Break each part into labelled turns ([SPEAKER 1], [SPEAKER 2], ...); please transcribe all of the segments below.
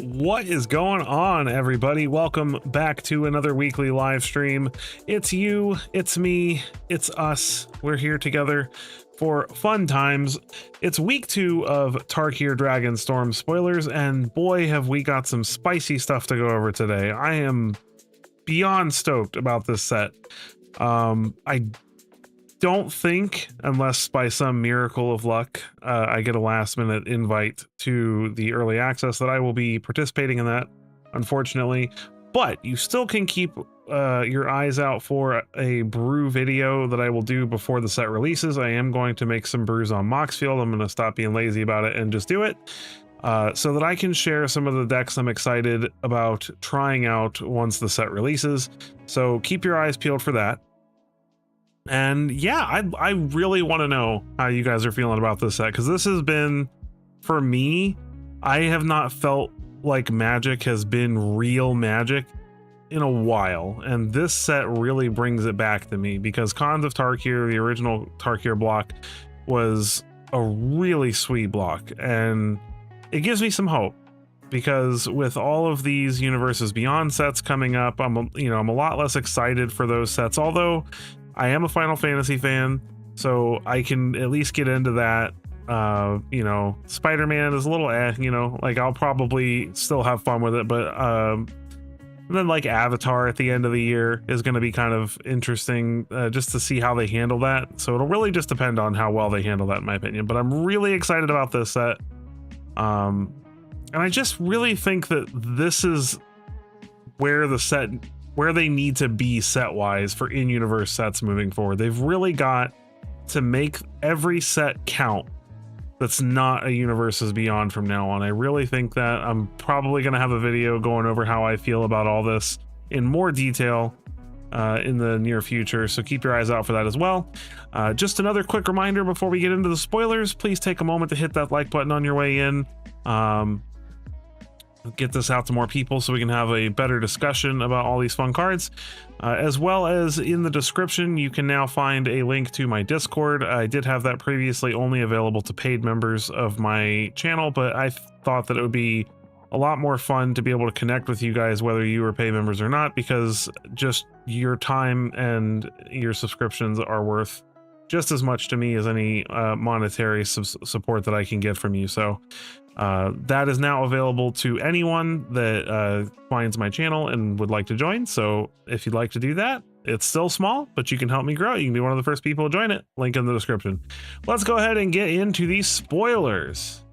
[SPEAKER 1] What is going on, everybody? Welcome back to another weekly live stream. It's you, it's me, it's us. We're here together for fun times. It's week 2 of Tarkir Dragonstorm spoilers, and boy, have we got some spicy stuff to go over today. I am beyond stoked about this set. I don't think, unless by some miracle of luck, I get a last minute invite to the early access, that I will be participating in that, unfortunately. But you still can keep your eyes out for a brew video that I will do before the set releases. I am going to make some brews on Moxfield. I'm going to stop being lazy about it and just do it, so that I can share some of the decks I'm excited about trying out once the set releases. So keep your eyes peeled for that. And yeah, I really want to know how you guys are feeling about this set, because this has been, for me, I have not felt like Magic has been real Magic in a while, and this set really brings it back to me, because Cons of Tarkir, the original Tarkir block, was a really sweet block, and it gives me some hope, because with all of these Universes Beyond sets coming up, I'm a lot less excited for those sets, although I am a Final Fantasy fan, so I can at least get into that. Spider-Man is a little like I'll probably still have fun with it, but and then like Avatar at the end of the year is going to be kind of interesting, just to see how they handle that. So it'll really just depend on how well they handle that, in my opinion. But I'm really excited about this set. And I just really think that this is where they need to be set-wise for in-universe sets moving forward. They've really got to make every set count that's not a Universes Beyond from now on. I really think that I'm probably going to have a video going over how I feel about all this in more detail in the near future, so keep your eyes out for that as well. Just another quick reminder before we get into the spoilers, please take a moment to hit that like button on your way in. Get this out to more people so we can have a better discussion about all these fun cards, as well as in the description you can now find a link to my Discord. I did have that previously only available to paid members of my channel, but I thought that it would be a lot more fun to be able to connect with you guys whether you are paid members or not, because just your time and your subscriptions are worth just as much to me as any monetary support that I can get from you. So that is now available to anyone that finds my channel and would like to join. So if you'd like to do that, it's still small, but you can help me grow. You can be one of the first people to join it. Link in the description. Let's go ahead and get into these spoilers.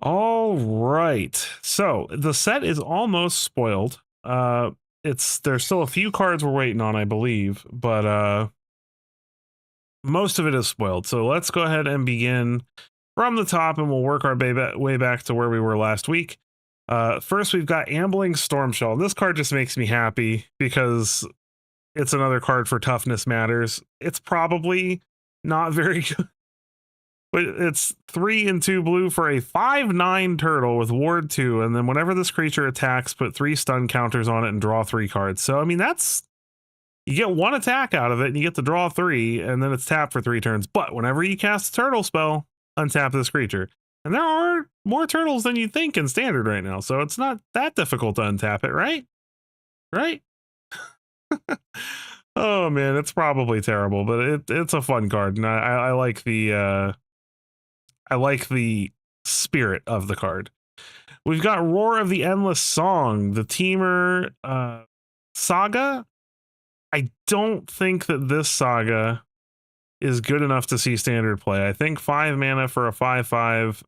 [SPEAKER 1] All right, so the set is almost spoiled. There's still a few cards we're waiting on, I believe, but most of it is spoiled. So let's go ahead and begin from the top, and we'll work our way back to where we were last week. First, we've got Ambling Stormshell. This card just makes me happy because it's another card for Toughness Matters. It's probably not very good, but it's 3 and 2 blue for a 5/9 turtle with Ward 2, and then whenever this creature attacks, put 3 stun counters on it and draw 3 cards. So I mean, you get 1 attack out of it and you get to draw 3, and then it's tapped for 3 turns. But whenever you cast a turtle spell, untap this creature. And there are more turtles than you think in standard right now, so it's not that difficult to untap it, right? Right? Oh man, it's probably terrible, but it's a fun card, and I like the spirit of the card. We've got Roar of the Endless Song, the Teamer saga. I don't think that this saga is good enough to see standard play. I think 5 mana for a 5/5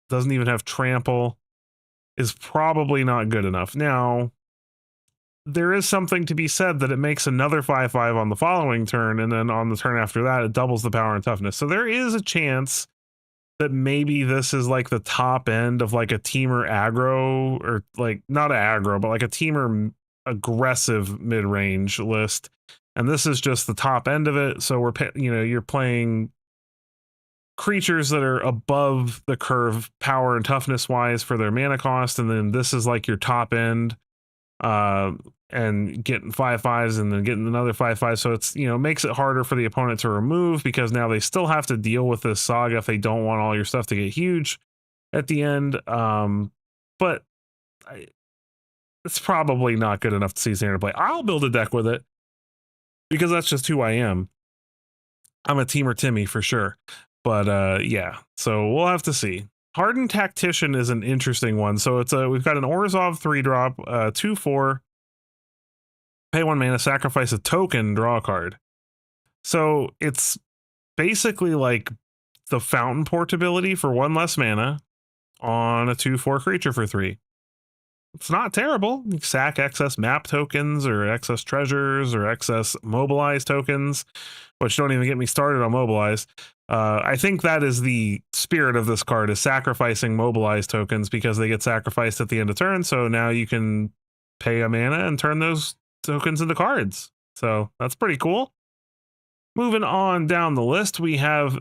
[SPEAKER 1] doesn't even have trample is probably not good enough. Now, there is something to be said that it makes another 5/5 on the following turn, and then on the turn after that, it doubles the power and toughness. So there is a chance that maybe this is like the top end of like a Teamer aggro, or like not aggro, but like a Teamer aggressive mid-range list, and this is just the top end of it. So you're playing creatures that are above the curve power and toughness wise for their mana cost, and then this is like your top end, and getting 5/5s and then getting another 5/5. So it's, makes it harder for the opponent to remove, because now they still have to deal with this saga if they don't want all your stuff to get huge. at the end. But it's probably not good enough to see standard play. I'll build a deck with it because that's just who I am. I'm a Teamer Timmy for sure. But yeah, so we'll have to see. Hardened Tactician is an interesting one. So it's we've got an Orzhov 3-drop, 2/4, pay 1 mana, sacrifice a token, draw a card. So it's basically like the Fountain Portability for 1 less mana on a 2/4 creature for 3. It's not terrible. You sack excess map tokens or excess treasures or excess mobilize tokens, which don't even get me started on mobilize. I think that is the spirit of this card, is sacrificing mobilize tokens because they get sacrificed at the end of turn. So now you can pay a mana and turn those tokens into cards. So that's pretty cool. Moving on down the list, we have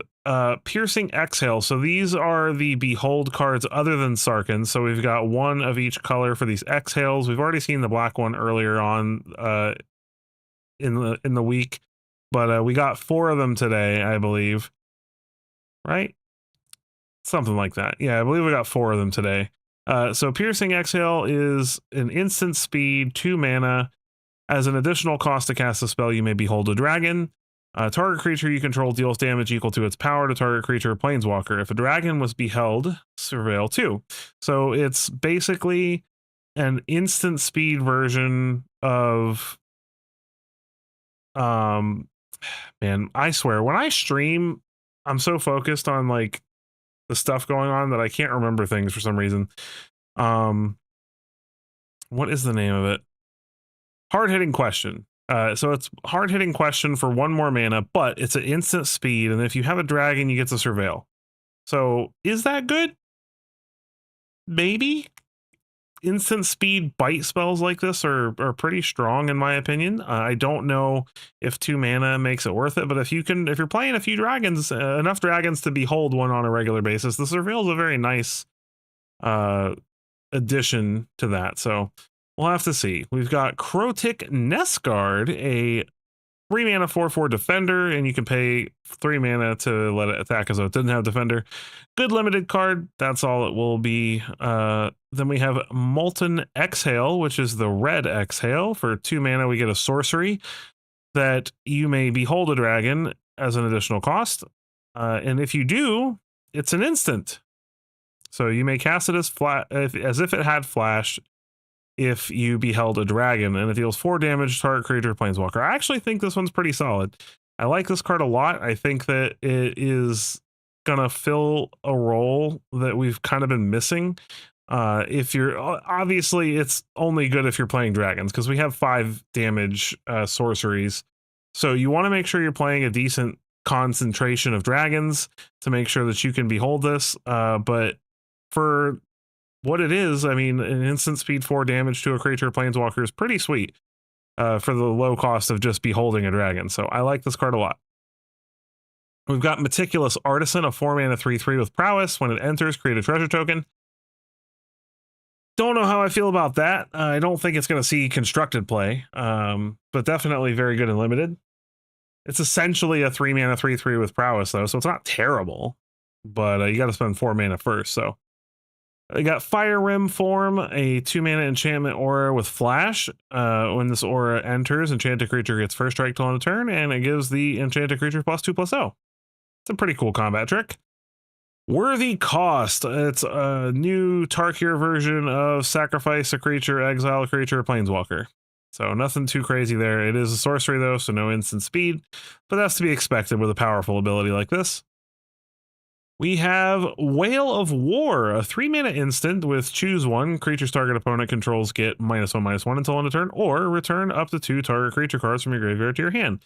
[SPEAKER 1] Piercing Exhale. So these are the Behold cards other than Sarkhan. So we've got 1 of each color for these Exhales. We've already seen the black one earlier on in the week, but we got 4 of them today, I believe. Right? Something like that. Yeah, I believe we got 4 of them today. So Piercing Exhale is an instant speed, 2 mana. As an additional cost to cast a spell, you may behold a dragon. Target creature you control deals damage equal to its power to target creature or planeswalker. If a dragon was beheld, surveil 2. So it's basically an instant speed version of man, I swear, when I stream, I'm so focused on like the stuff going on that I can't remember things for some reason. What is the name of it? Hard-hitting question. So it's hard-hitting question for 1 more mana, but it's an instant speed, and if you have a dragon, you get to surveil. So is that good? Maybe. Instant speed bite spells like this are pretty strong in my opinion. I don't know if 2 mana makes it worth it, but if you're playing a few dragons, enough dragons to behold one on a regular basis, the surveil is a very nice addition to that. So we'll have to see. We've got Krotik Nestguard, a 3 mana 4/4 defender, and you can pay 3 mana to let it attack as though it didn't have defender. Good limited card. That's all it will be. Then we have Molten Exhale, which is the red exhale. For 2 mana, we get a sorcery that you may behold a dragon as an additional cost. And if you do, it's an instant. So you may cast it as if it had flash if you beheld a dragon, and it deals 4 damage to target creature or planeswalker. I actually think this one's pretty solid. I like this card a lot. I think that it is gonna fill a role that we've kind of been missing. If you're obviously, it's only good if you're playing dragons because we have 5 damage sorceries. So you want to make sure you're playing a decent concentration of dragons to make sure that you can behold this. But for what it is, I mean, an instant speed 4 damage to a creature or planeswalker is pretty sweet for the low cost of just beholding a dragon. So I like this card a lot. We've got Meticulous Artisan, a 4 mana 3/3 with prowess. When it enters, create a treasure token. Don't know how I feel about that. I don't think it's going to see constructed play, but definitely very good and limited. It's essentially a 3 mana 3/3 with prowess, though, so it's not terrible, but you got to spend 4 mana first. So I got Fire Rim Form, a 2 mana enchantment aura with flash. When this aura enters, enchanted creature gets first strike till on a turn, and it gives the enchanted creature +2/+0. It's a pretty cool combat trick. Worthy Cost. It's a new Tarkir version of sacrifice a creature, exile a creature, planeswalker. So nothing too crazy there. It is a sorcery though, so no instant speed, but that's to be expected with a powerful ability like this. We have Whale of War, a 3 mana instant with choose 1. Creatures target opponent controls get -1/-1 until end of turn, or return up to 2 target creature cards from your graveyard to your hand.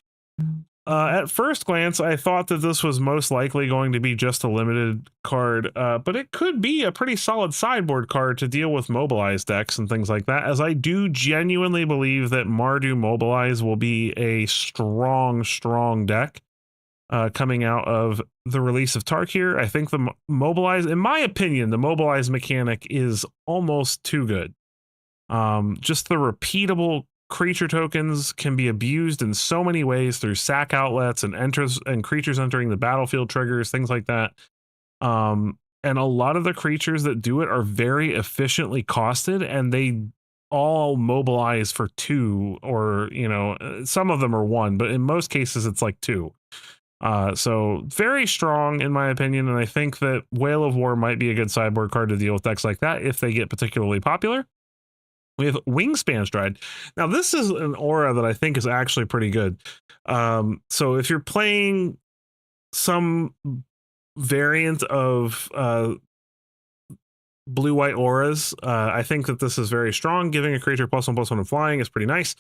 [SPEAKER 1] At first glance, I thought that this was most likely going to be just a limited card, but it could be a pretty solid sideboard card to deal with mobilized decks and things like that, as I do genuinely believe that Mardu Mobilize will be a strong deck coming out of the release of Tarkir. I think the Mobilize, in my opinion, the Mobilize mechanic is almost too good. Just the repeatable creature tokens can be abused in so many ways through sack outlets and creatures entering the battlefield triggers, things like that. and a lot of the creatures that do it are very efficiently costed, and they all mobilize for 2, or some of them are 1, but in most cases it's like 2. So very strong in my opinion, and I think that Whale of War might be a good sideboard card to deal with decks like that if they get particularly popular. We have Wingspan Stride. Now this is an aura that I think is actually pretty good. So if you're playing some variant of blue-white auras, I think that this is very strong. Giving a creature +1/+1 and flying is pretty nice.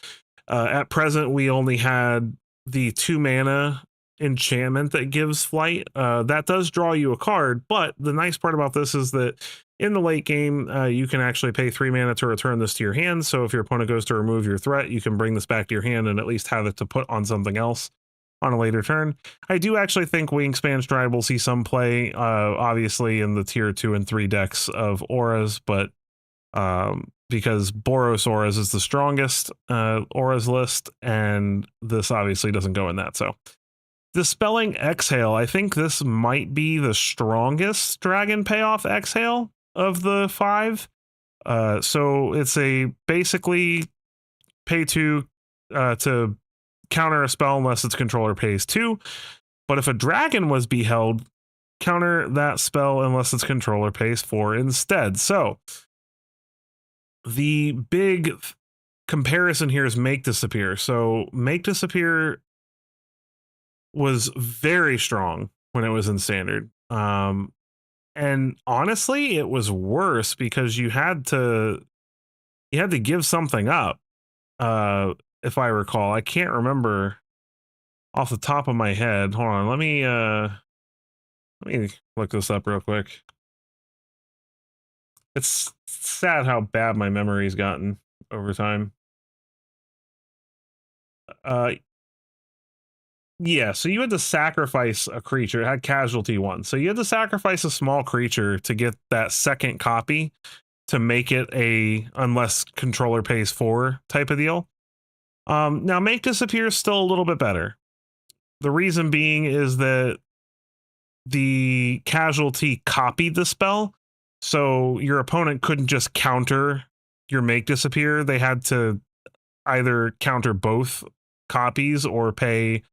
[SPEAKER 1] At present, we only had the 2 mana enchantment that gives flight. That does draw you a card, but the nice part about this is that in the late game, you can actually pay 3 mana to return this to your hand. So if your opponent goes to remove your threat, you can bring this back to your hand and at least have it to put on something else on a later turn. I do actually think Wingspan Stride will see some play, obviously in the tier 2 and 3 decks of auras, but because Boros auras is the strongest auras list, and this obviously doesn't go in that. So Dispelling Exhale, I think this might be the strongest dragon payoff exhale of the 5. So it's a basically pay 2 to counter a spell unless its controller pays 2. But if a dragon was beheld, counter that spell unless its controller pays 4 instead. So the big comparison here is Make Disappear. So Make Disappear was very strong when it was in standard. And honestly, it was worse because you had to give something up. If I recall, I can't remember off the top of my head. Hold on, let me look this up real quick. It's sad how bad my memory's gotten over time. Yeah, so you had to sacrifice a creature. It had casualty 1. So you had to sacrifice a small creature to get that second copy to make it a unless controller pays 4 type of deal. Now Make Disappear is still a little bit better. The reason being is that the casualty copied the spell, so your opponent couldn't just counter your Make Disappear. They had to either counter both copies or pay,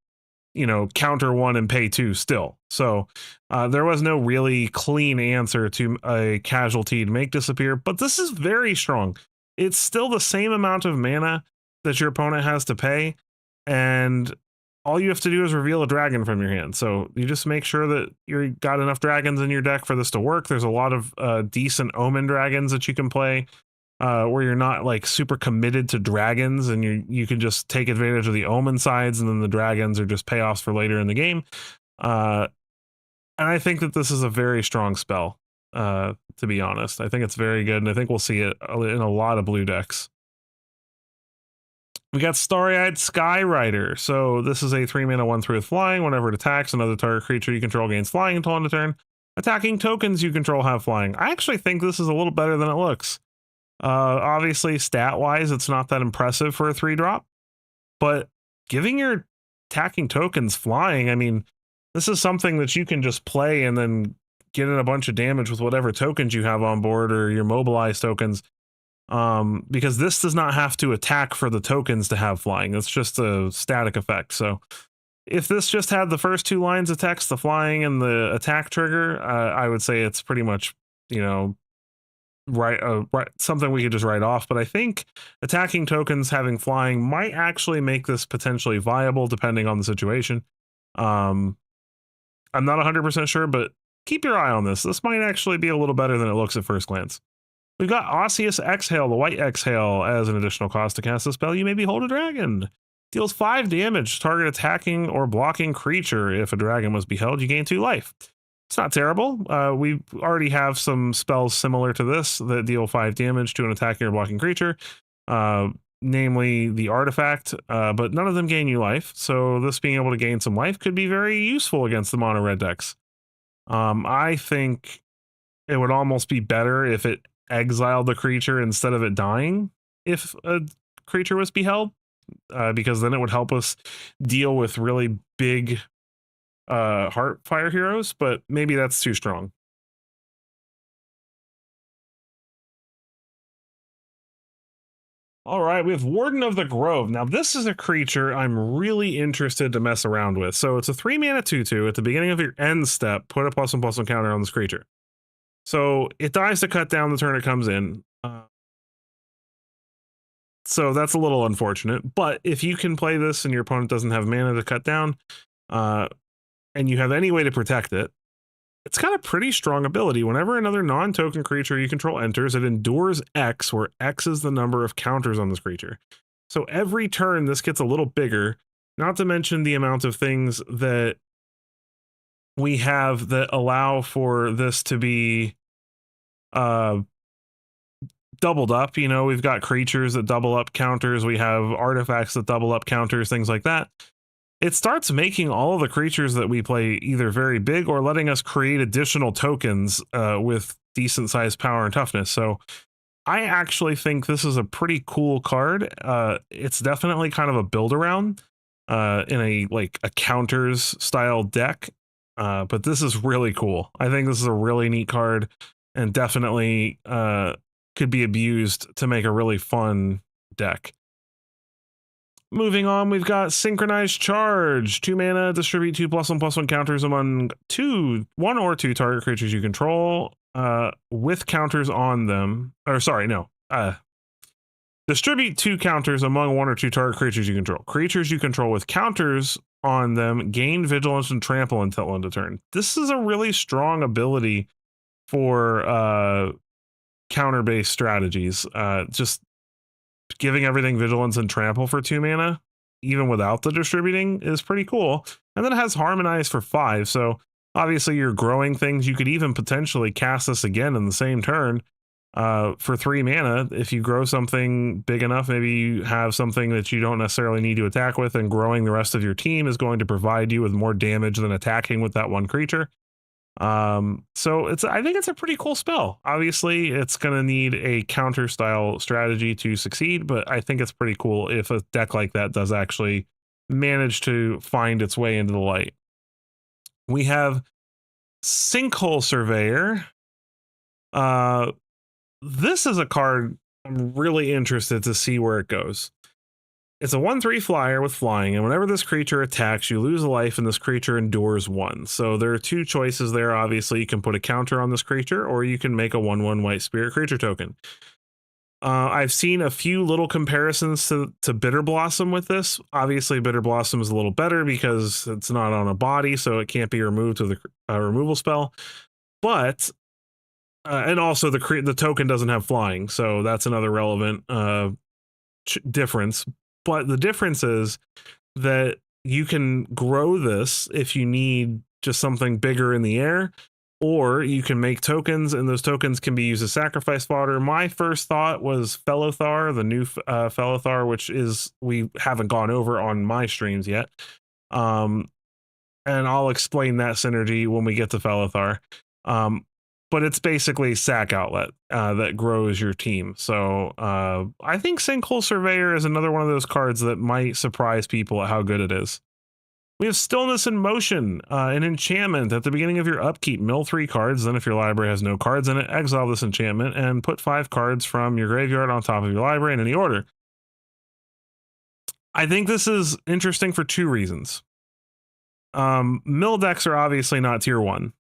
[SPEAKER 1] counter 1 and pay 2 still. So there was no really clean answer to a casualty to Make Disappear, but this is very strong. It's still the same amount of mana that your opponent has to pay, and all you have to do is reveal a dragon from your hand. So you just make sure that you got enough dragons in your deck for this to work. There's a lot of decent omen dragons that you can play, where you're not like super committed to dragons, and you can just take advantage of the omen sides, and then the dragons are just payoffs for later in the game. And I think that this is a very strong spell, to be honest. I think it's very good, and I think we'll see it in a lot of blue decks. We got Starry-Eyed Skyrider. So this is a 3 mana 1/3 with flying. Whenever it attacks, another target creature you control gains flying until end of turn. Attacking tokens you control have flying. I actually think this is a little better than it looks. Obviously, stat-wise, it's not that impressive for a 3-drop, but giving your attacking tokens flying, I mean, this is something that you can just play and then get in a bunch of damage with whatever tokens you have on board or your mobilized tokens. Because this does not have to attack for the tokens to have flying. It's just a static effect. So if this just had the first 2 lines of text, the flying and the attack trigger, I would say it's pretty much, right, something we could just write off. But I think attacking tokens having flying might actually make this potentially viable depending on the situation. I'm not 100% sure, but keep your eye on this. This might actually be a little better than it looks at first glance. We've got Osseous Exhale, the white exhale, as an additional cost to cast a spell. You may behold a dragon. Deals 5 damage, target attacking or blocking creature. If a dragon was beheld, you gain 2 life. It's not terrible. We already have some spells similar to this that deal 5 damage to an attacking or blocking creature, namely the artifact, but none of them gain you life. So this being able to gain some life could be very useful against the mono red decks. I think it would almost be better if it exiled the creature instead of it dying if a creature was beheld, because then it would help us deal with really big Heartfire heroes, but maybe that's too strong. All right, we have Warden of the Grove. Now, this is a creature I'm really interested to mess around with. So it's a 3-mana 2/2. At the beginning of your end step, put a +1/+1 counter on this creature. So it dies to cut down the turn it comes in. So that's a little unfortunate. But if you can play this and your opponent doesn't have mana to cut down, and you have any way to protect it, it's got a pretty strong ability. Whenever another non-token creature you control enters, it endures X, where X is the number of counters on this creature. So every turn, this gets a little bigger, not to mention the amount of things that we have that allow for this to be doubled up. You know, we've got creatures that double up counters, we have artifacts that double up counters, things like that. It starts making all of the creatures that we play either very big or letting us create additional tokens with decent sized power and toughness. So I actually think this is a pretty cool card. It's definitely kind of a build around in a counters style deck. But this is really cool. I think this is a really neat card and definitely could be abused to make a really fun deck. Moving on, we've got Synchronized Charge. 2 mana, distribute 2 +1/+1 counters among 1 or 2 target creatures you control with counters on them. Or sorry, no. Distribute 2 counters among 1 or 2 target creatures you control. Creatures you control with counters on them gain vigilance and trample until end of turn. This is a really strong ability for counter-based strategies. Just giving everything vigilance and trample for 2 mana, even without the distributing, is pretty cool. And then it has harmonize for 5. So obviously you're growing things. You could even potentially cast this again in the same turn for 3 mana. If you grow something big enough, maybe you have something that you don't necessarily need to attack with, and growing the rest of your team is going to provide you with more damage than attacking with that one creature. So I think it's a pretty cool spell. Obviously it's going to need a counter style strategy to succeed, but I think it's pretty cool if a deck like that does actually manage to find its way into the light. We have Sinkhole Surveyor. This is a card I'm really interested to see where it goes. It's a 1/3 flyer with flying, and whenever this creature attacks, you lose a life and this creature endures 1. So there are 2 choices there. Obviously, you can put a counter on this creature, or you can make a 1/1 white spirit creature token. I've seen a few little comparisons to Bitter Blossom with this. Obviously, Bitter Blossom is a little better because it's not on a body, so it can't be removed with a removal spell. But and also the token doesn't have flying, so that's another relevant difference. But the difference is that you can grow this if you need just something bigger in the air, or you can make tokens, and those tokens can be used as sacrifice fodder. My first thought was Fellothar, the new Fellothar, which is we haven't gone over on my streams yet. And I'll explain that synergy when we get to Fellothar. But it's basically sack outlet that grows your team. So I think Sinkhole Surveyor is another one of those cards that might surprise people at how good it is. We have Stillness in Motion, an enchantment. At the beginning of your upkeep, mill 3 cards. Then if your library has no cards in it, exile this enchantment and put 5 cards from your graveyard on top of your library in any order. I think this is interesting for 2 reasons. Mill decks are obviously not tier 1,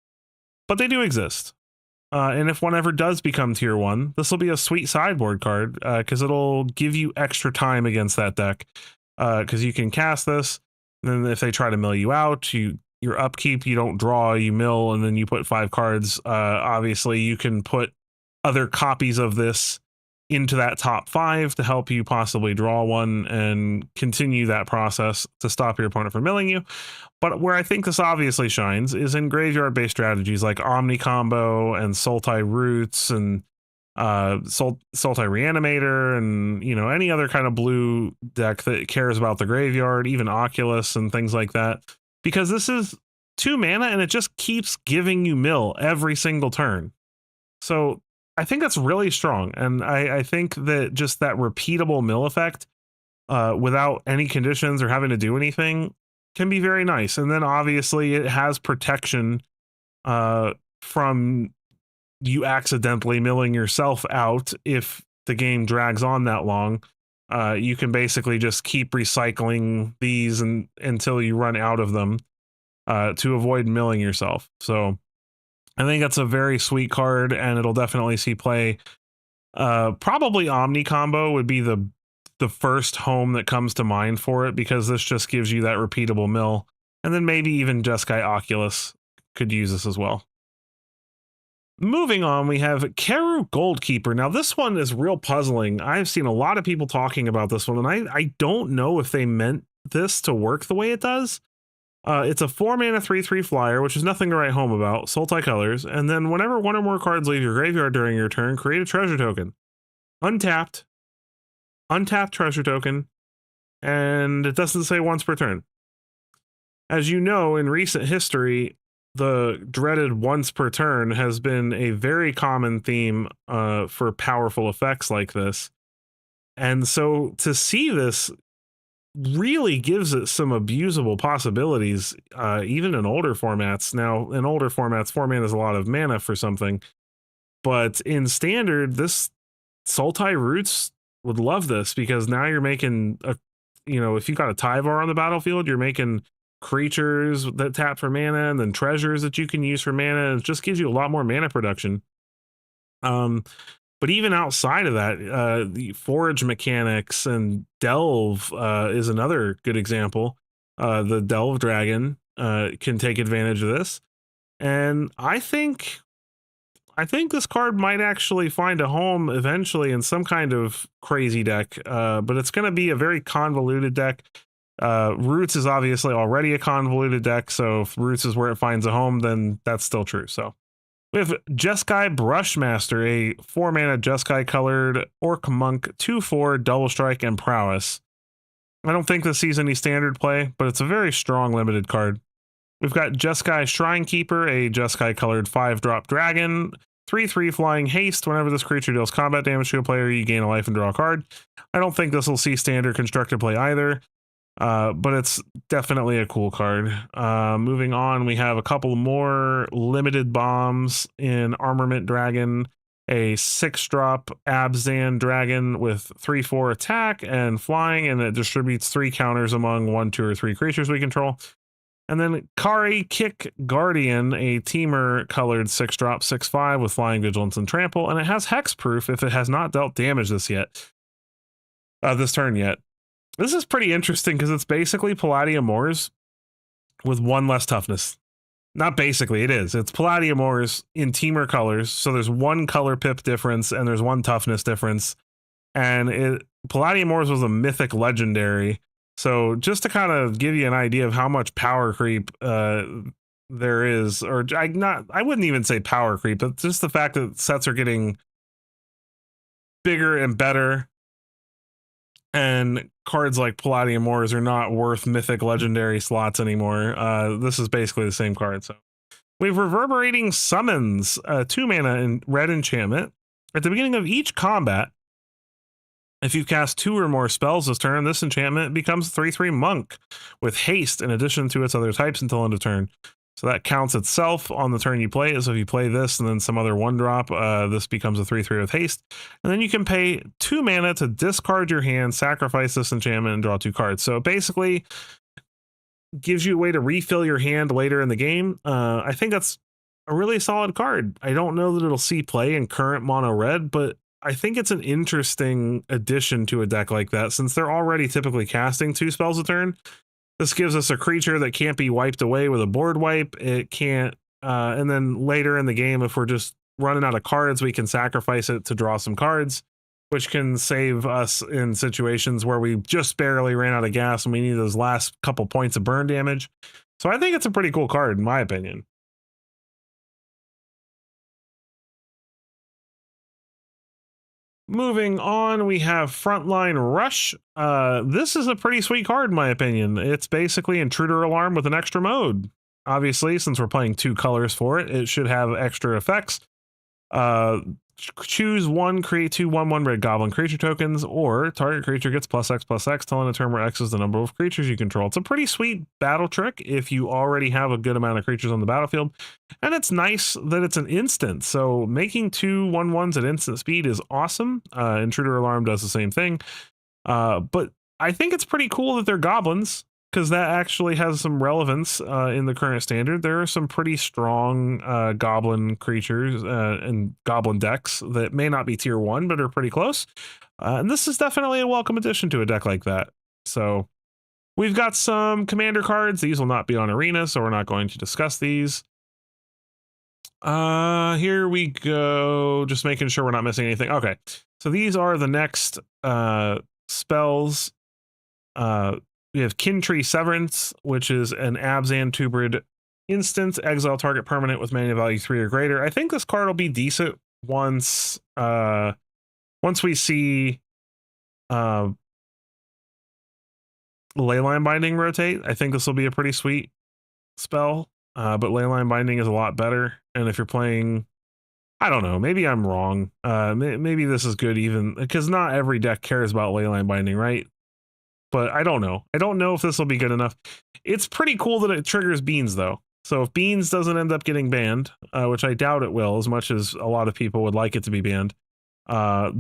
[SPEAKER 1] but they do exist. And if one ever does become tier 1, this will be a sweet sideboard card because it'll give you extra time against that deck because you can cast this. And then if they try to mill you out, your upkeep, you don't draw, you mill, and then you put 5 cards. Obviously, you can put other copies of this into that top 5 to help you possibly draw one and continue that process to stop your opponent from milling you. But where I think this obviously shines is in graveyard-based strategies like Omni Combo and Sultai Roots and Sultai Reanimator and, you know, any other kind of blue deck that cares about the graveyard, even Oculus and things like that. Because this is 2 mana and it just keeps giving you mill every single turn. So I think that's really strong. And I think that just that repeatable mill effect without any conditions or having to do anything can be very nice. And then obviously it has protection from you accidentally milling yourself out if the game drags on that long. You can basically just keep recycling these until you run out of them to avoid milling yourself. So I think that's a very sweet card, and it'll definitely see play. Probably Omni Combo would be the first home that comes to mind for it, because this just gives you that repeatable mill. And then maybe even Jeskai Oculus could use this as well. Moving on, we have Keru Goldkeeper. Now, this one is real puzzling. I've seen a lot of people talking about this one, and I don't know if they meant this to work the way it does. It's a 4-mana 3/3 flyer, which is nothing to write home about, Sultai colors, and then whenever one or more cards leave your graveyard during your turn, create a treasure token. Untapped treasure token, and it doesn't say once per turn. As you know, in recent history, the dreaded once per turn has been a very common theme for powerful effects like this. And so to see this really gives it some abusable possibilities, even in older formats. Now, in older formats, 4 mana is a lot of mana for something. But in standard, this Sultai Roots would love this, because now you're making, if you got a Tyvar on the battlefield, you're making creatures that tap for mana, and then treasures that you can use for mana. And it just gives you a lot more mana production. But even outside of that, the forage mechanics and delve is another good example. The delve dragon can take advantage of this, and I think this card might actually find a home eventually in some kind of crazy deck. But it's going to be a very convoluted deck. Roots is obviously already a convoluted deck, so if Roots is where it finds a home, then that's still true. So we have Jeskai Brushmaster, a 4-mana Jeskai colored Orc Monk, 2/4 double strike and prowess. I don't think this sees any standard play, but it's a very strong limited card. We've got Jeskai Shrine Keeper, a Jeskai colored 5-drop dragon, 3/3 flying haste. Whenever this creature deals combat damage to a player, you gain a life and draw a card. I don't think this will see standard constructed play either. But it's definitely a cool card. Moving on, we have a couple more limited bombs in Armament Dragon, a 6-drop Abzan Dragon with 3/4 attack and flying, and it distributes 3 counters among 1, 2, or 3 creatures we control. And then Kari Kick Guardian, a Teamer colored 6-drop 6/5 with flying, vigilance, and trample, and it has hexproof if it has not dealt damage this turn yet. This is pretty interesting because it's basically Palladium Moors with 1 less toughness. Not basically, it is. It's Palladium Moors in Teamer colors, so there's 1 color pip difference and there's 1 toughness difference. And Palladium Moors was a mythic legendary, so just to kind of give you an idea of how much power creep there is, or I wouldn't even say power creep, but just the fact that sets are getting bigger and better, and cards like Palladium Moors are not worth mythic legendary slots anymore. This is basically the same card. So we have Reverberating Summons, 2 mana in red enchantment. At the beginning of each combat, if you cast 2 or more spells this turn, this enchantment becomes 3/3 monk with haste in addition to its other types until end of turn. So that counts itself on the turn you play it. So if you play this and then some other 1-drop, this becomes a 3/3 with haste. And then you can pay 2 mana to discard your hand, sacrifice this enchantment, and draw 2 cards. So it basically gives you a way to refill your hand later in the game. I think that's a really solid card. I don't know that it'll see play in current mono red, but I think it's an interesting addition to a deck like that, since they're already typically casting 2 spells a turn. This gives us a creature that can't be wiped away with a board wipe. It can't, and then later in the game, if we're just running out of cards, we can sacrifice it to draw some cards, which can save us in situations where we just barely ran out of gas and we need those last couple points of burn damage. So I think it's a pretty cool card, in my opinion. Moving on, we have Frontline Rush. This is a pretty sweet card, in my opinion. It's basically Intruder Alarm with an extra mode. Obviously, since we're playing 2 colors for it, it should have extra effects. Choose 1, create 2 1/1 red goblin creature tokens, or target creature gets +X/+X till in a turn where X is the number of creatures you control. It's a pretty sweet battle trick if you already have a good amount of creatures on the battlefield, and it's nice that it's an instant. So making 2 1/1s at instant speed is awesome. Intruder Alarm does the same thing. But I think it's pretty cool that they're goblins, because that actually has some relevance in the current standard. There are some pretty strong goblin creatures and goblin decks that may not be tier 1, but are pretty close. And this is definitely a welcome addition to a deck like that. So we've got some commander cards. These will not be on Arena, so we're not going to discuss these. Here we go. Just making sure we're not missing anything. Okay, so these are the next spells. We have Kintree Severance, which is an Abzan Tubrid instant, exile target permanent with mana value 3 or greater. I think this card will be decent once we see Leyline Binding rotate. I think this will be a pretty sweet spell, but Leyline Binding is a lot better. And if you're playing, I don't know, maybe I'm wrong. Maybe this is good even, because not every deck cares about Leyline Binding, right? But I don't know. I don't know if this will be good enough. It's pretty cool that it triggers Beans, though. So if Beans doesn't end up getting banned, which I doubt it will, as much as a lot of people would like it to be banned,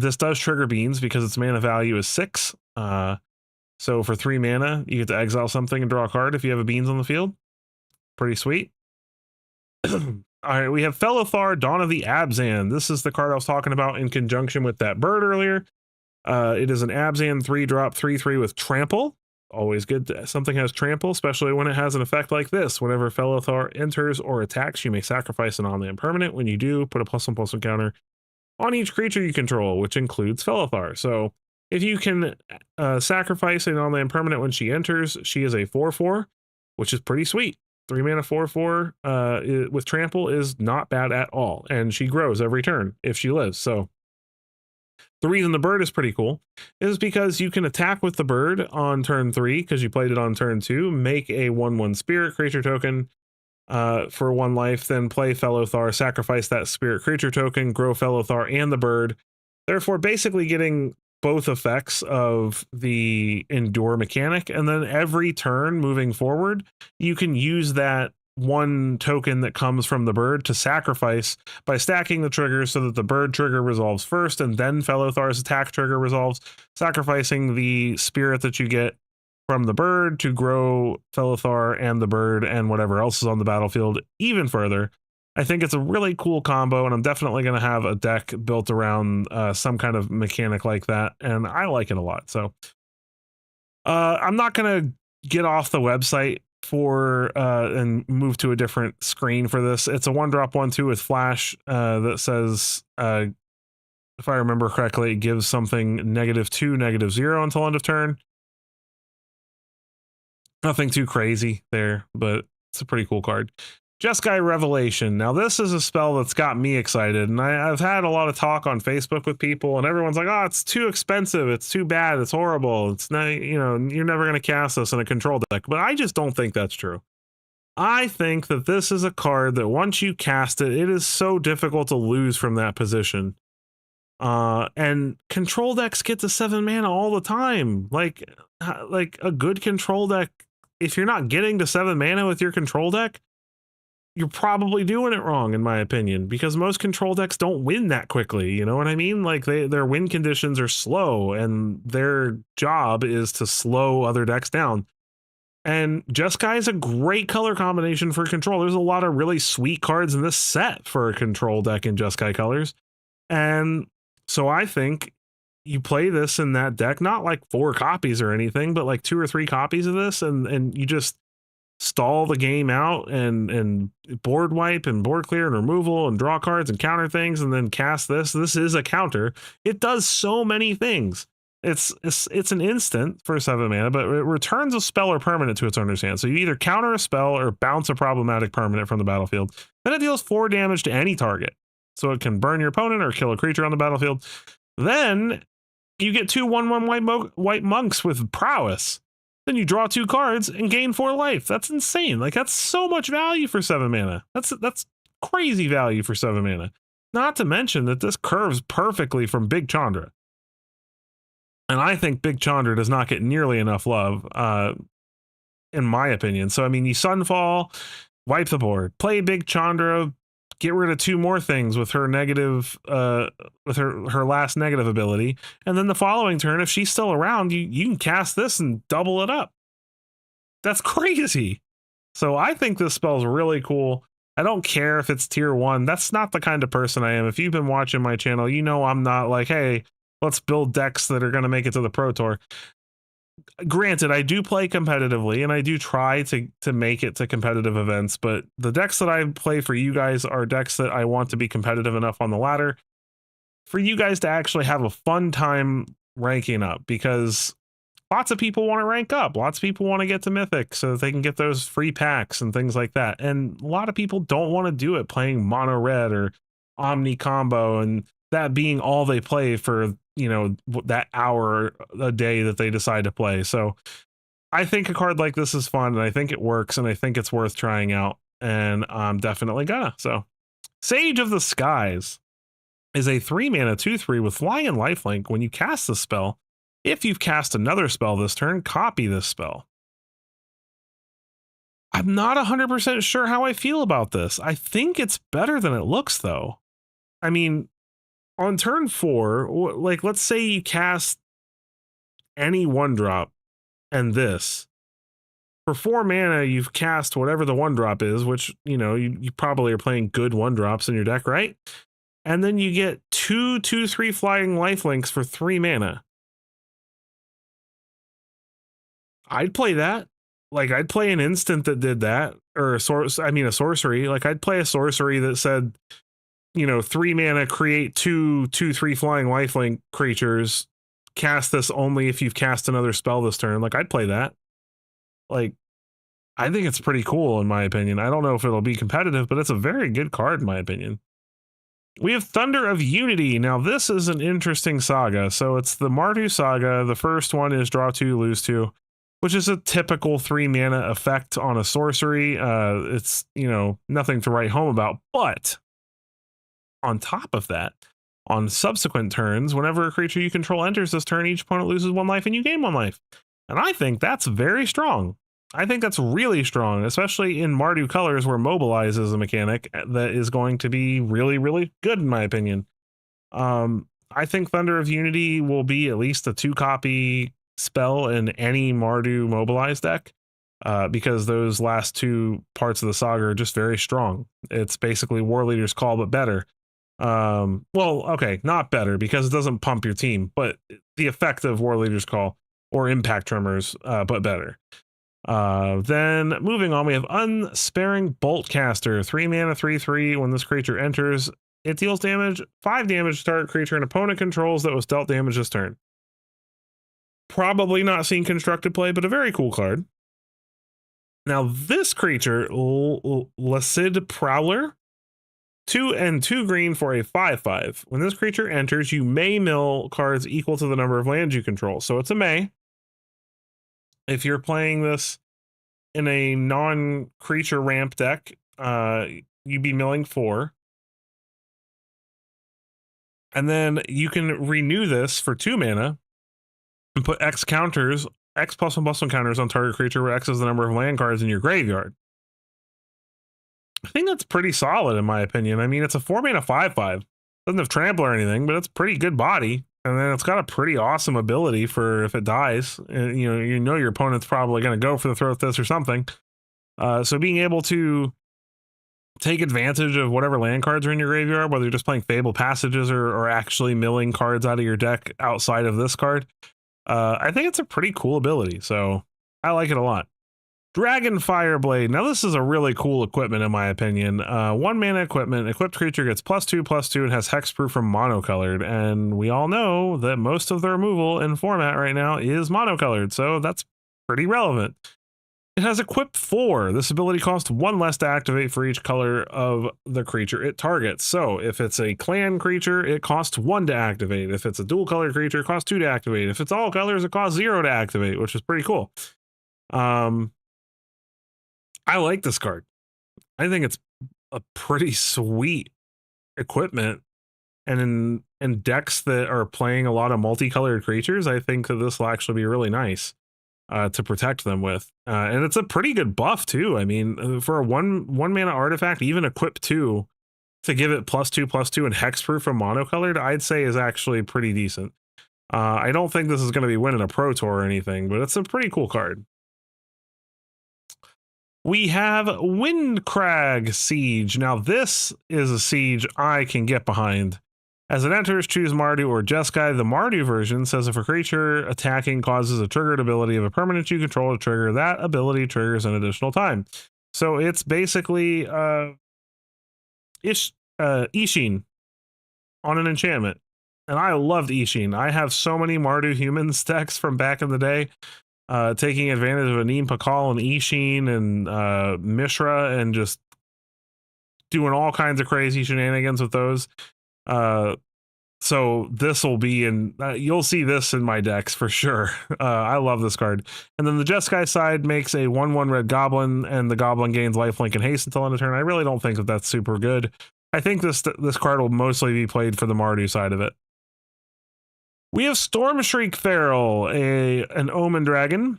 [SPEAKER 1] this does trigger Beans because its mana value is 6. So for 3 mana, you get to exile something and draw a card if you have a Beans on the field. Pretty sweet. All right, we have Fellothar, Dawn of the Abzan. This is the card I was talking about in conjunction with that bird earlier. It is an Abzan 3-drop 3/3 with trample. Always good that something has trample, especially when it has an effect like this. Whenever Fellothar enters or attacks, you may sacrifice an on-land permanent. When you do, put a +1/+1 counter on each creature you control, which includes Fellothar. So if you can sacrifice an on-land permanent when she enters, she is a 4/4, which is pretty sweet. 3 mana 4/4 with trample is not bad at all, and she grows every turn if she lives. So the reason the bird is pretty cool is because you can attack with the bird on turn 3 because you played it on turn 2, make a 1/1 spirit creature token for 1 life, then play Fellothar, sacrifice that spirit creature token, grow Fellothar and the bird, therefore basically getting both effects of the endure mechanic. And then every turn moving forward, you can use that 1 token that comes from the bird to sacrifice by stacking the triggers so that the bird trigger resolves first and then Fellowthar's attack trigger resolves, sacrificing the spirit that you get from the bird to grow Fellothar and the bird and whatever else is on the battlefield even further. I think it's a really cool combo, and I'm definitely going to have a deck built around some kind of mechanic like that, and I like it a lot. So I'm not going to get off the website for and move to a different screen for this. It's a 1-drop 1/2 with flash that says, if I remember correctly, it gives something -2, -0 until end of turn. Nothing too crazy there, but it's a pretty cool card. Jeskai Revelation. Now this is a spell that's got me excited, and I've had a lot of talk on Facebook with people, and everyone's like, oh, it's too expensive, it's too bad, it's horrible, it's not, you know, you're never going to cast this in a control deck. But I just don't think that's true. I think that this is a card that once you cast it, it is so difficult to lose from that position. And control decks get to 7 mana all the time. Like a good control deck, if you're not getting to 7 mana with your control deck, you're probably doing it wrong, in my opinion, because most control decks don't win that quickly. You know what I mean? Like their win conditions are slow, and their job is to slow other decks down. And Jeskai is a great color combination for control. There's a lot of really sweet cards in this set for a control deck in Jeskai colors. And so I think you play this in that deck, not like 4 copies or anything, but like 2 or 3 copies of this, and you just stall the game out and board wipe and board clear and removal and draw cards and counter things, and then cast this. This is a counter. It does so many things. It's an instant for 7 mana, but it returns a spell or permanent to its owner's hand. So you either counter a spell or bounce a problematic permanent from the battlefield. Then it deals 4 damage to any target. So it can burn your opponent or kill a creature on the battlefield. Then you get 2 1/1 white monks with prowess. Then you draw 2 cards and gain 4 life. That's insane. Like, that's so much value for 7 mana. That's crazy value for 7 mana. Not to mention that this curves perfectly from Big Chandra. And I think Big Chandra does not get nearly enough love, in my opinion. So, I mean, you Sunfall, wipe the board, play Big Chandra, get rid of 2 more things with her negative, with her last negative ability, and then the following turn, if she's still around, you can cast this and double it up. That's crazy. So I think this spell's really cool. I don't care if it's tier 1. That's not the kind of person I am. If you've been watching my channel, you know I'm not like, hey, let's build decks that are going to make it to the Pro Tour. Granted, I do play competitively and I do try to make it to competitive events, but the decks that I play for you guys are decks that I want to be competitive enough on the ladder for you guys to actually have a fun time ranking up, because lots of people want to rank up. Lots of people want to get to Mythic so that they can get those free packs and things like that. And a lot of people don't want to do it playing mono red or omni combo, and that being all they play for, you know, that hour a day that they decide to play. So I think a card like this is fun, and I think it works, and I think it's worth trying out, and I'm definitely gonna. So Sage of the Skies is a 3-mana 2/3 with flying and lifelink. When you cast the spell, if you've cast another spell this turn, copy this spell. I'm not 100% sure how I feel about this. I think it's better than it looks, though. I mean, on turn 4, like, let's say you cast any 1-drop and this. For 4 mana, you've cast whatever the 1-drop is, which, you know, you probably are playing good 1-drops in your deck, right? And then you get 2 2/3 flying lifelinks for 3 mana. I'd play that. Like, I'd play an instant that did that, or a sorcery. Like, I'd play a sorcery that said, you know, 3 mana, create 2 2/3 flying lifelink creatures, cast this only if you've cast another spell this turn. Like, I'd play that. Like, I think it's pretty cool in my opinion. I don't know if it'll be competitive, but it's a very good card in my opinion. We have Thunder of Unity. Now, this is an interesting saga. So it's the Mardu saga. The first one is draw 2, lose 2, which is a typical 3 mana effect on a sorcery. It's, you know, nothing to write home about. But on top of that, on subsequent turns, whenever a creature you control enters this turn, each opponent loses 1 life and you gain 1 life. And I think that's very strong. I think that's really strong, especially in Mardu colors where mobilize is a mechanic that is going to be really, really good in my opinion. I think Thunder of Unity will be at least a 2-copy spell in any Mardu mobilize deck, because those last 2 parts of the saga are just very strong. It's basically War Leader's Call, but better. Well, okay, not better because it doesn't pump your team, but the effect of War Leader's Call or Impact Tremors, but better. Then moving on, we have Unsparing Boltcaster, 3 mana 3/3. When this creature enters, it deals damage, 5 damage to target creature an opponent controls that was dealt damage this turn. Probably not seen constructed play, but a very cool card. Now this creature, Lacid Prowler, 2 and 2 green for a 5/5. When this creature enters, you may mill cards equal to the number of lands you control. So it's a may. If you're playing this in a non-creature ramp deck, you'd be milling 4. And then you can renew this for 2 mana and put X counters, X +1/+1 counters on target creature where X is the number of land cards in your graveyard. I think that's pretty solid in my opinion. I mean, it's a 4 mana 5/5. Doesn't have trample or anything, but it's pretty good body. And then it's got a pretty awesome ability for if it dies. And, you know your opponent's probably going to go for the throat this or something. So being able to take advantage of whatever land cards are in your graveyard, whether you're just playing Fable Passages or actually milling cards out of your deck outside of this card, I think it's a pretty cool ability. So I like it a lot. Dragon Fireblade. Now this is a really cool equipment in my opinion. 1 mana equipment. Equipped creature gets +2/+2 and has hexproof from monocolored. And we all know that most of the removal in format right now is monocolored, so that's pretty relevant. It has equip 4. This ability costs 1 less to activate for each color of the creature it targets. So if it's a clan creature, it costs 1 to activate. If it's a dual color creature, it costs 2 to activate. If it's all colors, it costs 0 to activate, which is pretty cool. I like this card. I think it's a pretty sweet equipment. And in decks that are playing a lot of multicolored creatures, I think that this will actually be really nice to protect them with. And it's a pretty good buff too. I mean, for a one mana artifact, even equip 2 to give it +2/+2 and hexproof from monocolored, I'd say is actually pretty decent. I don't think this is going to be winning a Pro Tour or anything, but it's a pretty cool card. We have Windcrag Siege. Now, this is a siege I can get behind. As it enters, choose Mardu or Jeskai. The Mardu version says if a creature attacking causes a triggered ability of a permanent you control to trigger, that ability triggers an additional time. So it's basically Ishin on an enchantment. And I loved Ishin. I have so many Mardu humans decks from back in the day, taking advantage of Anim Pakal and Ishin and Mishra and just doing all kinds of crazy shenanigans with those. So this will be in, you'll see this in my decks for sure. I love this card. And then the Jeskai side makes a 1/1 red goblin, and the goblin gains lifelink and haste until end of turn. I really don't think that that's super good. I think this card will mostly be played for the Mardu side of it. We have Stormshriek Feral, an Omen Dragon.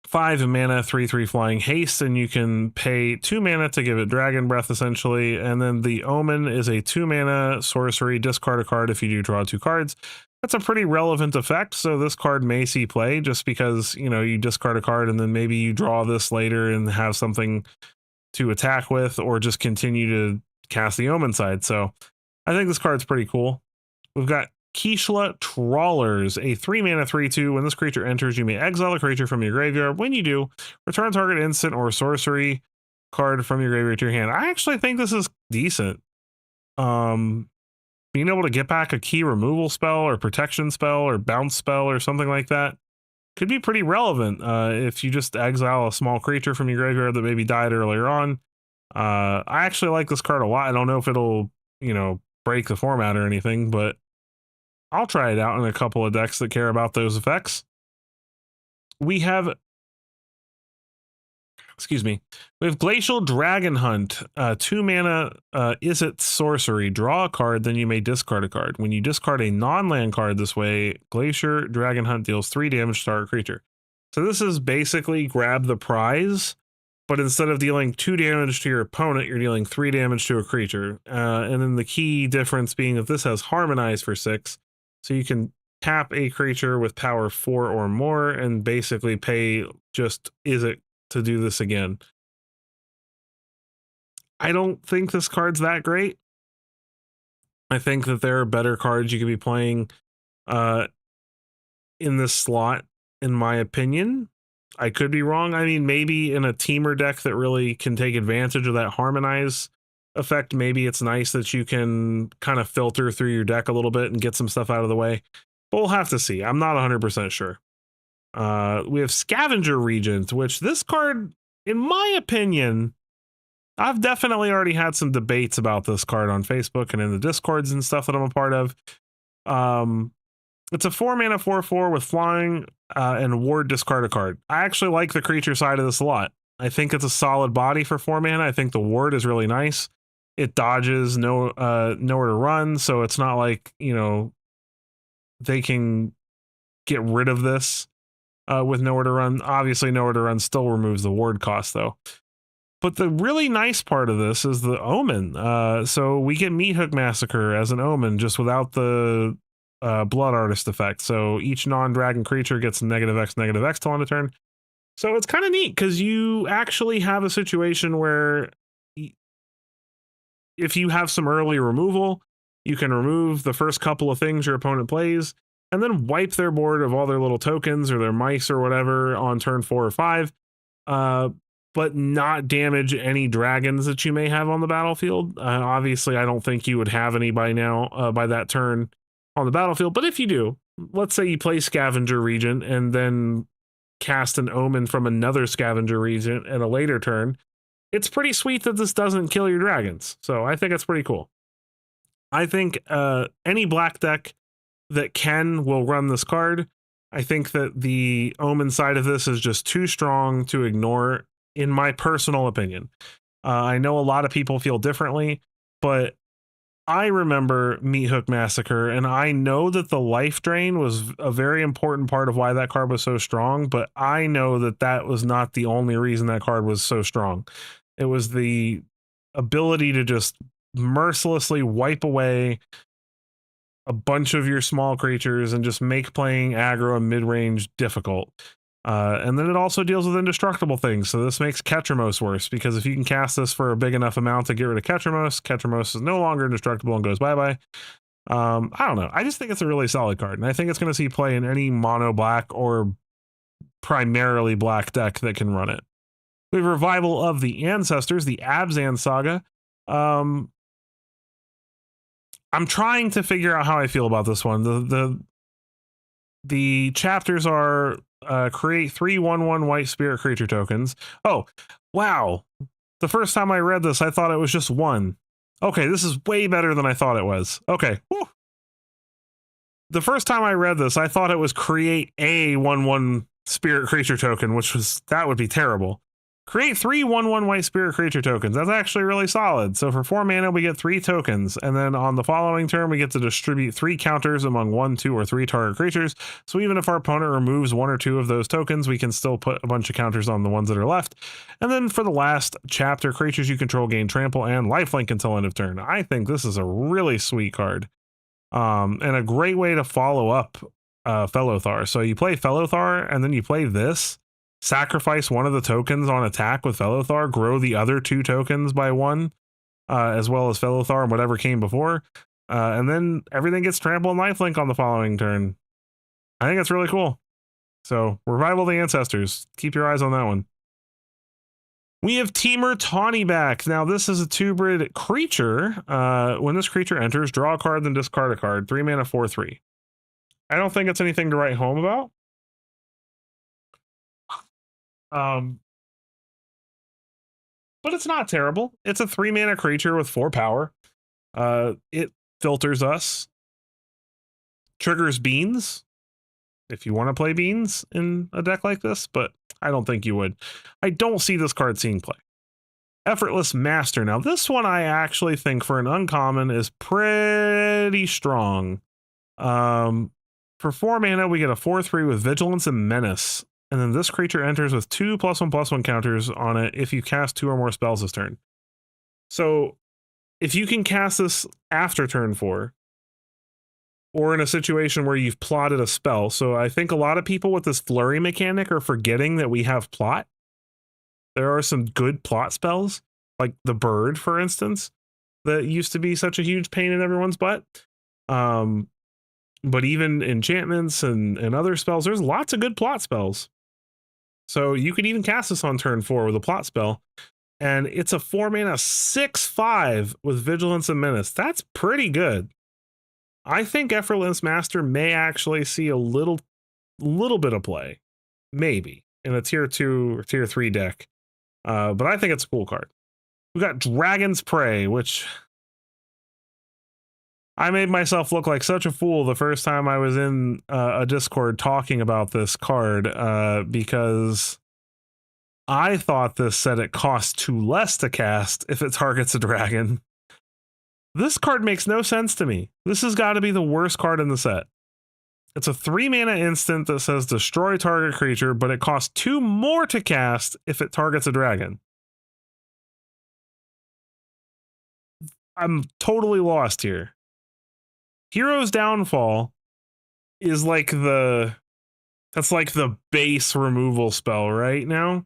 [SPEAKER 1] 5 mana, 3/3 flying haste, and you can pay 2 mana to give it Dragon Breath, essentially. And then the Omen is a 2 mana sorcery, discard a card if you do draw 2 cards. That's a pretty relevant effect, so this card may see play just because, you know, you discard a card and then maybe you draw this later and have something to attack with, or just continue to cast the Omen side. So I think this card's pretty cool. We've got Kishla Trawlers, a 3 mana 3/2. When this creature enters, you may exile a creature from your graveyard. When you do, return target instant or sorcery card from your graveyard to your hand. I actually think this is decent. Being able to get back a key removal spell or protection spell or bounce spell or something like that could be pretty relevant if you just exile a small creature from your graveyard that maybe died earlier on. I actually like this card a lot. I don't know if it'll, you know, break the format or anything, but I'll try it out in a couple of decks that care about those effects. We have, we have Glacial Dragon Hunt, 2 mana, is it sorcery? Draw a card, then you may discard a card. When you discard a non-land card this way, Glacier Dragon Hunt deals 3 damage to target creature. So this is basically grab the prize, but instead of dealing 2 damage to your opponent, you're dealing 3 damage to a creature. And then the key difference being that this has Harmonize for 6. So you can tap a creature with power 4 or more and basically pay just is it to do this again. I don't think this card's that great. I think that there are better cards you could be playing in this slot, in my opinion. I could be wrong. I mean, maybe in a teamer deck that really can take advantage of that Harmonize effect, maybe it's nice that you can kind of filter through your deck a little bit and get some stuff out of the way, but we'll have to see. I'm not 100% sure. We have Scavenger Regent, which this card, in my opinion, I've definitely already had some debates about this card on Facebook and in the Discords and stuff that I'm a part of. It's a 4 mana 4/4 with flying and ward, discard a card. I actually like the creature side of this a lot. I think it's a solid body for 4 mana. I think the ward is really nice. It dodges nowhere to run, so it's not like, you know, they can get rid of this with nowhere to run. Obviously, nowhere to run still removes the ward cost, though. But the really nice part of this is the Omen. So we get Meat Hook Massacre as an Omen, just without the Blood Artist effect. So each non-dragon creature gets -X till end of turn. So it's kind of neat because you actually have a situation where if you have some early removal, you can remove the first couple of things your opponent plays and then wipe their board of all their little tokens or their mice or whatever on turn 4 or 5, but not damage any dragons that you may have on the battlefield. Obviously, I don't think you would have any by now, by that turn on the battlefield, but if you do, let's say you play Scavenger Regent and then cast an Omen from another Scavenger Regent at a later turn, it's pretty sweet that this doesn't kill your dragons. So I think it's pretty cool. I think any black deck that will run this card. I think that the Omen side of this is just too strong to ignore, in my personal opinion. I know a lot of people feel differently, but I remember Meat Hook Massacre, and I know that the life drain was a very important part of why that card was so strong, but I know that that was not the only reason that card was so strong. It was the ability to just mercilessly wipe away a bunch of your small creatures and just make playing aggro and mid-range difficult. And then it also deals with indestructible things, so this makes Ketramos worse, because if you can cast this for a big enough amount to get rid of Ketramos is no longer indestructible and goes bye-bye. I don't know. I just think it's a really solid card, and I think it's going to see play in any mono black or primarily black deck that can run it. We have Revival of the Ancestors, the Abzan Saga. I'm trying to figure out how I feel about this one. The chapters are create 3/1/1 white spirit creature tokens. Oh, wow. The first time I read this, I thought it was just one. Okay, this is way better than I thought it was. Okay. Woo. The first time I read this, I thought it was create a 1/1 spirit creature token, that would be terrible. Create 3/1/1 white spirit creature tokens. That's actually really solid. So for 4 mana, we get 3 tokens. And then on the following turn, we get to distribute 3 counters among 1, 2, or 3 target creatures. So even if our opponent removes 1 or 2 of those tokens, we can still put a bunch of counters on the ones that are left. And then for the last chapter, creatures you control gain trample and lifelink until end of turn. I think this is a really sweet card. And a great way to follow up Fellothar. So you play Fellothar, and then you play this. Sacrifice one of the tokens on attack with Fellothar, grow the other 2 tokens by 1, as well as Fellothar and whatever came before, and then everything gets trample and lifelink on the following turn. I think that's really cool. So, Revival of the Ancestors. Keep your eyes on that one. We have Temur Tawny back. Now, this is a 2-brid creature. When this creature enters, draw a card, then discard a card. 3 mana, 4/3. I don't think it's anything to write home about. But it's not terrible. It's a 3 mana creature with 4 power. It filters us, triggers beans if you want to play beans in a deck like this, but I don't think you would. I don't see this card seeing play. Effortless Master. Now, this one I actually think for an uncommon is pretty strong. For 4 mana, we get a 4/3 with Vigilance and Menace. And then this creature enters with 2 +1/+1 counters on it if you cast 2 or more spells this turn. So if you can cast this after turn 4, or in a situation where you've plotted a spell. So I think a lot of people with this flurry mechanic are forgetting that we have plot. There are some good plot spells, like the bird, for instance, that used to be such a huge pain in everyone's butt. But even enchantments and other spells, there's lots of good plot spells. So you could even cast this on turn 4 with a plot spell. And it's a 4 mana 6/5 with Vigilance and Menace. That's pretty good. I think Effortless Master may actually see a little bit of play. Maybe. In a tier 2 or tier 3 deck. But I think it's a cool card. We got Dragon's Prey, which I made myself look like such a fool the first time I was in a Discord talking about this card, because I thought this said it costs 2 less to cast if it targets a dragon. This card makes no sense to me. This has got to be the worst card in the set. It's a 3 mana instant that says destroy target creature, but it costs 2 more to cast if it targets a dragon. I'm totally lost here. Hero's Downfall is like that's like the base removal spell right now.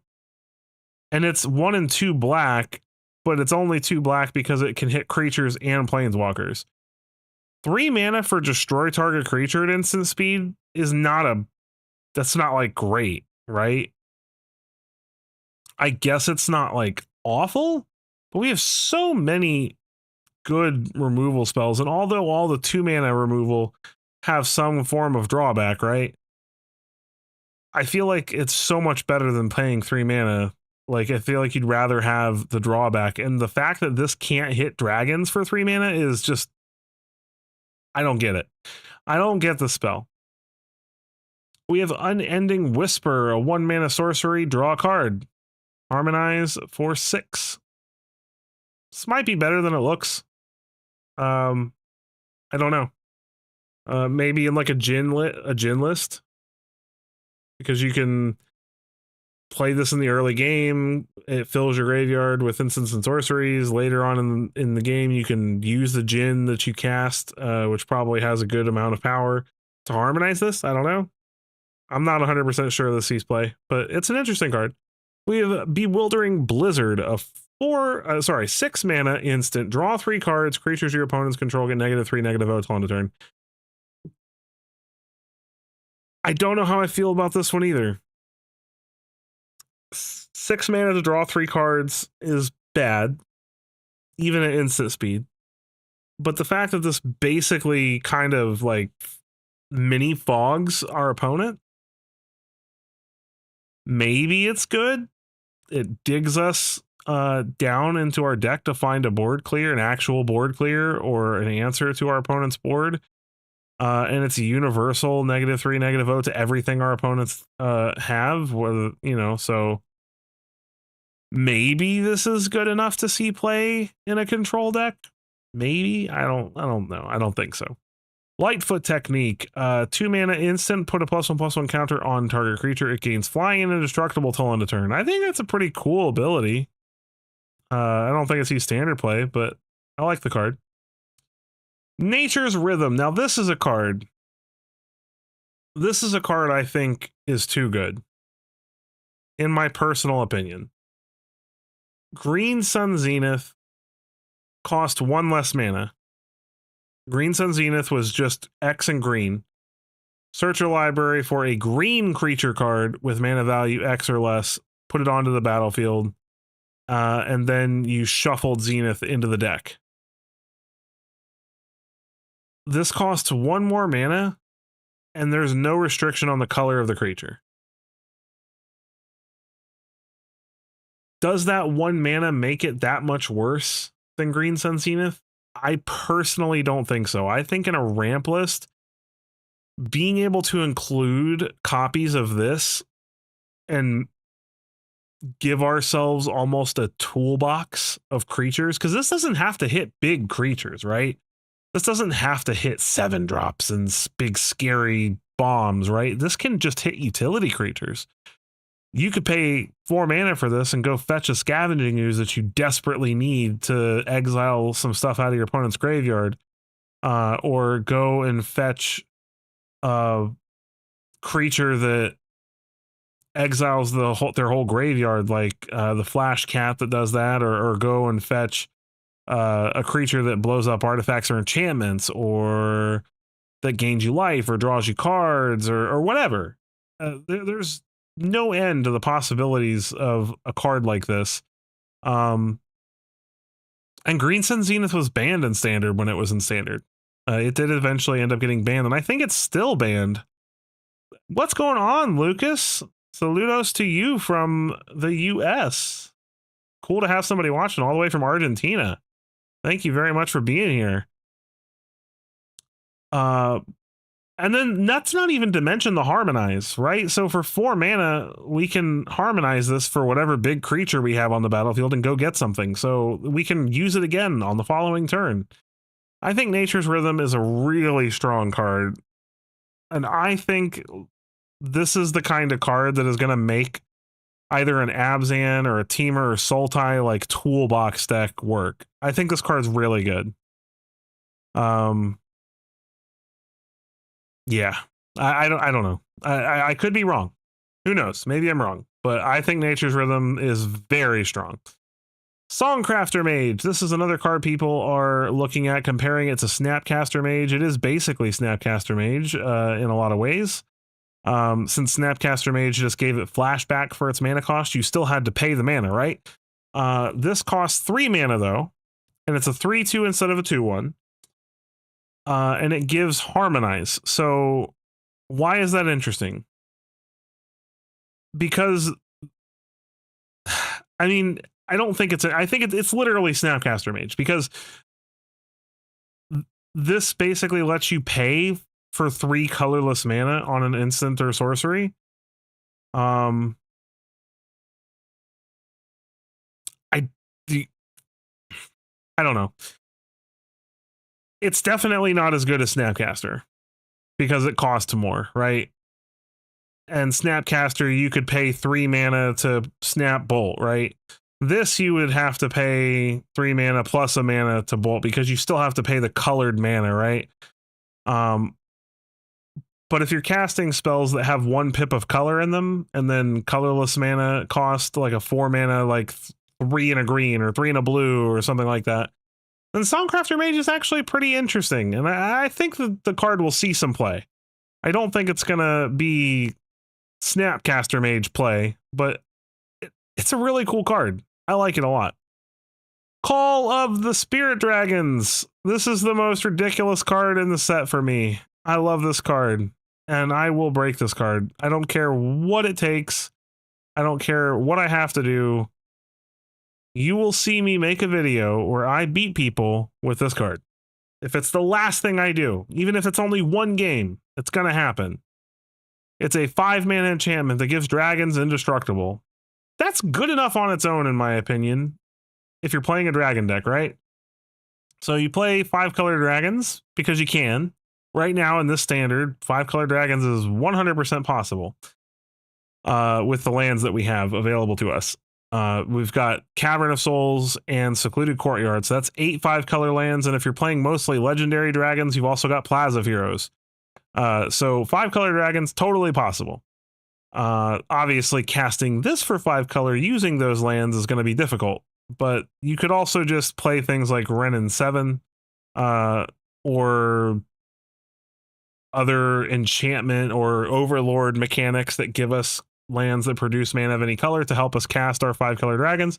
[SPEAKER 1] And it's 1 and 2 black, but it's only 2 black because it can hit creatures and planeswalkers. 3 mana for destroy target creature at instant speed is that's not like great, right? I guess it's not like awful, but we have so many good removal spells, and although all the 2 mana removal have some form of drawback, right? I feel like it's so much better than paying 3 mana. Like, I feel like you'd rather have the drawback, and the fact that this can't hit dragons for 3 mana is just, I don't get it. I don't get the spell. We have Unending Whisper, a 1 mana sorcery, draw a card. Harmonize for 6. This might be better than it looks. I don't know. Maybe in like a gin list, because you can play this in the early game. It fills your graveyard with instants and sorceries. Later on in the game, you can use the Djinn that you cast, which probably has a good amount of power to harmonize this. I don't know. I'm not 100% sure of the Cease play, but it's an interesting card. We have Bewildering Blizzard, a 6 mana instant. Draw 3 cards. Creatures your opponents control get -3/-0 till end of turn. I don't know how I feel about this one either. 6 mana to draw 3 cards is bad, even at instant speed. But the fact that this basically kind of like mini fogs our opponent, maybe it's good. It digs us down into our deck to find a board clear, an actual board clear, or an answer to our opponent's board. And it's a universal -3/-0 to everything our opponents have, whether, you know, so maybe this is good enough to see play in a control deck. Maybe. I don't know. I don't think so. Lightfoot Technique, 2 mana instant, put a +1/+1 counter on target creature. It gains flying and indestructible till end of turn. I think that's a pretty cool ability. I don't think I see standard play, but I like the card. Nature's Rhythm. Now this is a card. This is a card I think is too good, in my personal opinion. Green Sun Zenith cost 1 less mana. Green Sun Zenith was just X and green. Search your library for a green creature card with mana value X or less, put it onto the battlefield, and then you shuffled Zenith into the deck. This costs 1 more mana, and there's no restriction on the color of the creature. Does that 1 mana make it that much worse than Green Sun Zenith? I personally don't think so. I think in a ramp list, being able to include copies of this and give ourselves almost a toolbox of creatures, because this doesn't have to hit big creatures, right? This doesn't have to hit 7-drops and big scary bombs, right? This can just hit utility creatures. You could pay 4 mana for this and go fetch a Scavenging Ooze that you desperately need to exile some stuff out of your opponent's graveyard, or go and fetch a creature that exiles their whole graveyard, like the Flash Cat that does that, or go and fetch a creature that blows up artifacts or enchantments, or that gains you life or draws you cards, or whatever. There's no end to the possibilities of a card like this. And Green Sun Zenith was banned in Standard when it was in Standard. It did eventually end up getting banned, and I think it's still banned. What's going on, Lucas? Saludos to you from the US. Cool to have somebody watching all the way from Argentina. Thank you very much for being here. And then that's not even to mention the harmonize, right? So for 4 mana, we can harmonize this for whatever big creature we have on the battlefield and go get something. So we can use it again on the following turn. I think Nature's Rhythm is a really strong card. And I think this is the kind of card that is going to make either an Abzan or a Teamer or Sultai like toolbox deck work. I think this card's really good. Yeah, I don't know. I could be wrong. Who knows? Maybe I'm wrong. But I think Nature's Rhythm is very strong. Songcrafter Mage. This is another card people are looking at, comparing it to Snapcaster Mage. It is basically Snapcaster Mage in a lot of ways. Since Snapcaster Mage just gave it flashback for its mana cost, you still had to pay the mana, right? This costs 3 mana though, and it's a 3/2 instead of a 2/1. And it gives Harmonize. So why is that interesting? Because I mean, I don't think it's I think it's literally Snapcaster Mage, because this basically lets you pay for 3 colorless mana on an instant or sorcery. I don't know. It's definitely not as good as Snapcaster because it costs more, right? and Snapcaster, you could pay 3 mana to snap Bolt, right? This you would have to pay 3 mana plus a mana to Bolt because you still have to pay the colored mana, right? But if you're casting spells that have 1 pip of color in them, and then colorless mana cost like a 4 mana, like 3 in a green or 3 in a blue or something like that, then Songcrafter Mage is actually pretty interesting. And I think that the card will see some play. I don't think it's going to be Snapcaster Mage play, but it's a really cool card. I like it a lot. Call of the Spirit Dragons. This is the most ridiculous card in the set for me. I love this card, and I will break this card. I don't care what it takes. I don't care what I have to do. You will see me make a video where I beat people with this card. If it's the last thing I do, even if it's only 1 game, it's going to happen. It's a 5-mana enchantment that gives dragons indestructible. That's good enough on its own, in my opinion, if you're playing a dragon deck, right? So you play 5-color dragons because you can. Right now in this standard, 5-color dragons is 100% possible with the lands that we have available to us. We've got Cavern of Souls and Secluded Courtyard, so that's 8 5-color lands, and if you're playing mostly legendary dragons, you've also got Plaza of Heroes. So 5-color dragons, totally possible. Obviously, casting this for 5-color using those lands is going to be difficult, but you could also just play things like Wrenn and 7, or other enchantment or overlord mechanics that give us lands that produce mana of any color to help us cast our 5-color dragons.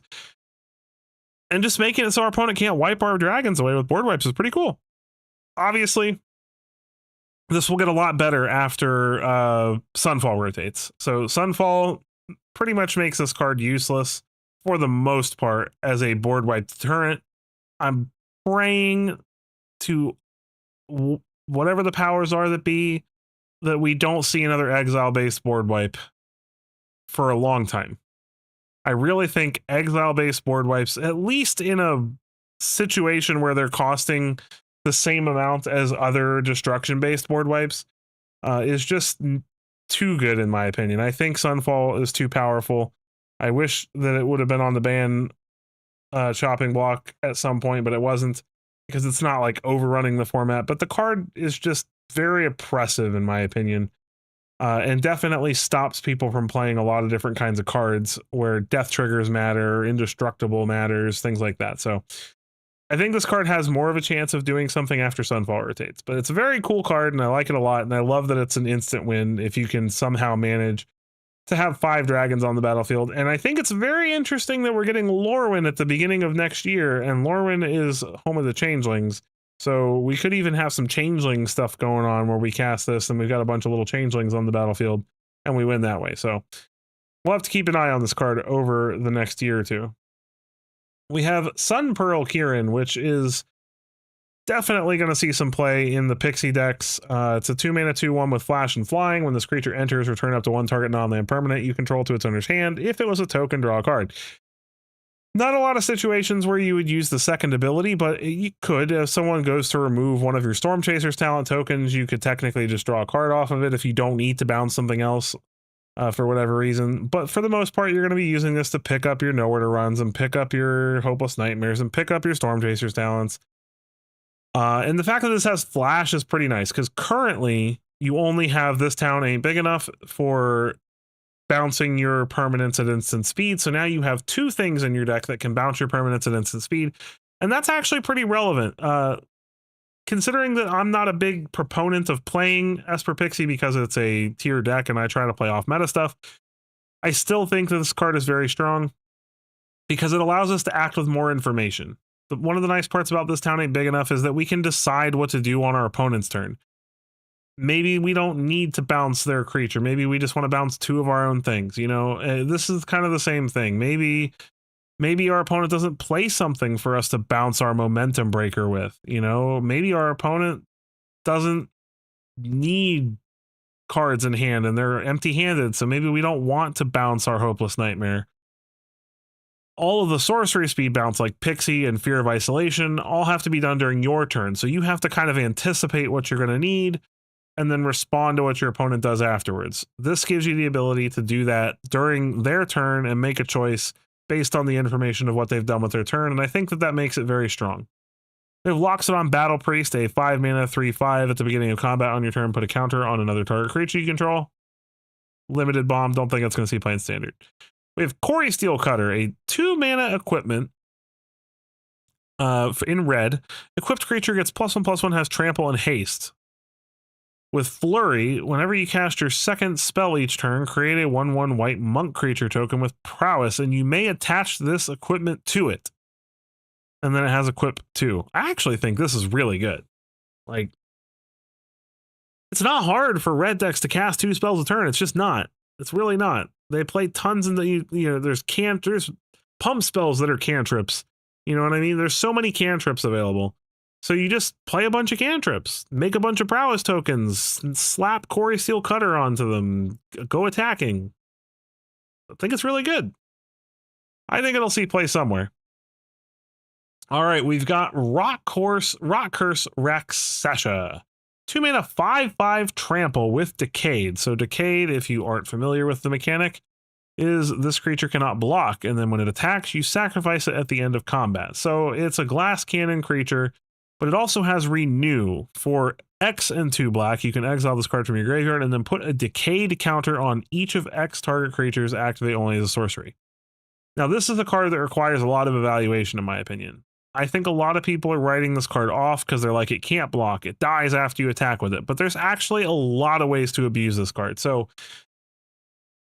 [SPEAKER 1] And just making it so our opponent can't wipe our dragons away with board wipes is pretty cool. Obviously, this will get a lot better after Sunfall rotates. So Sunfall pretty much makes this card useless for the most part as a board wipe deterrent. I'm praying to whatever the powers are that be, that we don't see another exile-based board wipe for a long time. I really think exile-based board wipes, at least in a situation where they're costing the same amount as other destruction-based board wipes, is just too good in my opinion. I think Sunfall is too powerful. I wish that it would have been on the ban chopping block at some point, but it wasn't, because it's not like overrunning the format. But the card is just very oppressive in my opinion, and definitely stops people from playing a lot of different kinds of cards where death triggers matter, indestructible matters, things like that. So I think this card has more of a chance of doing something after Sunfall rotates, but it's a very cool card and I like it a lot. And I love that it's an instant win if you can somehow manage to have 5 dragons on the battlefield. And I think it's very interesting that we're getting Lorwyn at the beginning of next year, and Lorwyn is home of the changelings. So we could even have some changeling stuff going on where we cast this and we've got a bunch of little changelings on the battlefield and we win that way. So we'll have to keep an eye on this card over the next year or two. We have Sun Pearl Kirin, which is definitely going to see some play in the Pixie decks. It's a 2-mana 2/1 with flash and flying. When this creature enters, return up to 1 target non-land permanent you control to its owner's hand. If it was a token, draw a card. Not a lot of situations where you would use the second ability, but you could. If someone goes to remove one of your Storm Chaser's talent tokens, you could technically just draw a card off of it if you don't need to bounce something else for whatever reason. But for the most part, you're going to be using this to pick up your Nowhere to Runs and pick up your Hopeless Nightmares and pick up your Storm Chaser's talents. And the fact that this has flash is pretty nice, because currently you only have this town ain't big enough for bouncing your permanents at instant speed. So now you have 2 things in your deck that can bounce your permanents at instant speed. And that's actually pretty relevant. Considering that I'm not a big proponent of playing Esper Pixie because it's a tier deck and I try to play off meta stuff, I still think that this card is very strong because it allows us to act with more information. But one of the nice parts about this town ain't big enough is that we can decide what to do on our opponent's turn. Maybe we don't need to bounce their creature. Maybe we just want to bounce 2 of our own things. You know, this is kind of the same thing. Maybe our opponent doesn't play something for us to bounce our momentum breaker with. You know, maybe our opponent doesn't need cards in hand and they're empty-handed. So maybe we don't want to bounce our Hopeless Nightmare. All of the sorcery speed bounce like Pixie and Fear of Isolation all have to be done during your turn. So you have to kind of anticipate what you're going to need and then respond to what your opponent does afterwards. This gives you the ability to do that during their turn and make a choice based on the information of what they've done with their turn, and I think that that makes it very strong. We have Loxodon Battle Priest, a 5 mana 3/5 at the beginning of combat on your turn. Put a counter on another target creature you control. Limited bomb, don't think it's going to see play in standard. We have Quarry Steel Cutter, a 2 mana equipment in red. Equipped creature gets +1/+1, has trample and haste. With Flurry, whenever you cast your second spell each turn, create a 1/1 white monk creature token with prowess, and you may attach this equipment to it. And then it has equip 2. I actually think this is really good. Like, it's not hard for red decks to cast 2 spells a turn. It's just not. It's really not. They play tons in the, you know, there's pump spells that are cantrips. You know what I mean? There's so many cantrips available. So you just play a bunch of cantrips, make a bunch of prowess tokens, slap Quarry Steel Cutter onto them, go attacking. I think it's really good. I think it'll see play somewhere. All right, we've got Rock Curse Raksasha. 2 mana 5/5 trample with Decayed. So Decayed, if you aren't familiar with the mechanic, is this creature cannot block, and then when it attacks, you sacrifice it at the end of combat. So it's a glass cannon creature, but it also has Renew. For X and 2 black, you can exile this card from your graveyard and then put a Decayed counter on each of X target creatures, activate only as a sorcery. Now, this is a card that requires a lot of evaluation, in my opinion. I think a lot of people are writing this card off because they're like, it can't block, it dies after you attack with it. But there's actually a lot of ways to abuse this card. So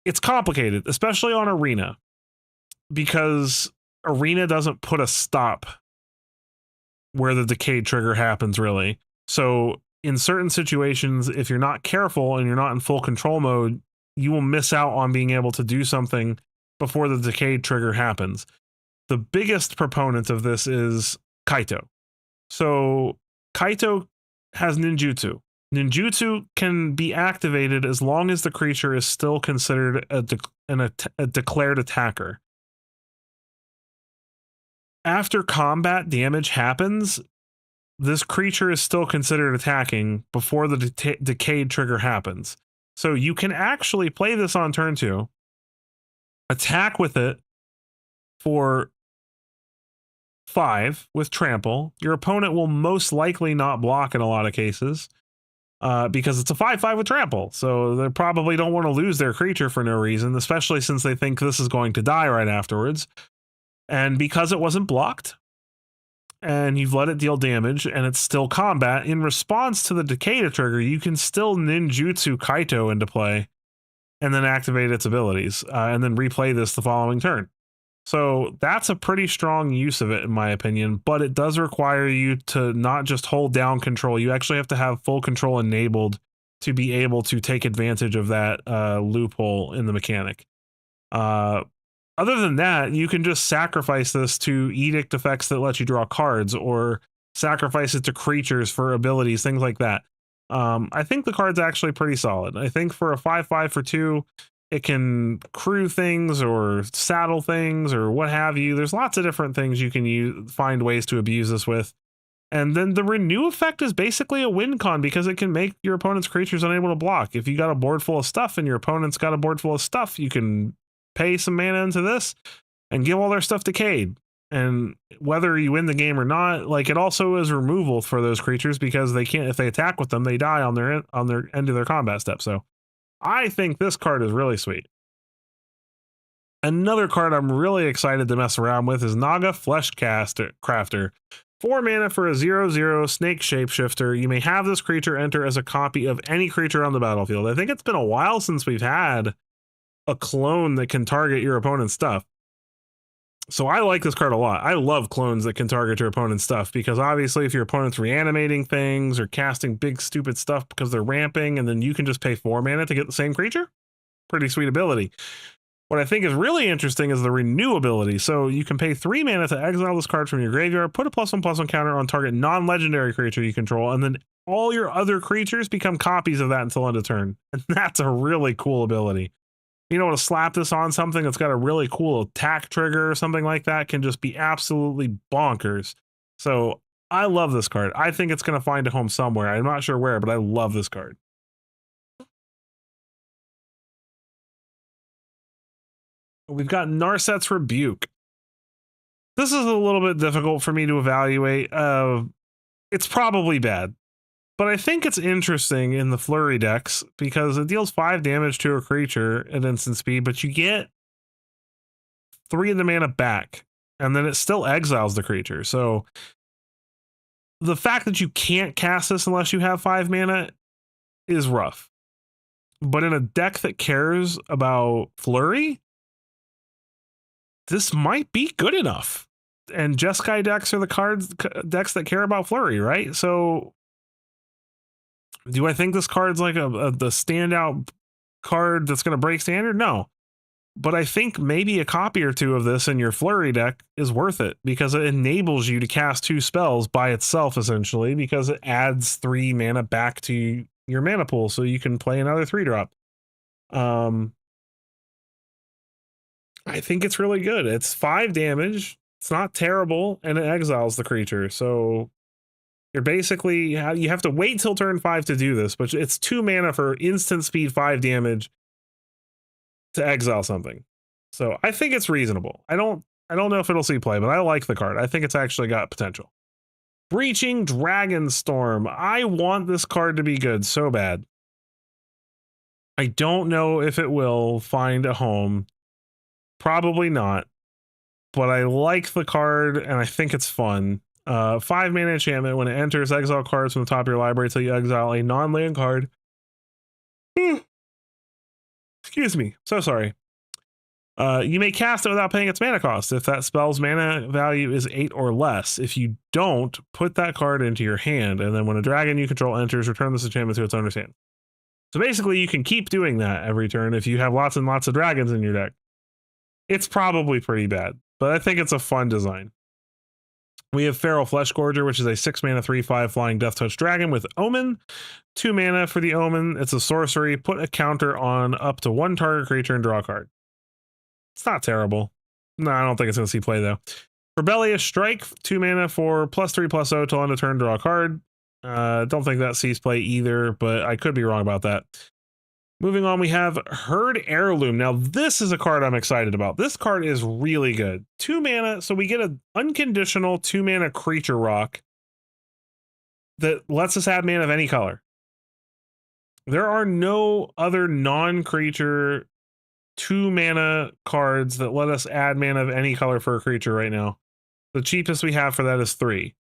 [SPEAKER 1] it's complicated, especially on Arena, because Arena doesn't put a stop where the Decayed trigger happens, really. So in certain situations, if you're not careful and you're not in full control mode, you will miss out on being able to do something before the Decayed trigger happens. The biggest proponent of this is Kaito. So Kaito has ninjutsu. Ninjutsu can be activated as long as the creature is still considered a declared attacker. After combat damage happens, this creature is still considered attacking before the Decayed trigger happens. So you can actually play this on turn 2, attack with it for 5 with trample. Your opponent will most likely not block in a lot of cases because it's a 5/5 with trample. So they probably don't want to lose their creature for no reason, especially since they think this is going to die right afterwards. And because it wasn't blocked and you've let it deal damage and it's still combat, in response to the Decayed trigger, you can still ninjutsu Kaito into play and then activate its abilities and then replay this the following turn. So that's a pretty strong use of it, in my opinion, but it does require you to not just hold down control. You actually have to have full control enabled to be able to take advantage of that loophole in the mechanic. Other than that, you can just sacrifice this to edict effects that let you draw cards, or sacrifice it to creatures for abilities, things like that. I think the card's actually pretty solid. I think for a 5/5 for 2, it can crew things or saddle things or what have you. There's lots of different things you can find ways to abuse this with. And then the Renew effect is basically a win con because it can make your opponent's creatures unable to block. If you got a board full of stuff and your opponent's got a board full of stuff, you can pay some mana into this and give all their stuff Decayed. And whether you win the game or not, like, it also is removal for those creatures because they can't, if they attack with them, they die on their end of their combat step. So I think this card is really sweet. Another card I'm really excited to mess around with is Naga Flesh Crafter. 4 mana for a 0/0 snake shapeshifter. You may have this creature enter as a copy of any creature on the battlefield. I think it's been a while since we've had a clone that can target your opponent's stuff. So I like this card a lot. I love clones that can target your opponent's stuff because obviously if your opponent's reanimating things or casting big stupid stuff because they're ramping, and then you can just pay 4 mana to get the same creature. Pretty sweet ability. What I think is really interesting is the Renew ability. So you can pay 3 mana to exile this card from your graveyard, put a +1/+1 counter on target non-legendary creature you control, and then all your other creatures become copies of that until end of turn. And that's a really cool ability. You know, to slap this on something that's got a really cool attack trigger or something like that can just be absolutely bonkers. So I love this card. I think it's going to find a home somewhere. I'm not sure where, but I love this card. We've got Narset's Rebuke. This is a little bit difficult for me to evaluate. It's probably bad, but I think it's interesting in the flurry decks because it deals 5 damage to a creature at instant speed, but you get 3 of the mana back, and then it still exiles the creature. So the fact that you can't cast this unless you have 5 mana is rough. But in a deck that cares about flurry, this might be good enough. And Jeskai decks are the decks that care about flurry, right? So do I think this card's like the standout card that's going to break standard? No. But I think maybe a copy or 2 of this in your flurry deck is worth it because it enables you to cast 2 spells by itself, essentially, because it adds 3 mana back to your mana pool so you can play another 3-drop. I think it's really good. It's 5 damage. It's not terrible, and it exiles the creature. So you're basically, you have to wait till turn 5 to do this, but it's 2 mana for instant speed 5 damage to exile something. So I think it's reasonable. I don't know if it'll see play, but I like the card. I think it's actually got potential. Breaching Dragonstorm. I want this card to be good so bad. I don't know if it will find a home. Probably not. But I like the card, and I think it's fun. 5 mana enchantment. When it enters, exile cards from the top of your library until you exile a non-land card. Excuse me. So sorry. You may cast it without paying its mana cost if that spell's mana value is 8 or less. If you don't, put that card into your hand, and then when a dragon you control enters, return this enchantment to its owner's hand. So basically, you can keep doing that every turn if you have lots and lots of dragons in your deck. It's probably pretty bad, but I think it's a fun design. We have Feral Fleshgorger, which is a 6 mana 3/5 flying Death Touch dragon with Omen. 2 mana for the Omen. It's a sorcery. Put a counter on up to 1 target creature and draw a card. It's not terrible. No, I don't think it's going to see play, though. Rebellious Strike, 2 mana for +3/+0 till end of turn, draw a card. Don't think that sees play either, but I could be wrong about that. Moving on, we have Herd Heirloom. Now, this is a card I'm excited about. This card is really good. 2 mana, so we get an unconditional 2 mana creature rock that lets us add mana of any color. There are no other non-creature 2 mana cards that let us add mana of any color for a creature right now. The cheapest we have for that is 3.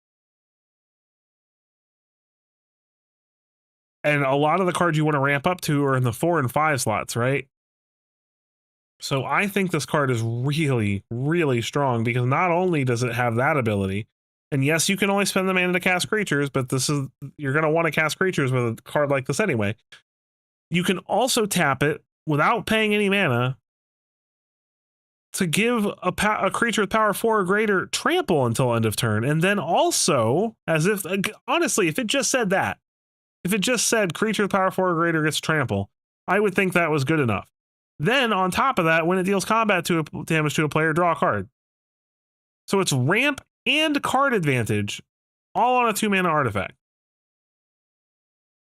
[SPEAKER 1] And a lot of the cards you want to ramp up to are in the 4 and 5 slots, right? So I think this card is really, really strong because not only does it have that ability, and yes, you can only spend the mana to cast creatures, but you're going to want to cast creatures with a card like this anyway. You can also tap it without paying any mana to give a creature with power 4 or greater trample until end of turn. And then also, as if, honestly, if it just said that, if it just said creature with power 4 or greater gets trample, I would think that was good enough. Then on top of that, when it deals combat damage to a player, draw a card. So it's ramp and card advantage all on a 2 mana artifact.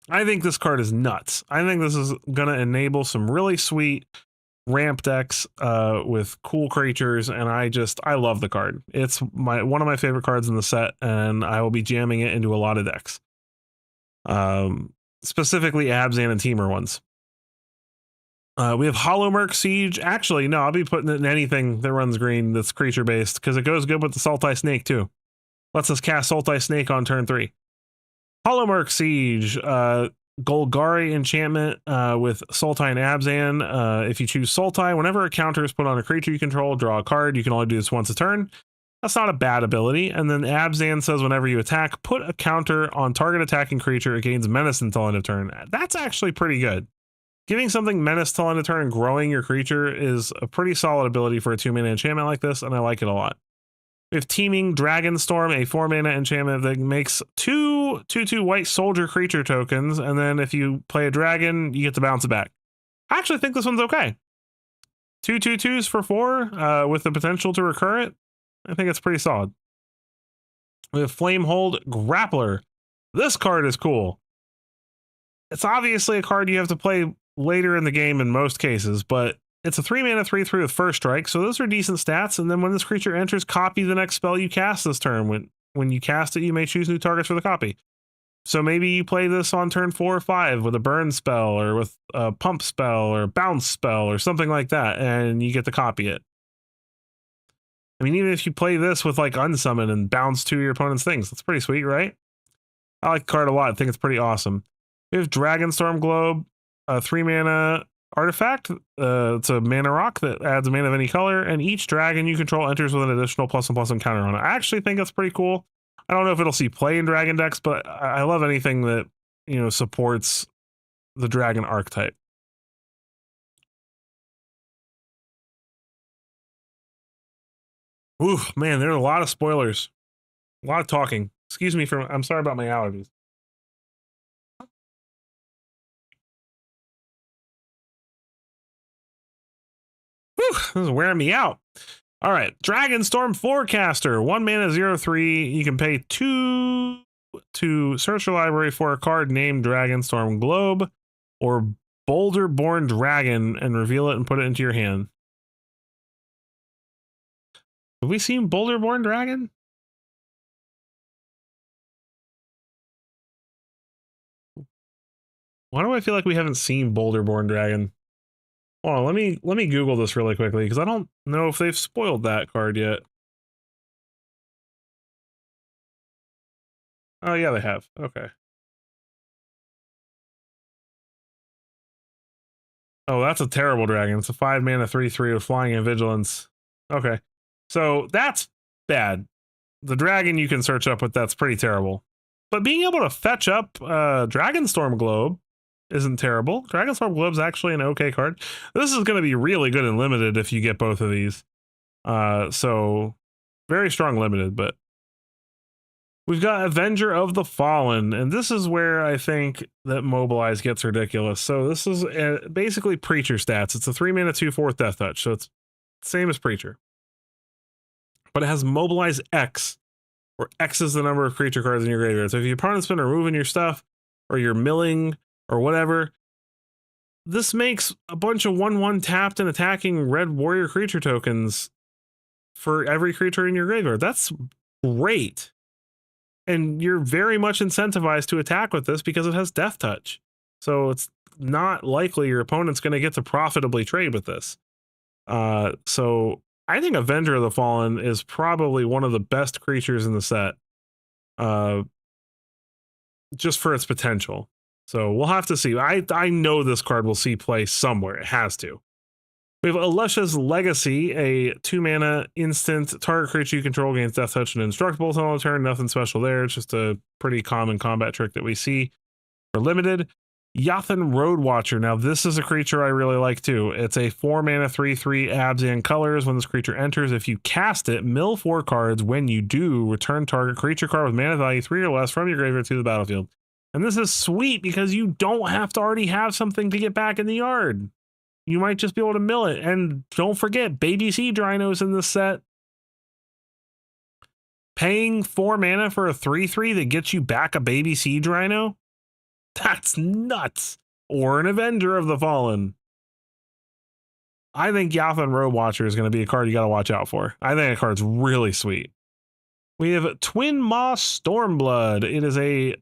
[SPEAKER 1] I think this card is nuts. I think this is going to enable some really sweet ramp decks with cool creatures, and I love the card. It's one of my favorite cards in the set, and I will be jamming it into a lot of decks. Specifically Abzan and Teamer ones. We have Hollowmurk Siege. Actually, no, I'll be putting it in anything that runs green that's creature based because it goes good with the Sultai Snake too. Lets us cast Sultai Snake on turn 3. Hollowmurk Siege, Golgari enchantment with Sultai and Abzan. If you choose Sultai, whenever a counter is put on a creature you control, draw a card. You can only do this once a turn. That's not a bad ability. And then Abzan says whenever you attack, put a counter on target attacking creature. It gains menace until end of turn. That's actually pretty good. Giving something menace till end of turn and growing your creature is a pretty solid ability for a 2 mana enchantment like this, and I like it a lot. We have Teeming Dragonstorm, a 4 mana enchantment that makes 2 2/2 white soldier creature tokens, and then if you play a dragon, you get to bounce it back. I actually think this one's okay. 2 2/2s for 4 with the potential to recur it. I think it's pretty solid. We have Flamehold Grappler. This card is cool. It's obviously a card you have to play later in the game in most cases, but It's a 3-mana 3/3 with first strike, so those are decent stats. And then when this creature enters, copy the next spell you cast this turn. When you cast it, you may choose new targets for the copy. So maybe you play this on turn 4 or 5 with a burn spell or with a pump spell or bounce spell or something like that, and you get to copy it. I mean, even if you play this with like unsummon and bounce 2 of your opponent's things, that's pretty sweet, right? I like the card a lot. I think it's pretty awesome. We have Dragonstorm Globe, a 3-mana artifact. It's a mana rock that adds a mana of any color, and each dragon you control enters with an additional +1/+1 counter on it. I actually think that's pretty cool. I don't know if it'll see play in dragon decks, but I love anything that, you know, supports the dragon archetype. Ooh, man, there are a lot of spoilers. A lot of talking. Excuse me for, I'm sorry about my allergies. Whew, this is wearing me out. All right, Dragonstorm Forecaster, 1 mana 0/3. You can pay 2 to search your library for a card named Dragonstorm Globe or Boulder-born Dragon and reveal it and put it into your hand. Have we seen Boulder-born Dragon? Why do I feel like we haven't seen Boulder-born Dragon? Hold on, let me Google this really quickly because I don't know if they've spoiled that card yet. Oh yeah, they have. Okay. Oh, that's a terrible dragon. It's a 5 mana 3/3 with flying and vigilance. Okay. So that's bad. The dragon you can search up with that's pretty terrible. But being able to fetch up Dragonstorm Globe isn't terrible. Dragonstorm Globe's actually an okay card. This is going to be really good and limited if you get both of these. So very strong limited, but we've got Avenger of the Fallen, and this is where I think that Mobilize gets ridiculous. So this is basically Preacher stats. It's a 3 mana 2/4 Death Touch, so it's same as Preacher. But it has Mobilize X, where X is the number of creature cards in your graveyard. So if your opponent's been removing your stuff, or you're milling, or whatever, this makes a bunch of 1/1 tapped and attacking red warrior creature tokens for every creature in your graveyard. That's great. And you're very much incentivized to attack with this because it has Death Touch. So it's not likely your opponent's going to get to profitably trade with this. So I think Avenger of the Fallen is probably one of the best creatures in the set. Just for its potential. So we'll have to see. I know this card will see play somewhere. It has to. We have Alesha's Legacy, a 2 mana instant target creature you control gains Death Touch and Indestructible on a turn. Nothing special there. It's just a pretty common combat trick that we see for limited. Yathan Roadwatcher. Now this is a creature I really like too. It's a 4 mana 3/3 abs and colors. When this creature enters, if you cast it, mill 4 cards. When you do, return target creature card with mana value 3 or less from your graveyard to the battlefield. And this is sweet because you don't have to already have something to get back in the yard. You might just be able to mill it. And don't forget, Baby Sea Drinos in this set. Paying 4 mana for a 3/3 that gets you back a Baby Sea Drino? That's nuts. Or an Avenger of the Fallen. I think Yathan Roadwatcher is going to be a card you got to watch out for. I think that card's really sweet. We have Twin Maw Stormblood. It is a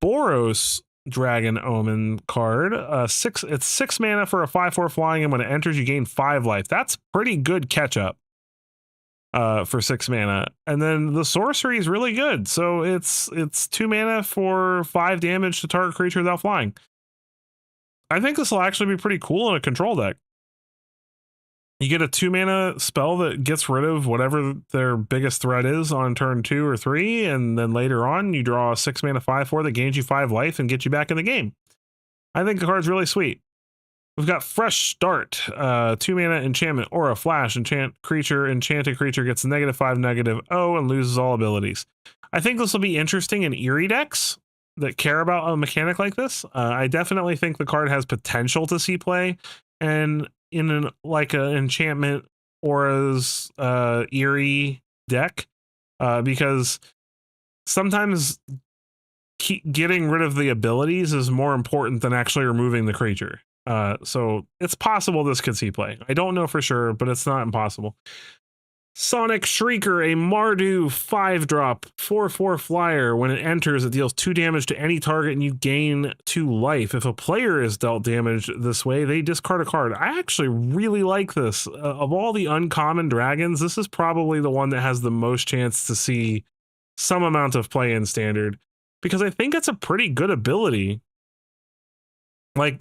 [SPEAKER 1] Boros Dragon Omen card. It's 6 mana for a 5/4 flying, and when it enters, you gain 5 life. That's pretty good catch up for 6 mana. And then the sorcery is really good. So it's 2 mana for 5 damage to target creature without flying. I think this will actually be pretty cool in a control deck. You get a 2 mana spell that gets rid of whatever their biggest threat is on turn 2 or 3, and then later on you draw a 6 mana 5/4 that gains you 5 life and gets you back in the game. I think the card's really sweet. We've got Fresh Start, 2 mana enchantment or a flash. Enchanted creature gets -5/-0 and loses all abilities. I think this will be interesting in Eerie decks that care about a mechanic like this. I definitely think the card has potential to see play, and in an enchantment aura's Eerie deck, because sometimes getting rid of the abilities is more important than actually removing the creature. So it's possible this could see play. I don't know for sure, but it's not impossible. Sonic Shrieker, a Mardu 5-drop 4/4 flyer. When it enters, it deals 2 damage to any target and you gain 2 life. If a player is dealt damage this way, they discard a card. I actually really like this. Of all the uncommon dragons, this is probably the one that has the most chance to see some amount of play in Standard, because I think it's a pretty good ability. Like,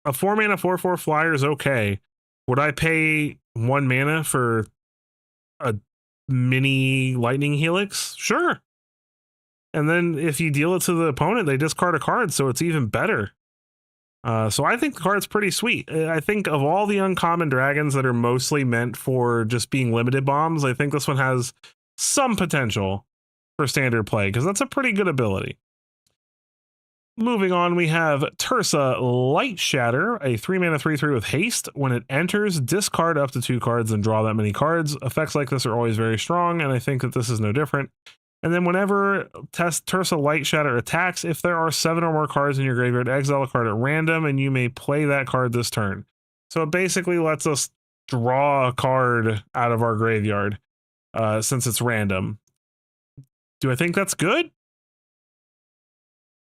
[SPEAKER 1] a 4-mana 4/4 flyer is okay. Would I pay 1 mana for a mini lightning helix? Sure. And then if you deal it to the opponent, they discard a card, so it's even better. So I think the card's pretty sweet. I think of all the uncommon dragons that are mostly meant for just being limited bombs, I think this one has some potential for Standard play, because that's a pretty good ability. Moving on, we have Tursa Light Shatter, a 3-mana 3/3 with haste. When it enters, discard up to 2 cards and draw that many cards. Effects like this are always very strong, and I think that this is no different. And then whenever Tursa Light Shatter attacks, if there are 7 or more cards in your graveyard, exile a card at random, and you may play that card this turn. So it basically lets us draw a card out of our graveyard, since it's random. Do I think that's good?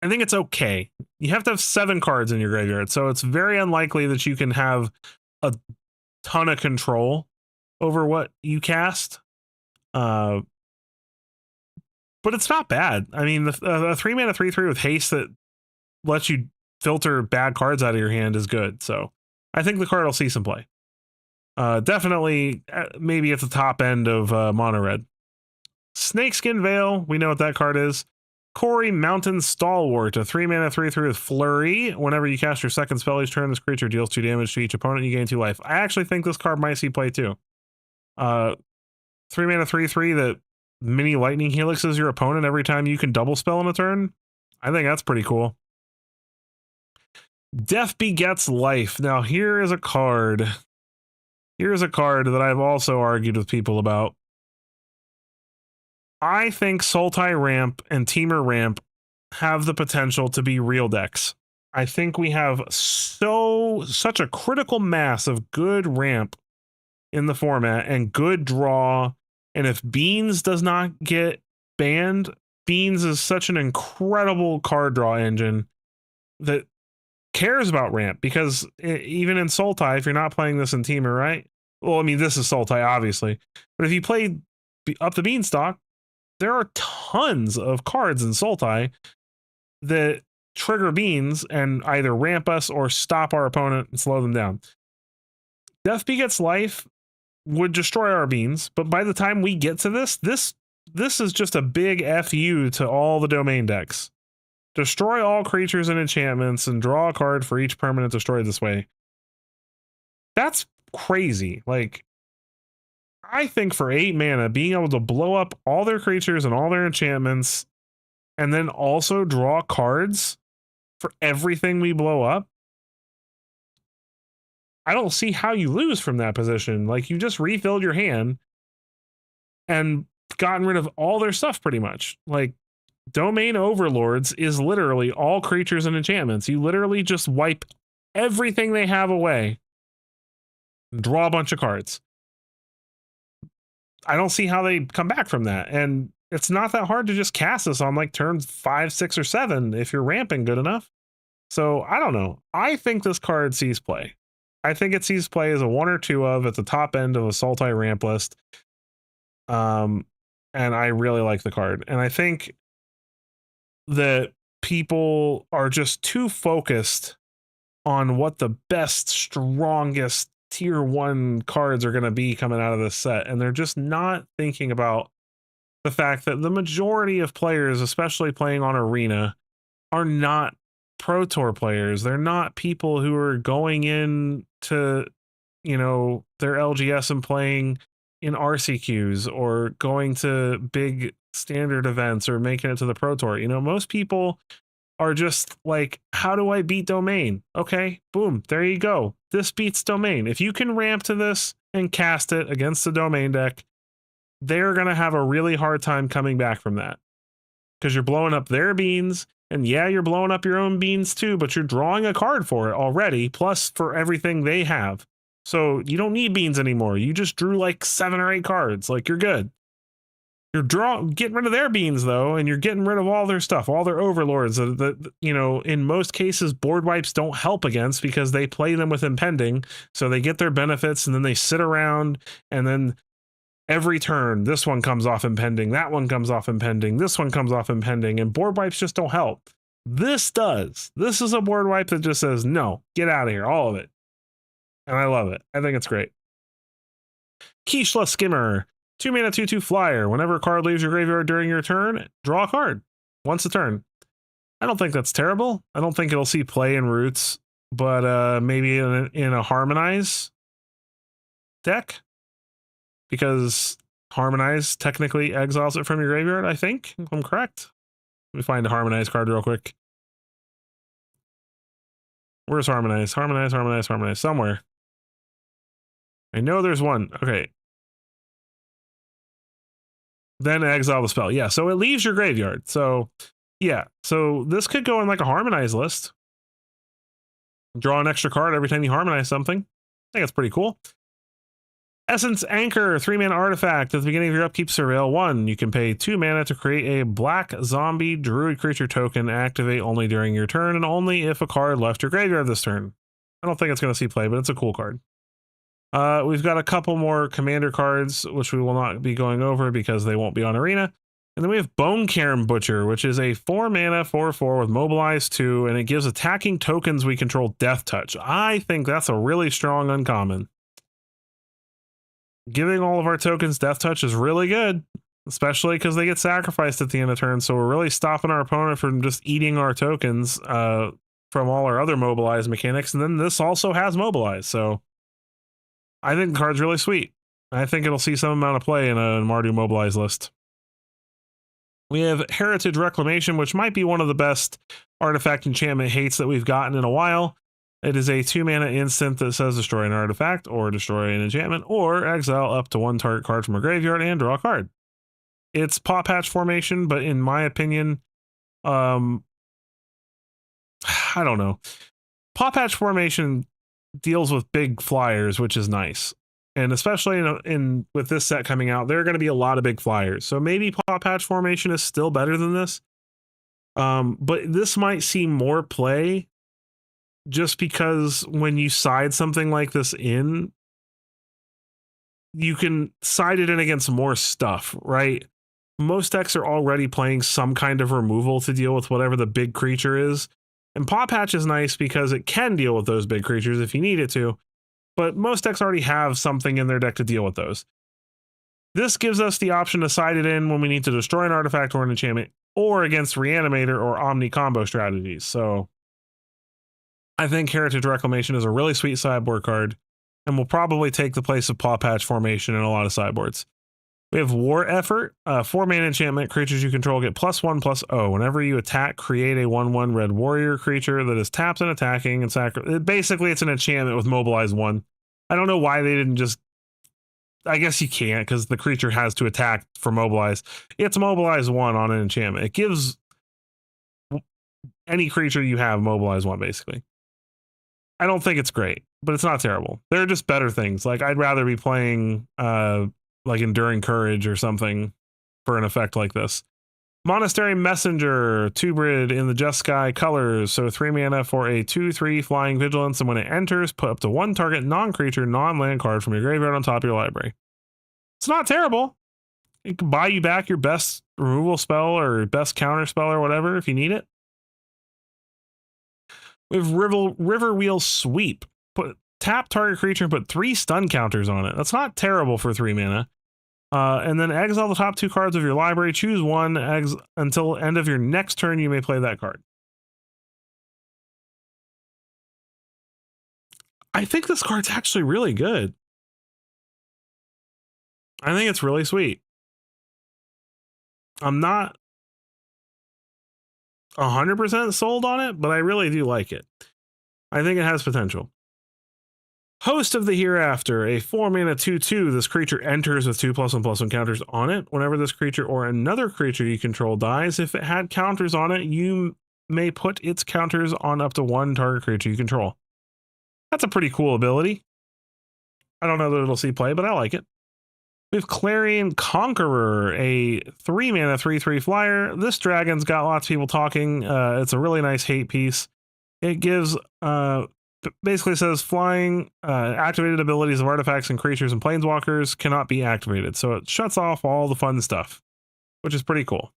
[SPEAKER 1] I think it's okay. You have to have 7 cards in your graveyard, so it's very unlikely that you can have a ton of control over what you cast. But it's not bad. I mean, a 3-mana 3/3 with haste that lets you filter bad cards out of your hand is good. So I think the card will see some play. Definitely, maybe at the top end of mono red. Snakeskin Veil, we know what that card is. Corey Mountain Stalwart, a 3-mana 3/3 with Flurry. Whenever you cast your second spell each turn, this creature deals 2 damage to each opponent. You gain 2 life. I actually think this card might see play too. 3-mana 3/3 that mini lightning helixes your opponent every time you can double spell in a turn. I think that's pretty cool. Death Begets Life. Now here is a card. Here's a card that I've also argued with people about. I think Sultai Ramp and Teamer Ramp have the potential to be real decks. I think we have such a critical mass of good ramp in the format and good draw. And if Beans does not get banned, Beans is such an incredible card draw engine that cares about ramp, because even in Sultai, if you're not playing this in Teamer, right? Well, I mean, this is Sultai, obviously. But if you play Up the Beanstalk, there are tons of cards in Sultai that trigger Beans and either ramp us or stop our opponent and slow them down. Death Begets Life would destroy our Beans, but by the time we get to this is just a big FU to all the domain decks. Destroy all creatures and enchantments and draw a card for each permanent destroyed this way. That's crazy. Like, I think for 8 mana, being able to blow up all their creatures and all their enchantments, and then also draw cards for everything we blow up, I don't see how you lose from that position. Like, you just refilled your hand and gotten rid of all their stuff pretty much. Like, Domain Overlords is literally all creatures and enchantments. You literally just wipe everything they have away, draw a bunch of cards. I don't see how they come back from that. And it's not that hard to just cast this on like turns 5, 6, or 7 if you're ramping good enough. So I don't know. I think this card sees play. I think it sees play as a 1 or 2 of at the top end of a Sultai ramp list. And I really like the card. And I think that people are just too focused on what the best, strongest tier 1 cards are going to be coming out of this set, and they're just not thinking about the fact that the majority of players, especially playing on Arena, are not Pro Tour players. They're not people who are going in to, you know, their LGS and playing in RCQs or going to big Standard events or making it to the Pro Tour. You know, most people are just like, how do I beat Domain? Okay, boom, there you go. This beats Domain. If you can ramp to this and cast it against the Domain deck, they're going to have a really hard time coming back from that, because you're blowing up their Beans And yeah, you're blowing up your own beans too, but you're drawing a card for it already, plus for everything they have. So you don't need beans anymore. You just drew like 7 or 8 cards. Like, you're good. You're getting rid of their beans though, and you're getting rid of all their stuff, all their overlords that you know, in most cases board wipes don't help against because they play them with impending, so they get their benefits and then they sit around, and then every turn this one comes off impending, that one comes off impending, this one comes off impending, and board wipes just don't help. This does. This is a board wipe that just says no, get out of here, all of it. And I love it. I think it's great. Kishla Skimmer. 2 mana 2/2 flyer. Whenever a card leaves your graveyard during your turn, draw a card once a turn. I don't think that's terrible. I don't think it'll see play in Roots, but maybe in a Harmonize deck, because Harmonize technically exiles it from your graveyard, I think, if I'm correct. Let me find a Harmonize card real quick. Where's Harmonize? Harmonize somewhere. I know there's one. Okay. Then exile the spell. Yeah, so it leaves your graveyard. So, yeah. So this could go in like a Harmonize list. Draw an extra card every time you harmonize something. I think that's pretty cool. Essence Anchor, 3 mana artifact. At the beginning of your upkeep, surveil 1. You can pay 2 mana to create a black zombie druid creature token. Activate only during your turn and only if a card left your graveyard this turn. I don't think it's going to see play, but it's a cool card. We've got a couple more commander cards, which we will not be going over because they won't be on Arena. And then we have Bone Cairn Butcher, which is a 4 mana 4/4 with Mobilize 2, and it gives attacking tokens we control Death Touch. I think that's a really strong uncommon. Giving all of our tokens Death Touch is really good, especially because they get sacrificed at the end of turn, so we're really stopping our opponent from just eating our tokens from all our other Mobilize mechanics, and then this also has Mobilize, so I think the card's really sweet. I think it'll see some amount of play in a Mardu Mobilize list. We have Heritage Reclamation, which might be one of the best artifact enchantment hates that we've gotten in a while. It is a 2 mana instant that says destroy an artifact or destroy an enchantment or exile up to 1 target card from a graveyard and draw a card. It's Paw Patch formation, but in my opinion, I don't know. Paw Patch formation deals with big flyers, which is nice, and especially in with this set coming out, there are going to be a lot of big flyers, so maybe Paw Patch formation is still better than this, but this might see more play just because when you side something like this in, you can side it in against more stuff, right? Most decks are already playing some kind of removal to deal with whatever the big creature is. And Paw Patch is nice because it can deal with those big creatures if you need it to, but most decks already have something in their deck to deal with those. This gives us the option to side it in when we need to destroy an artifact or an enchantment, or against Reanimator or Omni combo strategies. So I think Heritage Reclamation is a really sweet sideboard card, and will probably take the place of Paw Patch formation in a lot of sideboards. We have War Effort, 4 mana enchantment. Creatures you control get +1/+0. Whenever you attack, create a 1/1 red warrior creature that is tapped and attacking and basically, it's an enchantment with Mobilize 1. I don't know why they didn't just. I guess you can't because the creature has to attack for Mobilize. It's Mobilize 1 on an enchantment. It gives any creature you have Mobilize 1, basically. I don't think it's great, but it's not terrible. There are just better things. Like, I'd rather be playing like Enduring Courage or something for an effect like this. Monastery Messenger, 2-brid in the Just Sky colors, so 3 mana for a 2/3 flying vigilance, and when it enters, put up to 1 target non-creature, non-land card from your graveyard on top of your library. It's not terrible. It can buy you back your best removal spell or best counter spell or whatever if you need it. We have River Wheel Sweep. Tap target creature and put 3 stun counters on it. That's not terrible for 3 mana. And then exile the top 2 cards of your library. Choose one until end of your next turn. You may play that card. I think this card's actually really good. I think it's really sweet. I'm not 100% sold on it, but I really do like it. I think it has potential. Host of the Hereafter, a 4 mana 2/2. This creature enters with 2+1/+1 counters on it. Whenever this creature or another creature you control dies, if it had counters on it, you may put its counters on up to one target creature you control. That's a pretty cool ability. I don't know that it'll see play, but I like it. We have Clarion Conqueror, a 3-mana 3/3 flyer. This dragon's got lots of people talking. It's a really nice hate piece. It gives, basically says flying, activated abilities of artifacts and creatures and planeswalkers cannot be activated. So it shuts off all the fun stuff, which is pretty cool.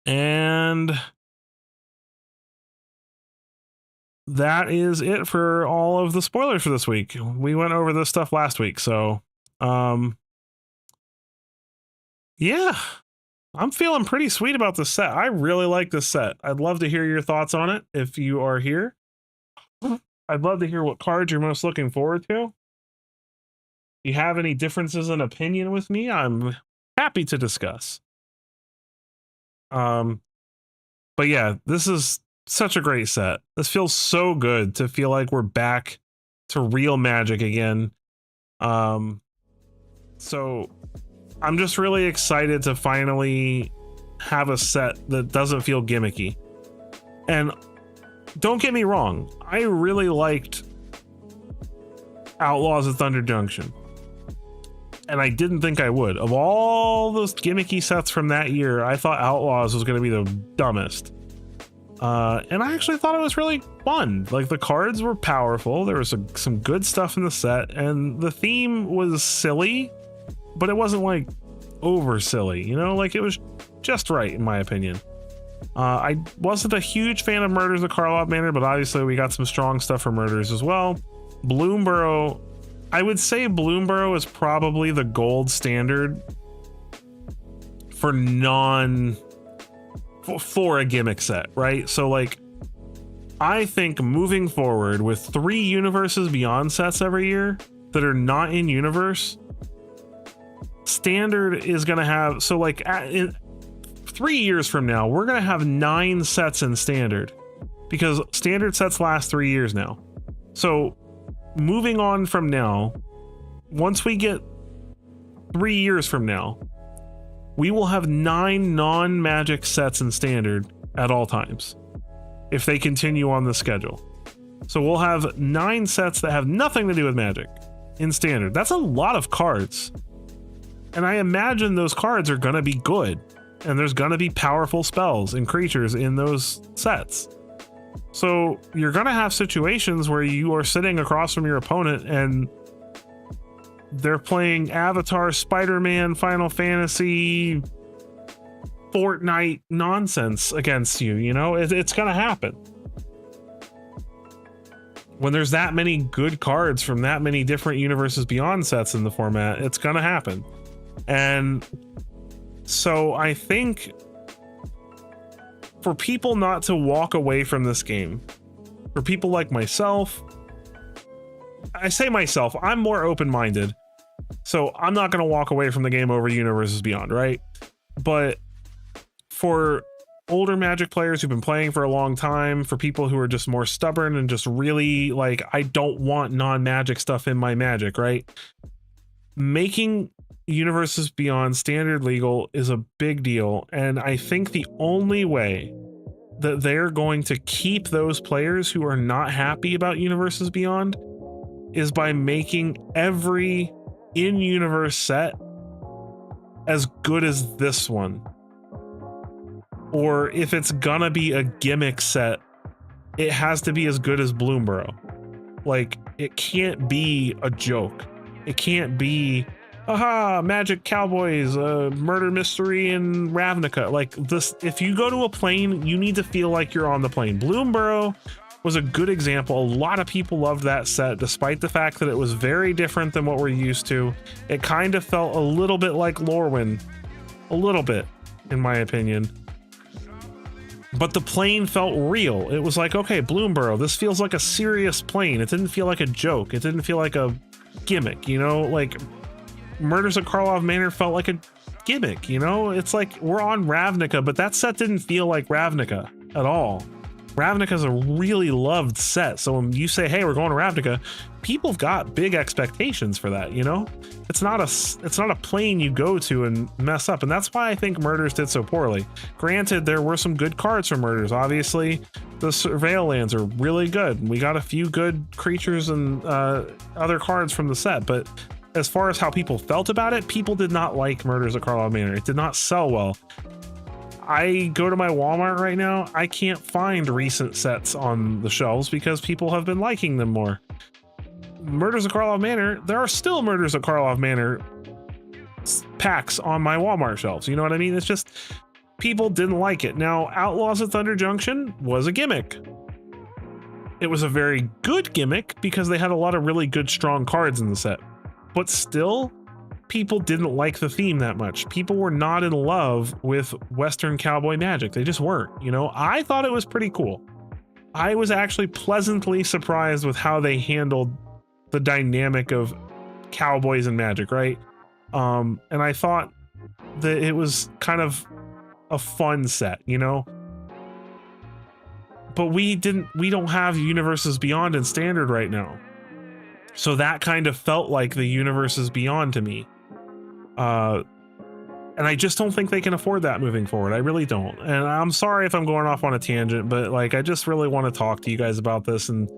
[SPEAKER 1] And that is it for all of the spoilers for this week. We went over this stuff last week, so yeah, I'm feeling pretty sweet about this set. I really like this set. I'd love to hear your thoughts on it if you are here. I'd love to hear what cards you're most looking forward to. If you have any differences in opinion with me, I'm happy to discuss. But yeah, this is such a great set. This feels so good to feel like we're back to real Magic again. So I'm just really excited to finally have a set that doesn't feel gimmicky. And don't get me wrong, I really liked Outlaws at Thunder Junction. And I didn't think I would. Of all those gimmicky sets from that year, I thought Outlaws was going to be the dumbest. And I actually thought it was really fun. Like, the cards were powerful. There was some good stuff in the set, and the theme was silly, but it wasn't like over silly, you know, like it was just right in my opinion. I wasn't a huge fan of Murders of Karlov Manor, but obviously we got some strong stuff for Murders as well. Bloomborough, I would say Bloomborough is probably the gold standard for for a gimmick set, right? So like, I think moving forward with 3 Universes Beyond sets every year that are not in universe, standard is going to have, so like in 3 years from now, we're going to have 9 sets in standard, because standard sets last 3 years now. So moving on from now, once we get 3 years from now, we will have 9 non-Magic sets in standard at all times if they continue on the schedule. So we'll have 9 sets that have nothing to do with Magic in standard. That's a lot of cards. And I imagine those cards are going to be good, and there's going to be powerful spells and creatures in those sets. So you're going to have situations where you are sitting across from your opponent and they're playing Avatar, Spider-Man, Final Fantasy, Fortnite nonsense against you. You know, it's going to happen. When there's that many good cards from that many different Universes Beyond sets in the format, it's going to happen. And so I think for people not to walk away from this game, for people like myself, I say myself, I'm more open-minded, so I'm not going to walk away from the game over Universes Beyond, right? But for older Magic players who've been playing for a long time, for people who are just more stubborn and just really like, I don't want non-Magic stuff in my Magic, right? Making Universes Beyond standard legal is a big deal, and I think the only way that they're going to keep those players who are not happy about Universes Beyond is by making every in-universe set as good as this one. Or if it's gonna be a gimmick set, it has to be as good as Bloomborough. Like, it can't be a joke. It can't be, aha, Magic Cowboys, murder mystery in Ravnica. Like this, if you go to a plane, you need to feel like you're on the plane. Bloomborough was a good example. A lot of people loved that set, despite the fact that it was very different than what we're used to. It kind of felt a little bit like Lorwyn, a little bit, in my opinion. But the plane felt real. It was like, okay, Bloomborough, this feels like a serious plane. It didn't feel like a joke. It didn't feel like a gimmick, you know? Like, Murders of Karlov Manor felt like a gimmick, you know? It's like, we're on Ravnica, but that set didn't feel like Ravnica at all. Ravnica is a really loved set, so when you say, hey, we're going to Ravnica, people have got big expectations for that, you know? It's not a plane you go to and mess up, and that's why I think Murders did so poorly. Granted, there were some good cards from Murders. Obviously, the Surveil lands are really good. We got a few good creatures and other cards from the set, but as far as how people felt about it, people did not like Murders at Karlov Manor. It did not sell well. I go to my Walmart right now, I can't find recent sets on the shelves because people have been liking them more. Murders at Karlov Manor, there are still Murders at Karlov Manor packs on my Walmart shelves. You know what I mean? It's just people didn't like it. Now, Outlaws at Thunder Junction was a gimmick. It was a very good gimmick because they had a lot of really good, strong cards in the set. But still, people didn't like the theme that much. People were not in love with Western cowboy magic. They just weren't. You know, I thought it was pretty cool. I was actually pleasantly surprised with how they handled the dynamic of cowboys and magic, right? And I thought that it was kind of a fun set, you know? But we don't have Universes Beyond in Standard right now. So that kind of felt like the Universes Beyond to me. And I just don't think they can afford that moving forward. I really don't. And I'm sorry if I'm going off on a tangent, but like, I just really want to talk to you guys about this and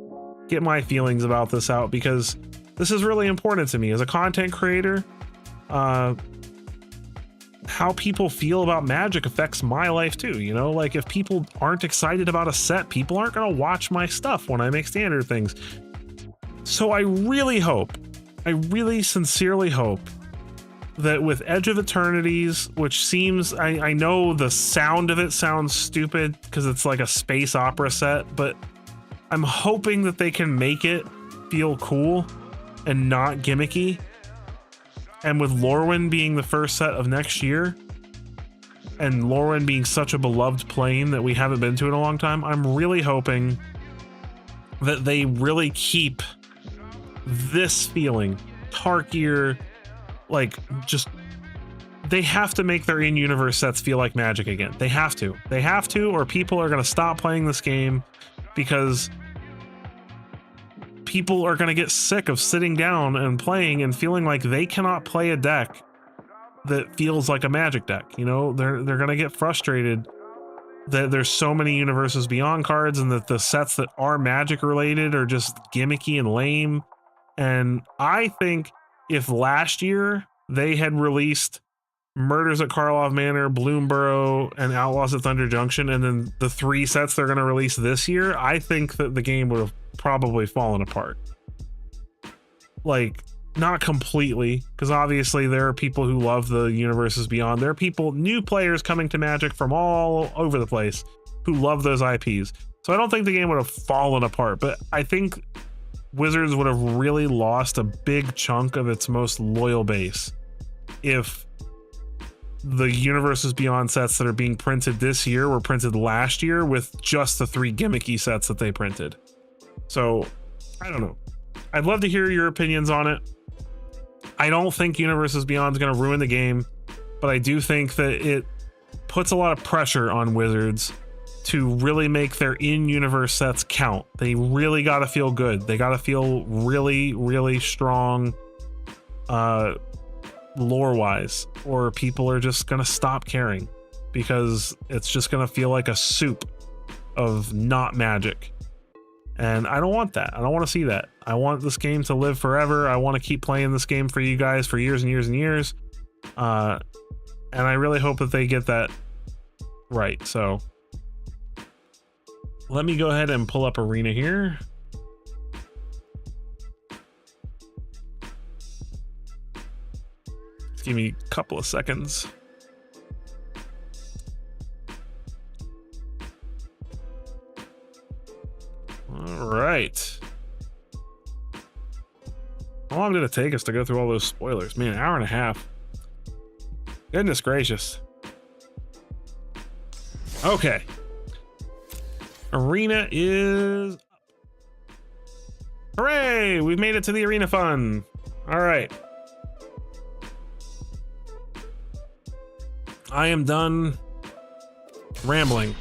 [SPEAKER 1] get my feelings about this out, because this is really important to me as a content creator. How people feel about Magic affects my life too. You know, like if people aren't excited about a set, people aren't going to watch my stuff when I make Standard things. So I really sincerely hope that with Edge of Eternities, which seems, I know the sound of it sounds stupid because it's like a space opera set, but I'm hoping that they can make it feel cool and not gimmicky. And with Lorwyn being the first set of next year, and Lorwyn being such a beloved plane that we haven't been to in a long time, I'm really hoping that they really keep this feeling. Tarkir, like, just, they have to make their in-universe sets feel like Magic again. They have to, or people are going to stop playing this game, because people are going to get sick of sitting down and playing and feeling like they cannot play a deck that feels like a Magic deck. You know, they're going to get frustrated that there's so many Universes Beyond cards and that the sets that are Magic related are just gimmicky and lame. And I think if last year they had released Murders at Karlov Manor, Bloomborough, and Outlaws at Thunder Junction, and then the 3 sets they're going to release this year, I think that the game would have probably fallen apart. Like, not completely, because obviously there are people who love the Universes Beyond. There are people, new players coming to Magic from all over the place who love those IPs. So I don't think the game would have fallen apart, but I think Wizards would have really lost a big chunk of its most loyal base if the Universes Beyond sets that are being printed this year were printed last year with just the 3 gimmicky sets that they printed. So, I don't know. I'd love to hear your opinions on it. I don't think Universes Beyond is going to ruin the game, but I do think that it puts a lot of pressure on Wizards to really make their in-universe sets count. They really got to feel good. They got to feel really, really strong lore-wise, or people are just going to stop caring, because it's just going to feel like a soup of not Magic. And I don't want that. I don't want to see that. I want this game to live forever. I want to keep playing this game for you guys for years and years and years. And I really hope that they get that right. So let me go ahead and pull up Arena here. Just give me a couple of seconds. All right. How long did it take us to go through all those spoilers? Man, an hour and a half. Goodness gracious. Okay. Arena is up. Hooray! We've made it to the arena fun. All right. I am done rambling.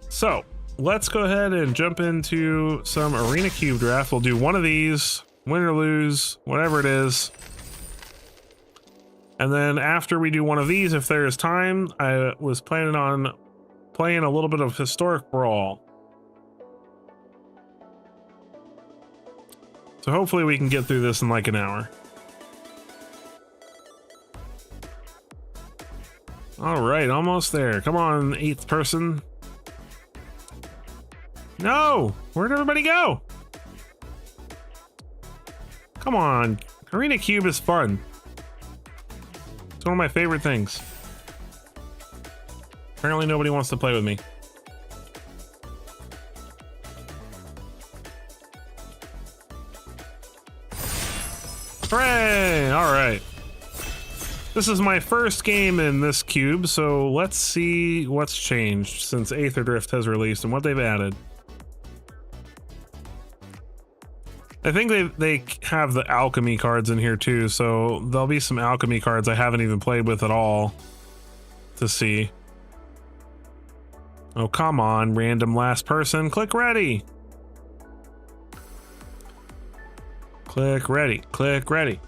[SPEAKER 1] So, let's go ahead and jump into some arena cube draft. We'll do one of these, win or lose, whatever it is. And then after we do one of these, if there is time, I was planning on playing a little bit of historic Brawl. So hopefully we can get through this in like an hour. All right, almost there. Come on, 8th person. No! Where'd everybody go? Come on. Arena Cube is fun. It's one of my favorite things. Apparently nobody wants to play with me. Hooray! All right. This is my first game in this cube, so let's see what's changed since Aether Drift has released and what they've added. I think they have the alchemy cards in here too, so there'll be some alchemy cards I haven't even played with at all to see. Oh, come on, random last person. Click ready. Click ready. Click ready.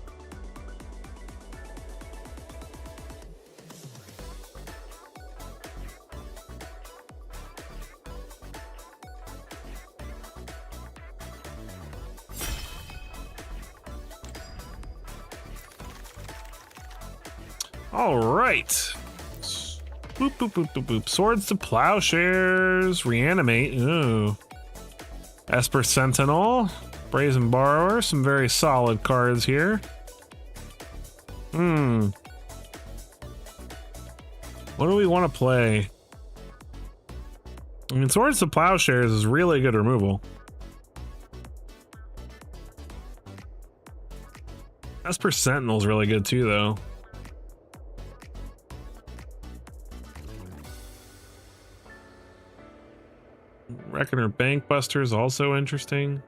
[SPEAKER 1] All right. Boop, boop, boop, boop, boop. Swords to Plowshares. Reanimate. Ooh. Esper Sentinel. Brazen Borrower. Some very solid cards here. What do we want to play? I mean, Swords to Plowshares is really good removal. Esper Sentinel's really good too, though. Reckoner Bankbuster is also interesting.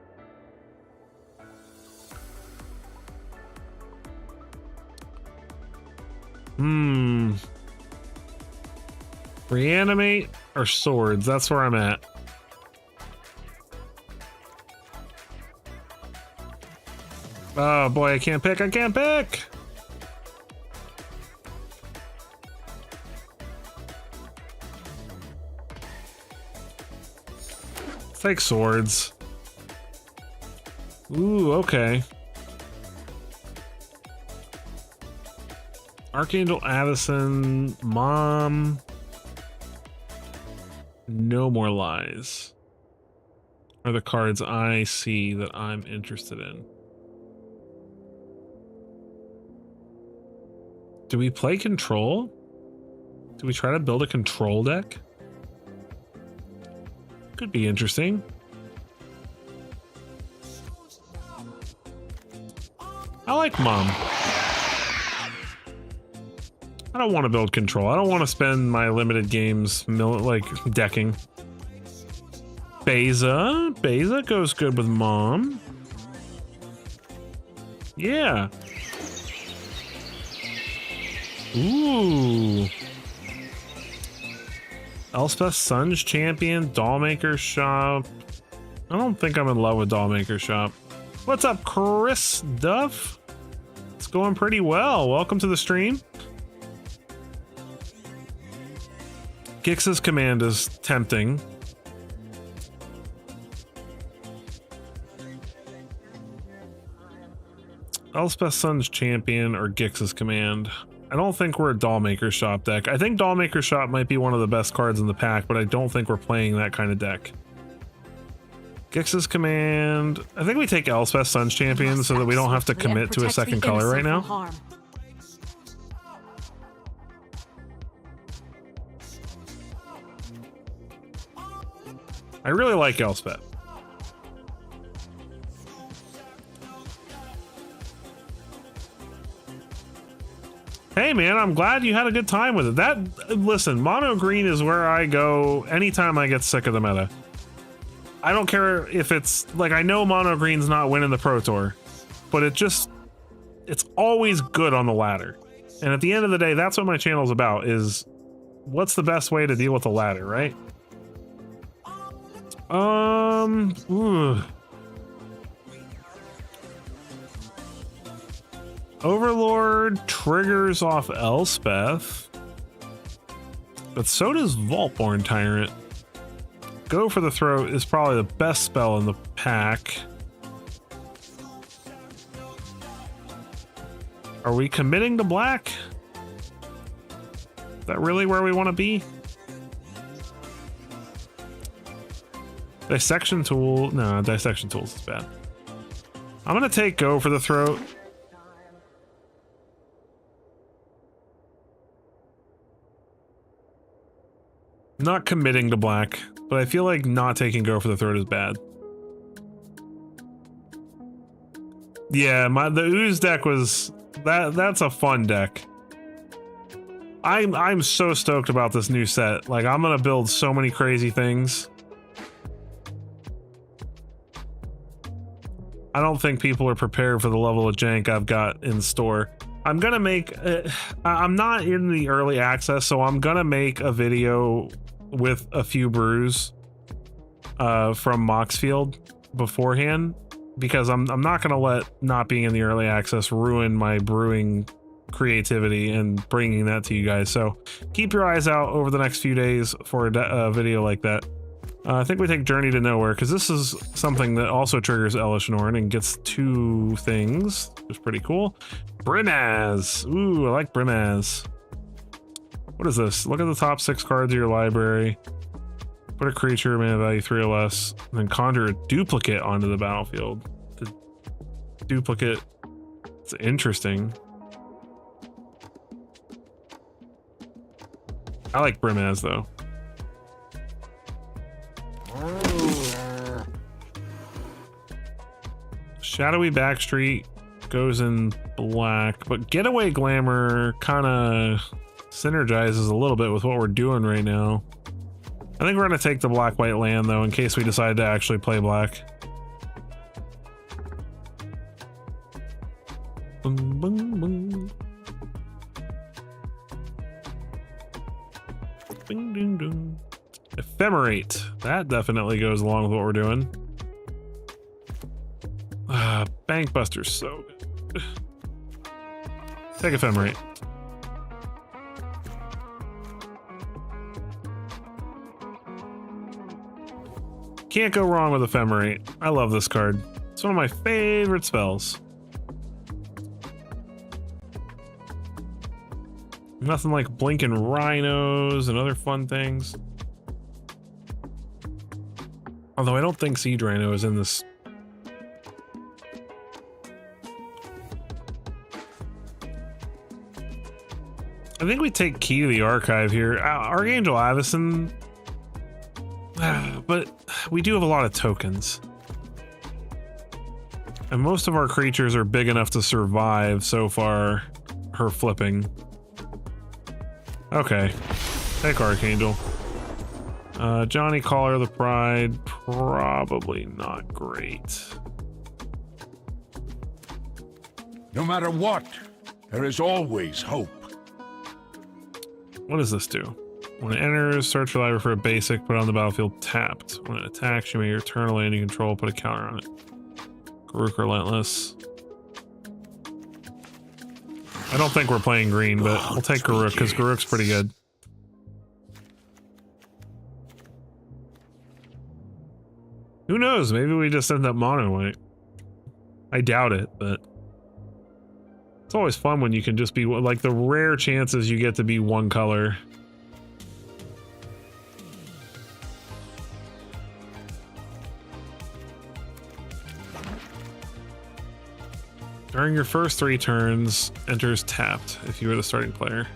[SPEAKER 1] Reanimate or swords? That's where I'm at. Oh boy, I can't pick. I can't pick. Take swords. Ooh, okay. Archangel Addison, Mom. No More Lies are the cards I see that I'm interested in. Do we play control? Do we try to build a control deck? Could be interesting. I like Mom. I don't want to build control. I don't want to spend my limited games like decking. Beza. Beza goes good with Mom. Yeah. Ooh. Elspeth Sun's Champion, Dollmaker Shop. I don't think I'm in love with Dollmaker Shop. What's up, Chris Duff? It's going pretty well. Welcome to the stream. Gix's Command is tempting. Elspeth Sun's Champion or Gix's Command. I don't think we're a Dollmaker Shop deck. I think Dollmaker Shop might be one of the best cards in the pack, but I don't think we're playing that kind of deck. Gix's Command. I think we take Elspeth Sun's Champion so that we don't have to commit to a second color right now. I really like Elspeth. Hey man, I'm glad you had a good time with it. Listen, mono green is where I go anytime I get sick of the meta. I don't care if it's like, I know mono green's not winning the Pro Tour, but it's always good on the ladder. And at the end of the day, that's what my channel's about, is what's the best way to deal with the ladder, right? Ooh. Overlord triggers off Elspeth, but so does Vaultborn Tyrant. Go for the Throat is probably the best spell in the pack. Are we committing to black? Is that really where we want to be? Dissection Tool, no, Dissection Tools is bad. I'm gonna take Go for the Throat. Not committing to black, but I feel like not taking Go for the Throat is bad. Yeah, the Ooze deck was that's a fun deck. I'm so stoked about this new set. Like, I'm gonna build so many crazy things. I don't think people are prepared for the level of jank I've got in store. I'm gonna make I'm not in the early access, so I'm gonna make a video with a few brews from Moxfield beforehand, because I'm not gonna let not being in the early access ruin my brewing creativity and bringing that to you guys. So keep your eyes out over the next few days for a video like that. I think we take Journey to Nowhere, because this is something that also triggers Elish Norn and gets 2 things, which is pretty cool. Brimaz. Ooh, I like Brimaz. What is this? Look at the top 6 cards of your library. Put a creature, mana value 3 or less, and then conjure a duplicate onto the battlefield. The duplicate, it's interesting. I like Brimaz though. Shadowy Backstreet goes in black, but Getaway Glamour kind of synergizes a little bit with what we're doing right now. I think we're going to take the black-white land, though, in case we decide to actually play black. Boom, boom, boom. Ding, ding, ding. Ephemerate. That definitely goes along with what we're doing. Bankbuster's so good. Take Ephemerate. Can't go wrong with Ephemerate. I love this card. It's one of my favorite spells. Nothing like blinking rhinos and other fun things. Although I don't think Siege Rhino is in this. I think we take Key to the Archive here. Archangel Avacyn. But we do have a lot of tokens. And most of our creatures are big enough to survive so far her flipping. Okay. Take Archangel. Johnny Caller the Pride, probably not great.
[SPEAKER 2] No matter what, there is always hope.
[SPEAKER 1] What does this do? When it enters, search your library for a basic, put it on the battlefield tapped. When it attacks, you may return a land you control, put a counter on it. Garruk Relentless. I don't think we're playing green, but we'll take Garruk, because Garruk's pretty good. Who knows? Maybe we just end up mono white. I doubt it, but it's always fun when you can just be like the rare chances you get to be one color. During your first 3 turns, enters tapped if you were the starting player.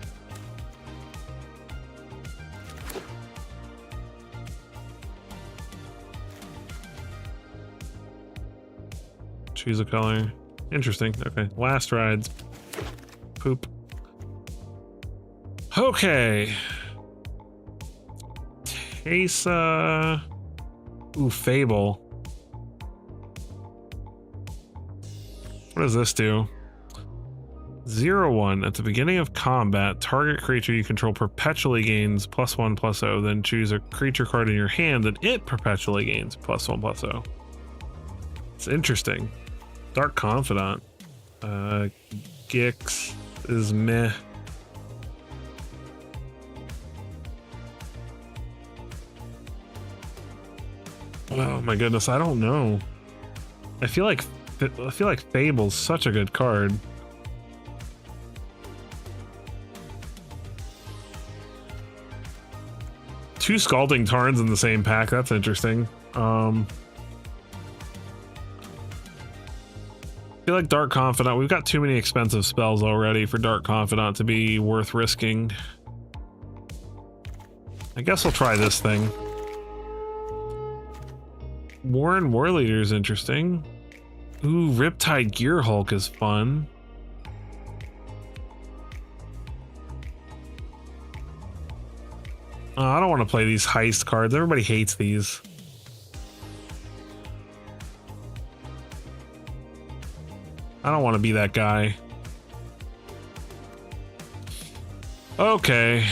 [SPEAKER 1] Choose a color. Interesting. Okay. Last rides. Poop. Okay. Teysa. Ooh, Fable. What does this do? 0/1. At the beginning of combat, target creature you control perpetually gains +1/+0. Then choose a creature card in your hand and it perpetually gains +1/+0. It's interesting. Dark Confidant. Gix is meh. Oh my goodness, I don't know. I feel like Fable's such a good card. Two Scalding Tarns in the same pack, that's interesting. I feel like Dark Confidant, we've got too many expensive spells already for Dark Confidant to be worth risking. I guess I'll try this thing. Warren War Leader is interesting. Ooh, Riptide Gear Hulk is fun. I don't want to play these heist cards. Everybody hates these. I don't want to be that guy. Okay.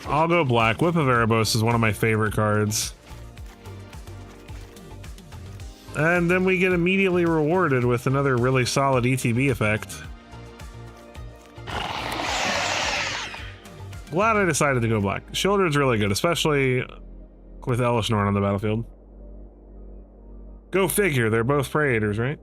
[SPEAKER 1] I'll go black. Whip of Erebos is one of my favorite cards. And then we get immediately rewarded with another really solid ETB effect. Glad I decided to go black. Shoulder's really good, especially with Elish Norn on the battlefield. Go figure, they're both Praetors, right?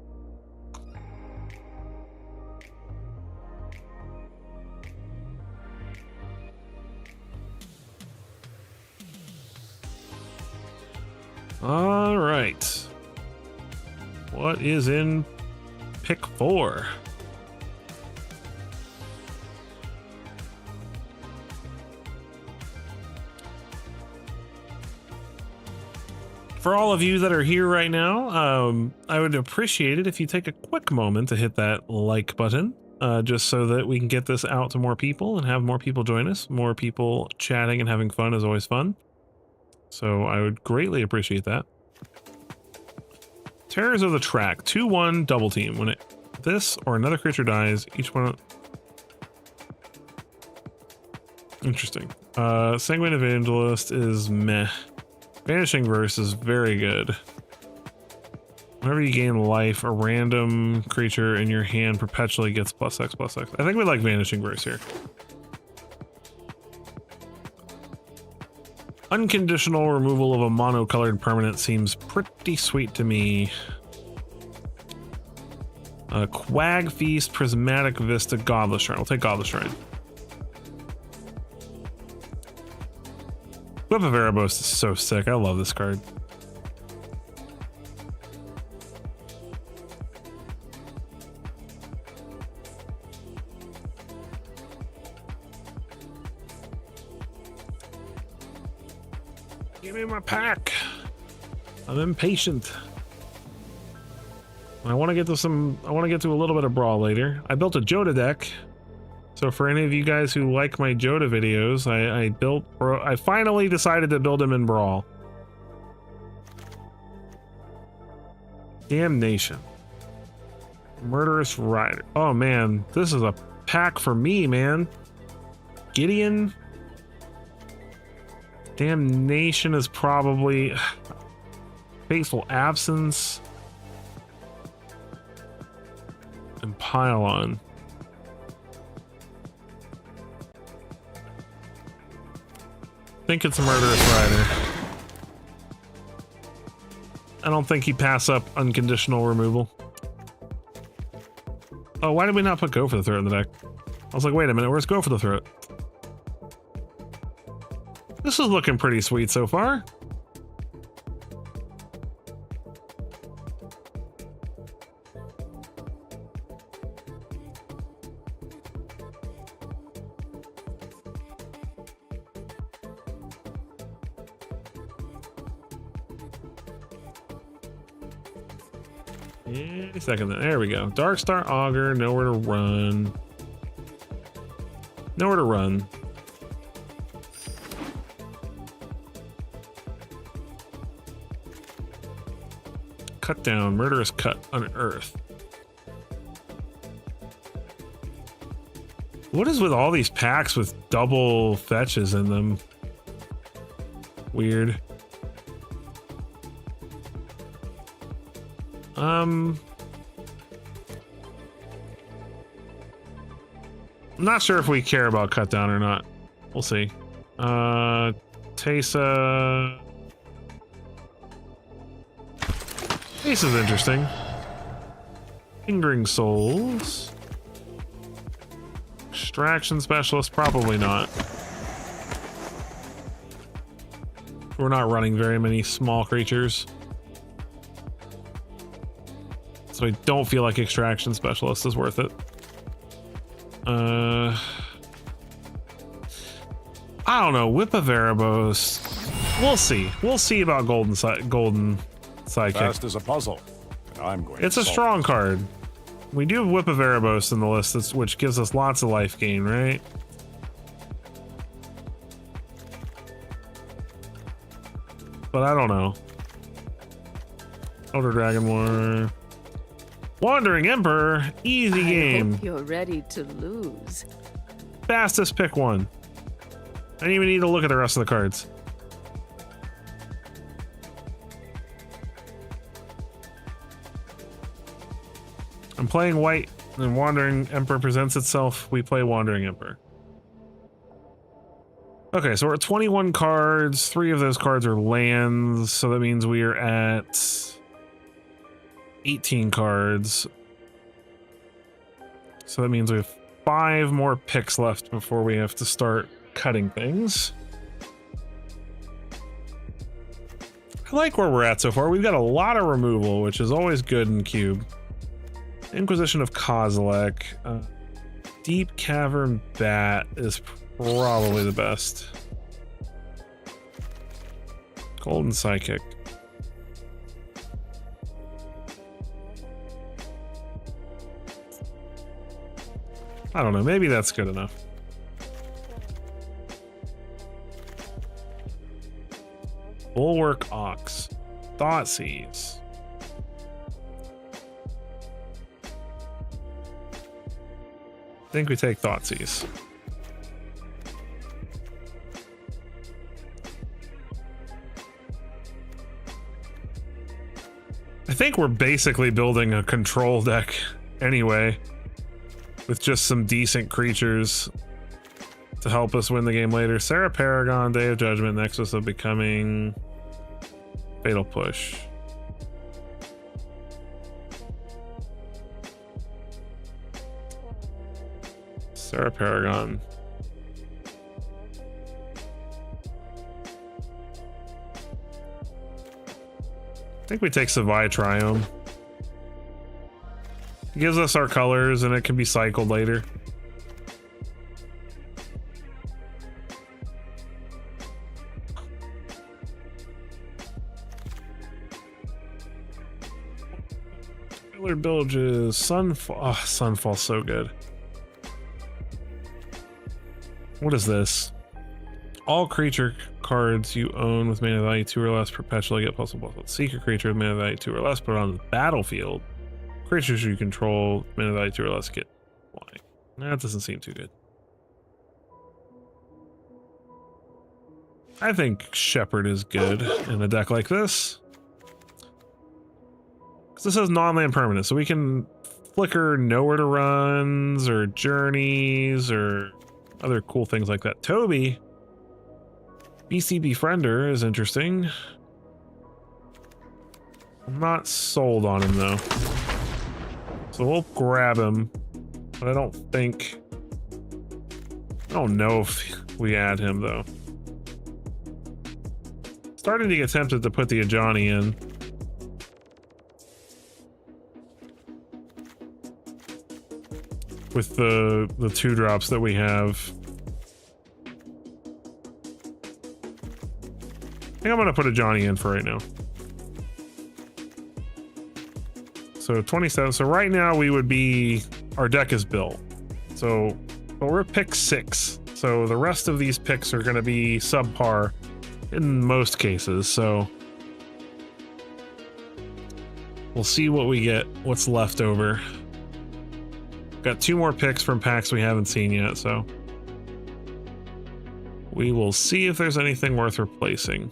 [SPEAKER 1] All right. What is in pick 4? For all of you that are here right now, I would appreciate it if you take a quick moment to hit that like button, just so that we can get this out to more people and have more people join us. More people chatting and having fun is always fun. So I would greatly appreciate that. Terrors of the Track, 2/1 double team. When this or another creature dies, each one. Interesting. Sanguine Evangelist is meh. Vanishing Verse is very good. Whenever you gain life, a random creature in your hand perpetually gets +X/+X. I think we like Vanishing Verse here. Unconditional removal of a monocolored permanent seems pretty sweet to me. Quag Feast, Prismatic Vista, Godless Shrine. I'll take Godless Shrine. Whip of Erebos is so sick. I love this card. Give me my pack. I'm impatient. I want to get to a little bit of Brawl later. I built a Joda deck. So for any of you guys who like my Joda videos, I finally decided to build him in Brawl. Damnation. Murderous Rider. Oh man, this is a pack for me, man. Gideon. Damnation is probably Faithful Absence and Pylon. I think it's a Murderous Rider. I don't think he'd pass up unconditional removal. Oh, why did we not put Go for the Throat in the deck? I was like, wait a minute, where's Go for the Throat? This is looking pretty sweet so far. Any second then. There we go. Darkstar Augur, nowhere to run. Nowhere to run. Cut down, Murderous Cut, Unearth. What is with all these packs with double fetches in them? Weird. I'm not sure if we care about cut down or not. We'll see. Tesa. Tesa's interesting. Lingering Souls. Extraction Specialist, probably not. We're not running very many small creatures. So I don't feel like Extraction Specialist is worth it. I don't know. Whip of Erebos. We'll see. We'll see about Golden Sidekick.
[SPEAKER 2] Fast as a puzzle. I'm going.
[SPEAKER 1] It's a strong card. We do have Whip of Erebos in the list, which gives us lots of life gain, right? But I don't know. Elder Dragon War. Wandering Emperor. Easy game.
[SPEAKER 3] I hope you're ready to lose.
[SPEAKER 1] Fastest pick one. I didn't even need to look at the rest of the cards. I'm playing white, and Wandering Emperor presents itself. We play Wandering Emperor. Okay, so we're at 21 cards. 3 of those cards are lands, so that means we are at 18 cards. So that means we have 5 more picks left before we have to start cutting things. I like where we're at so far. We've got a lot of removal, which is always good in Cube. Inquisition of Kozilek. Deep Cavern Bat is probably the best. Golden Psychic. I don't know, maybe that's good enough. Bulwark Ox. Thoughtseize. I think we take Thoughtseize. I think we're basically building a control deck anyway, with just some decent creatures to help us win the game later. Sarah Paragon, Day of Judgment, Nexus of Becoming, Fatal Push. Sarah Paragon. I think we take Savai Triome. It gives us our colors and it can be cycled later. Killer Villages, Sunfall. Oh, Sunfall's so good. What is this? All creature cards you own with mana value 2 or less perpetually get +++. Secret creature with mana value 2 or less put on the battlefield. Creatures you control, mana value 2 or less get flying. That doesn't seem too good. I think Shepherd is good in a deck like this. Because this has non-land permanent, so we can flicker Nowhere to Runs or Journeys or other cool things like that. Toby, BC Befriender is interesting. I'm not sold on him though. So we'll grab him, but I don't know if we add him though. Starting to get tempted to put the Ajani in. With the 2-drops that we have. I think I'm gonna put a Johnny in for right now. So 27. So right now we would be, our deck is built. So, but we're pick 6. So the rest of these picks are gonna be subpar in most cases. So we'll see what we get, what's left over. Got 2 more picks from packs we haven't seen yet, so we will see if there's anything worth replacing.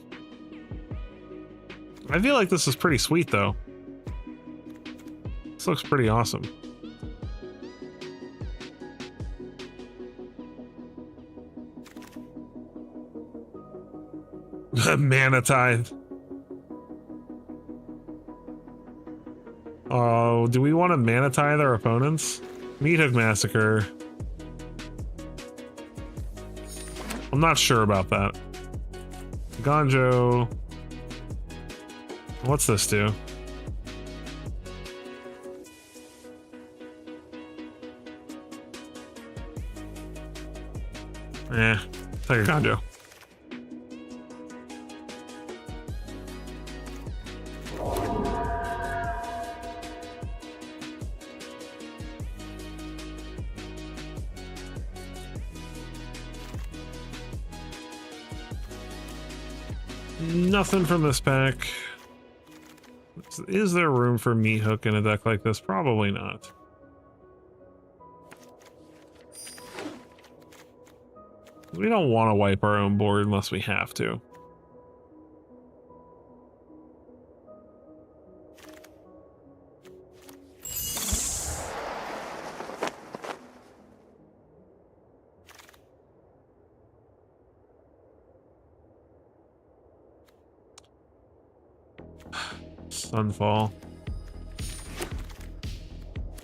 [SPEAKER 1] I feel like this is pretty sweet, though. This looks pretty awesome. Mana Tithe. Oh, do we want to Mana Tithe our opponents? Meat Hook Massacre. I'm not sure about that. Gonjo. What's this do? Take a Gonjo. Nothing from this pack. Is there room for Meat Hook in a deck like this? Probably not. We don't want to wipe our own board unless we have to. Sunfall.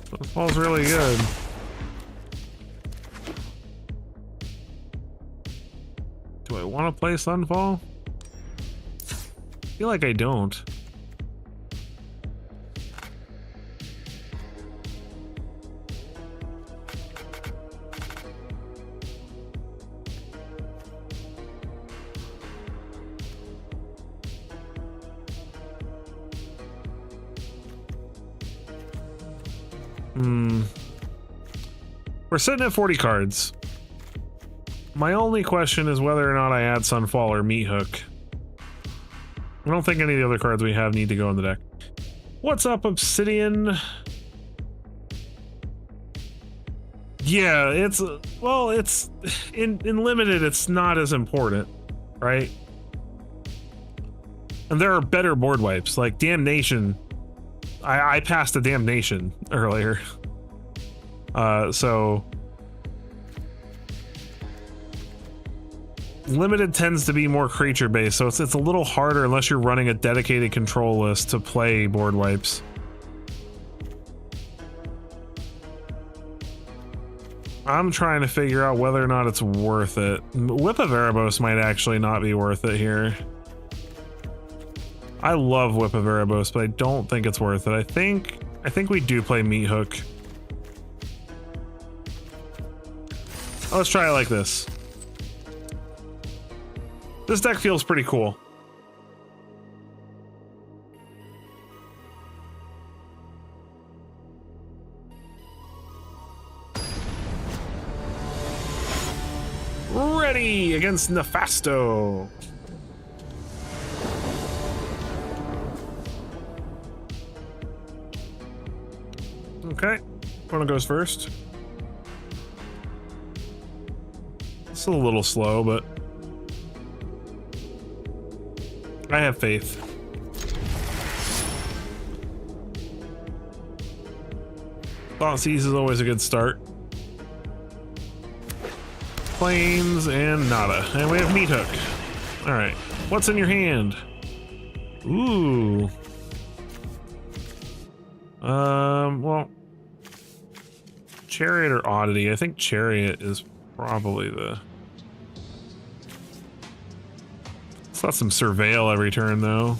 [SPEAKER 1] Sunfall's really good. Do I want to play Sunfall? I feel like I don't. We're sitting at 40 cards. My only question is whether or not I add Sunfall or Meat Hook. I don't think any of the other cards we have need to go in the deck. What's up, Obsidian? Yeah, it's... well, it's... in limited, it's not as important, right? And there are better board wipes, like Damnation. I passed a Damnation earlier. So limited tends to be more creature based, so it's a little harder unless you're running a dedicated control list to play board wipes. I'm trying to figure out whether or not it's worth it. Whip of Erebos might actually not be worth it here. I love Whip of Erebos, but I don't think it's worth it. I think we do play Meat Hook. Let's try it like this. This deck feels pretty cool. Ready against Nefasto. Okay, opponent goes first. It's a little slow, but I have faith. Thoughtseize is always a good start. Plains and nada. And we have Meat Hook. Alright. What's in your hand? Ooh. Well, Chariot or Oddity? I think Chariot is probably the... It's not some Surveil every turn, though.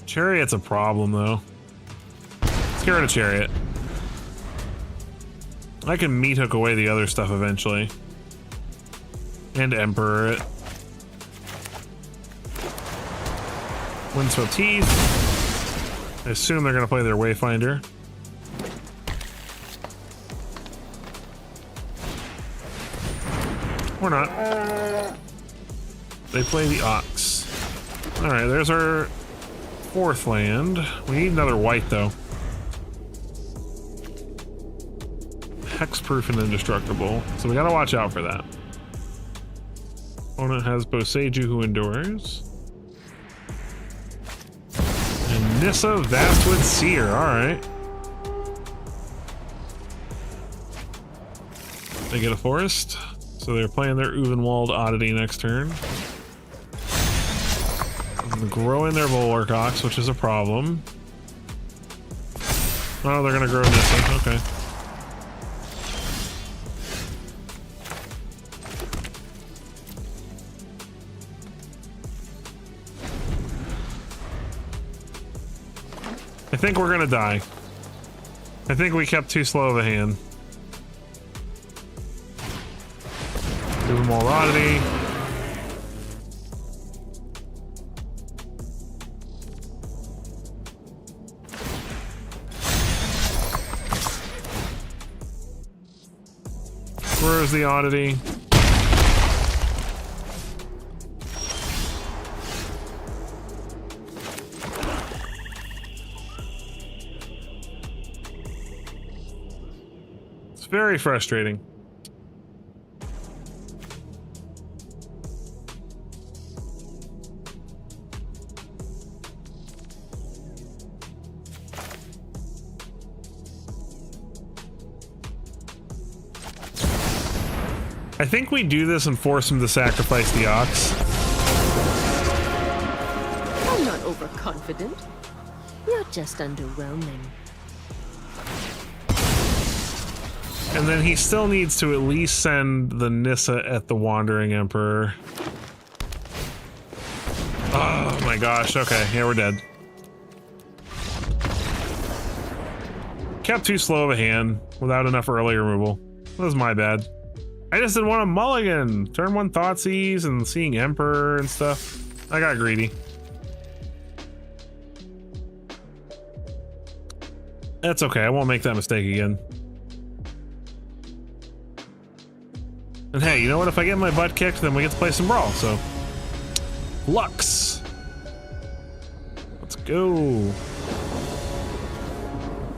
[SPEAKER 1] Chariot's a problem, though. Let's get rid of Chariot. I can Meat Hook away the other stuff eventually. And Emperor it. Windswept Teeth. I assume they're going to play their Wayfinder. Or not. They play the Ox. Alright, there's our 4th land. We need another white, though. hexproof and indestructible, so we gotta watch out for that. Opponent has Boseiju, who endures. And Nissa Vastwood Seer, alright. They get a forest, so they're playing their Uvenwald Oddity next turn. And growing their Bulwark Ox, which is a problem. Oh, they're gonna grow Nissa, okay. I think we're gonna die. I think we kept too slow of a hand. Do more oddity. Where's the oddity? It's very frustrating. I think we do this and force him to sacrifice the ox.
[SPEAKER 3] I'm not overconfident. You're just underwhelming.
[SPEAKER 1] And then he still needs to at least send the Nissa at the Wandering Emperor. Oh my gosh, okay, yeah, we're dead. Kept too slow of a hand without enough early removal. That was my bad. I just didn't want a mulligan. Turn 1 Thoughtseize and seeing Emperor and stuff. I got greedy. That's okay, I won't make that mistake again. And hey, you know what? If I get my butt kicked, then we get to play some Brawl, so. Lux. Let's go.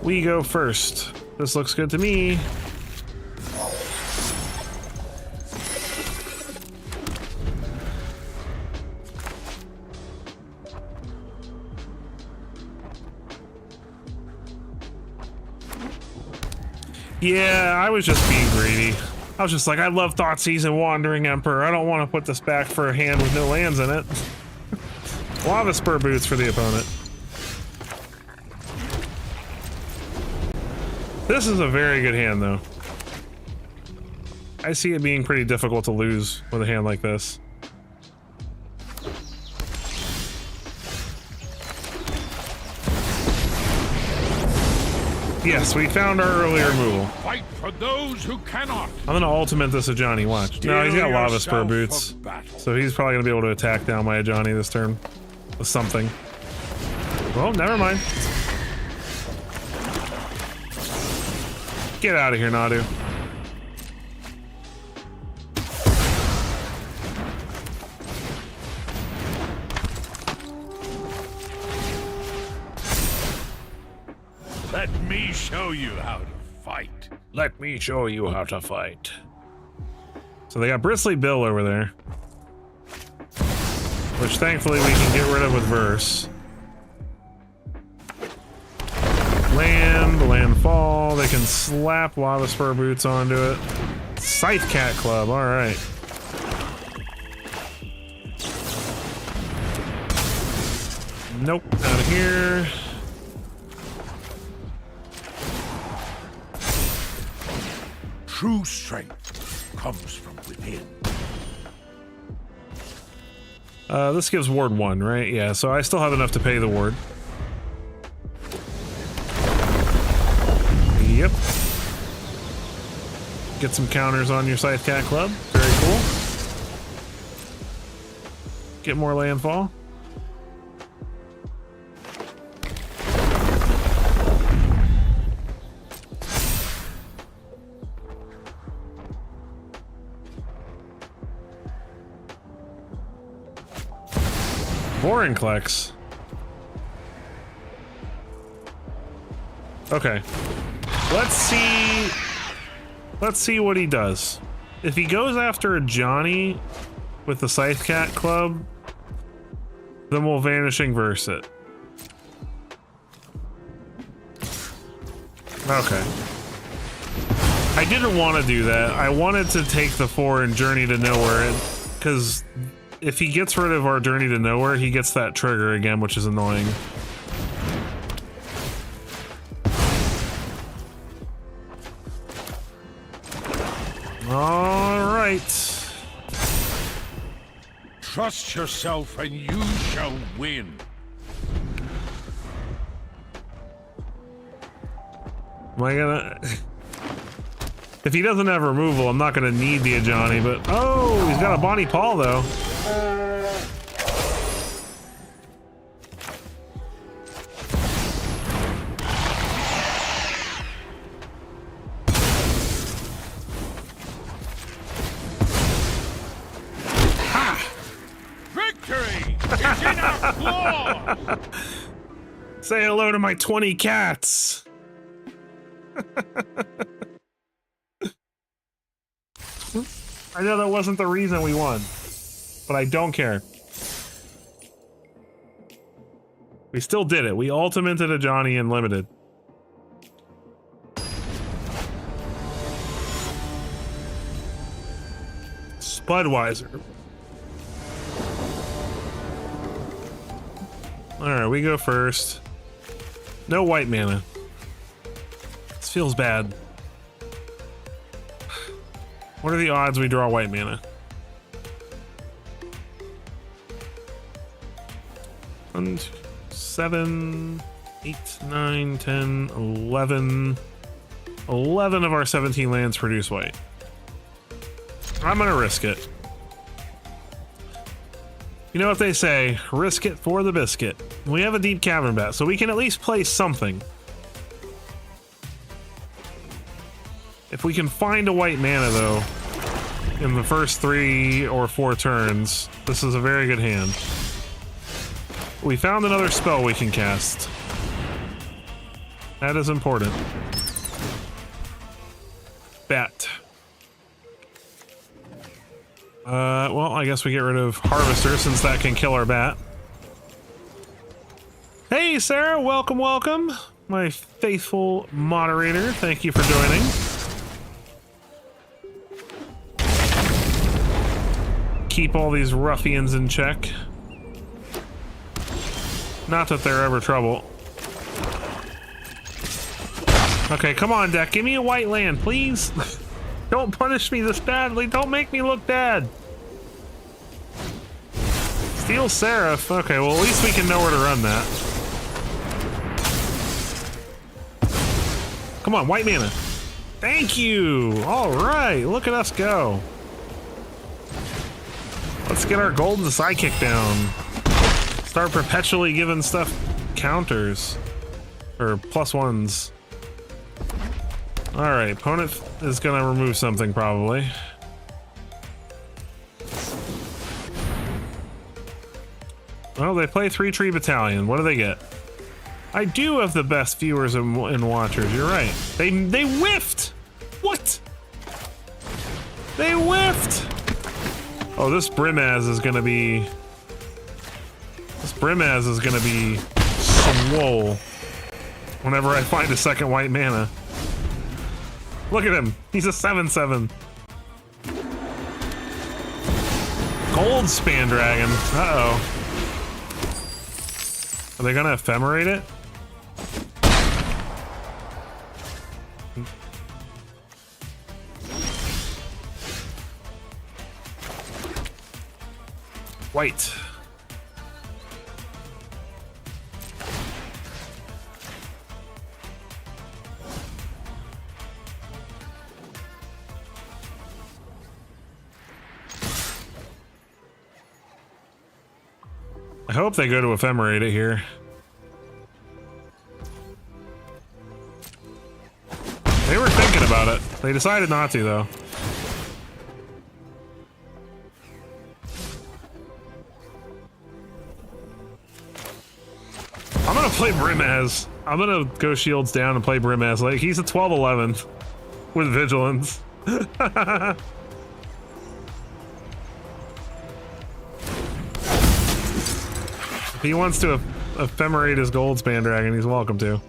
[SPEAKER 1] We go first. This looks good to me. Yeah, I was just being greedy. I was just like, I love Thoughtseize and Wandering Emperor. I don't want to put this back for a hand with no lands in it. Lava Spur Boots for the opponent. This is a very good hand, though. I see it being pretty difficult to lose with a hand like this. Yes, we found our earlier removal.
[SPEAKER 2] Fight for those who cannot.
[SPEAKER 1] I'm gonna ultimate this Ajani, watch. No, he's got Lava Spur Boots. So he's probably gonna be able to attack down my Ajani this turn. With something. Well, never mind. Get out of here, Nadu.
[SPEAKER 2] Let me show you how to fight.
[SPEAKER 1] Let me show you how to fight. So they got Bristly Bill over there. Which thankfully we can get rid of with Verse. Landfall. They can slap Lava Spur Boots onto it. Scythe Cat Club, alright. Nope, out of here.
[SPEAKER 2] True strength comes from within.
[SPEAKER 1] This gives ward 1, right? Yeah, so I still have enough to pay the ward. Yep. Get some counters on your Scythe Cat Club. Very cool. Get more landfall. Vorinclex. Okay. Let's see Let's see what he does. If he goes after a Johnny with the Scythe Cat Club, then we'll Vanishing Verse it. Okay. I didn't want to do that. I wanted to take the 4 and Journey to Nowhere, because if he gets rid of our Journey to Nowhere, he gets that trigger again, which is annoying. All right.
[SPEAKER 2] Trust yourself and you shall win.
[SPEAKER 1] Am I gonna... If he doesn't have removal, I'm not gonna need the Ajani, but... Oh, he's got a Bonnie Paul, though.
[SPEAKER 2] Victory is in our claws!
[SPEAKER 1] Say hello to my 20 cats! I know that wasn't the reason we won, but I don't care. We still did it. We ultimated a Johnny in limited. Spudweiser. Alright, we go first. No white mana. This feels bad. What are the odds we draw white mana? 1, 2, 7, 8, 9, 10, 11. 11 of our 17 lands produce white. I'm gonna risk it. You know what they say, risk it for the biscuit. We have a Deep Cavern Bat, so we can at least play something. If we can find a white mana, though, in the first 3 or 4 turns, this is a very good hand. We found another spell we can cast. That is important. Bat. Well, I guess we get rid of Harvester since that can kill our bat. Hey, Sarah, welcome, welcome. My faithful moderator, thank you for joining. Keep all these ruffians in check. Not that they're ever trouble. Okay, come on, deck. Give me a white land, please. Don't punish me this badly. Don't make me look bad. Steel Seraph. Okay, well, at least we can know where to run that. Come on, white mana. Thank you. All right, look at us go. Let's get our golden sidekick down. Start perpetually giving stuff counters. Or +1s. Alright, opponent is gonna remove something probably. Well, they play 3 Tree Battalion. What do they get? I do have the best viewers and watchers, you're right. They whiffed! What? They whiffed! Oh, this Brimaz is gonna be... This Brimaz is gonna be swole whenever I find a second white mana. Look at him. He's a 7/7. Gold Span Dragon. Uh-oh. Are they gonna ephemerate it? White. I hope they go to ephemerate it here. They were thinking about it. They decided not to, though. I'm gonna play Brimaz. I'm gonna go shields down and play Brimaz. Like, he's a 12/11 with Vigilance. If he wants to ephemerate his Goldspan dragon, he's welcome to.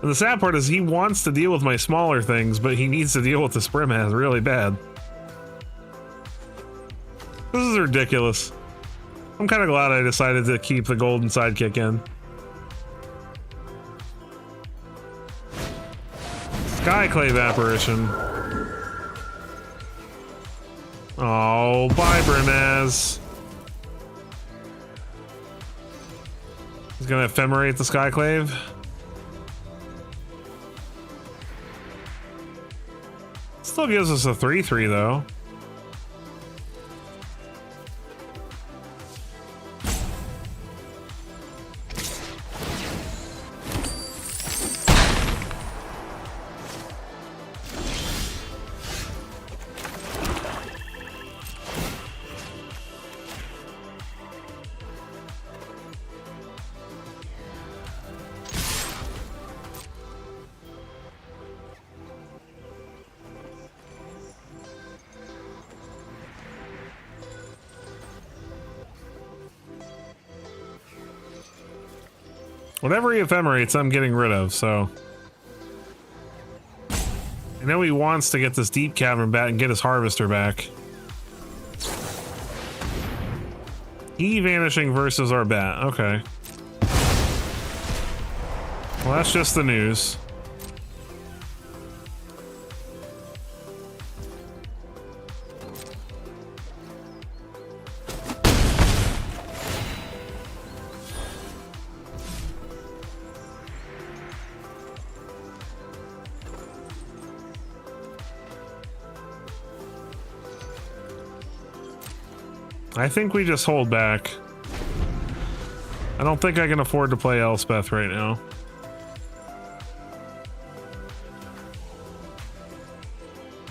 [SPEAKER 1] And the sad part is he wants to deal with my smaller things, but he needs to deal with the Sprimaz really bad. This is ridiculous. I'm kind of glad I decided to keep the golden sidekick in. Skyclave apparition. Oh, bye, Brimaz. He's gonna ephemerate the Skyclave. Still gives us a 3/3 though. Whatever he ephemerates, I'm getting rid of, so. I know he wants to get this deep cavern bat and get his harvester back. E vanishing versus our bat, okay. Well, that's just the news. I think we just hold back. I don't think I can afford to play Elspeth right now.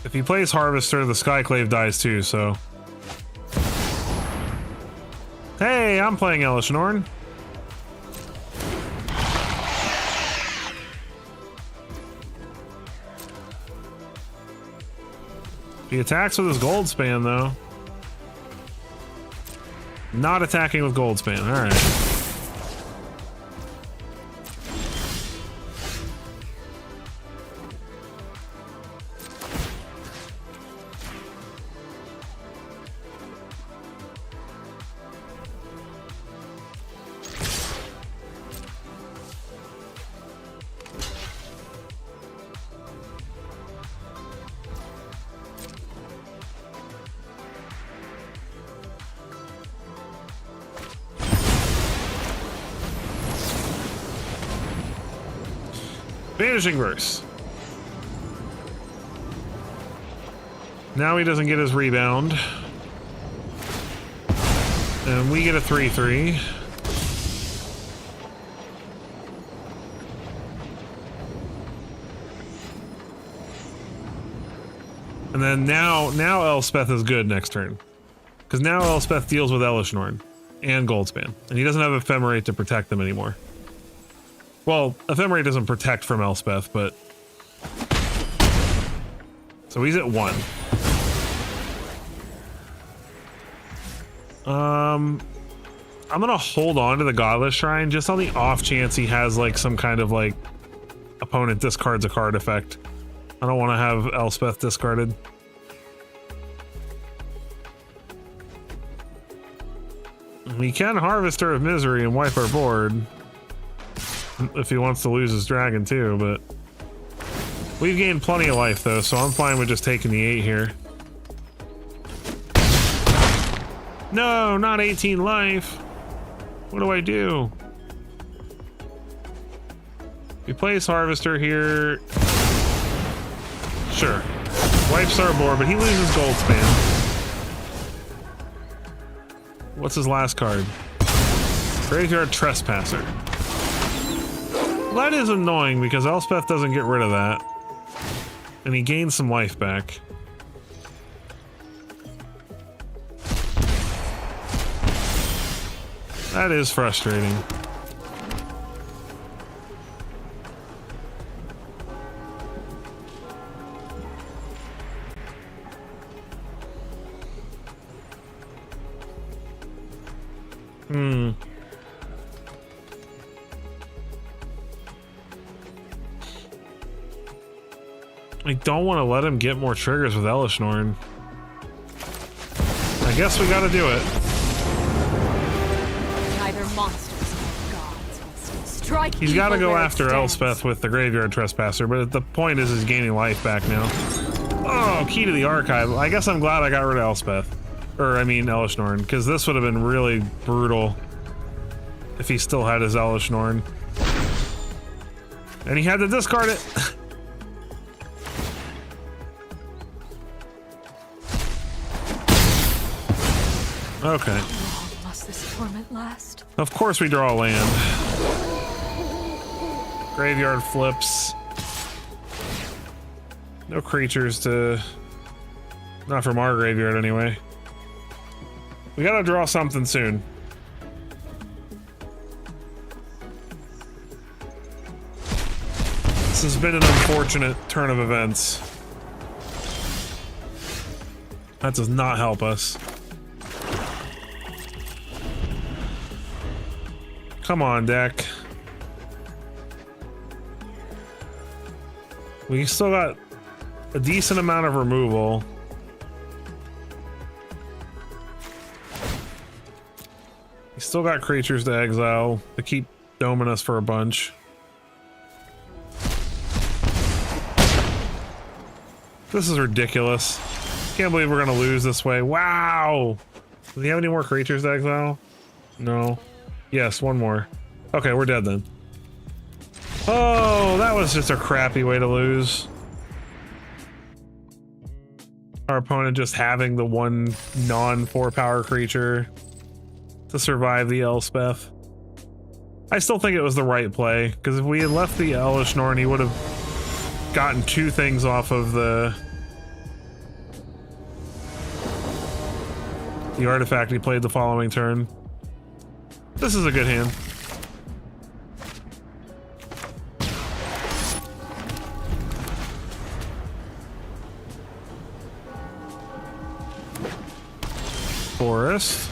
[SPEAKER 1] If he plays Harvester, the Skyclave dies too, so. Hey, I'm playing Elishnorn. He attacks with his Goldspan though. Not attacking with Goldspan, alright. Vanishing Verse. Now he doesn't get his rebound. And we get a 3/3. And then now Elspeth is good next turn. Because now Elspeth deals with Elishnorn and Goldspan. And he doesn't have Ephemerate to protect them anymore. Well, Ephemerate doesn't protect from Elspeth, but... So he's at 1. I'm gonna hold on to the Godless Shrine just on the off chance he has like some kind of like opponent discards a card effect. I don't want to have Elspeth discarded. We can Harvester of Misery and wipe our board. If he wants to lose his dragon too, but we've gained plenty of life though, so I'm fine with just taking the 8 here. No, not 18 life. What do I do? He plays Harvester here. Sure. Wipes our board, but he loses Goldspan. What's his last card? Graveyard Trespasser. That is annoying because Elspeth doesn't get rid of that. And he gains some life back. That is frustrating. I don't want to let him get more triggers with Elishnorn. I guess we gotta do it.
[SPEAKER 3] Neither monsters nor gods will strike.
[SPEAKER 1] He's gotta
[SPEAKER 3] evil
[SPEAKER 1] go
[SPEAKER 3] where it
[SPEAKER 1] after
[SPEAKER 3] stands.
[SPEAKER 1] Elspeth with the Graveyard Trespasser, but the point is he's gaining life back now. Oh, key to the archive. I guess I'm glad I got rid of Elspeth. Or, I mean, Elishnorn, because this would have been really brutal if he still had his Elishnorn. And he had to discard it. Okay.
[SPEAKER 3] How long must this torment last?
[SPEAKER 1] Of course we draw a land. Graveyard flips. No creatures to... Not from our graveyard, anyway. We gotta draw something soon. This has been an unfortunate turn of events. That does not help us. Come on, deck. We still got a decent amount of removal. We still got creatures to exile to keep doming us for a bunch. This is ridiculous. Can't believe we're gonna lose this way. Wow! Does he have any more creatures to exile? No. Yes, one more. Okay, we're dead then. Oh, that was just a crappy way to lose. Our opponent just having the one non-4 power creature to survive the Elspeth. I still think it was the right play, because if we had left the Elishnorn, he would have gotten 2 things off of the artifact he played the following turn. This is a good hand. Forest.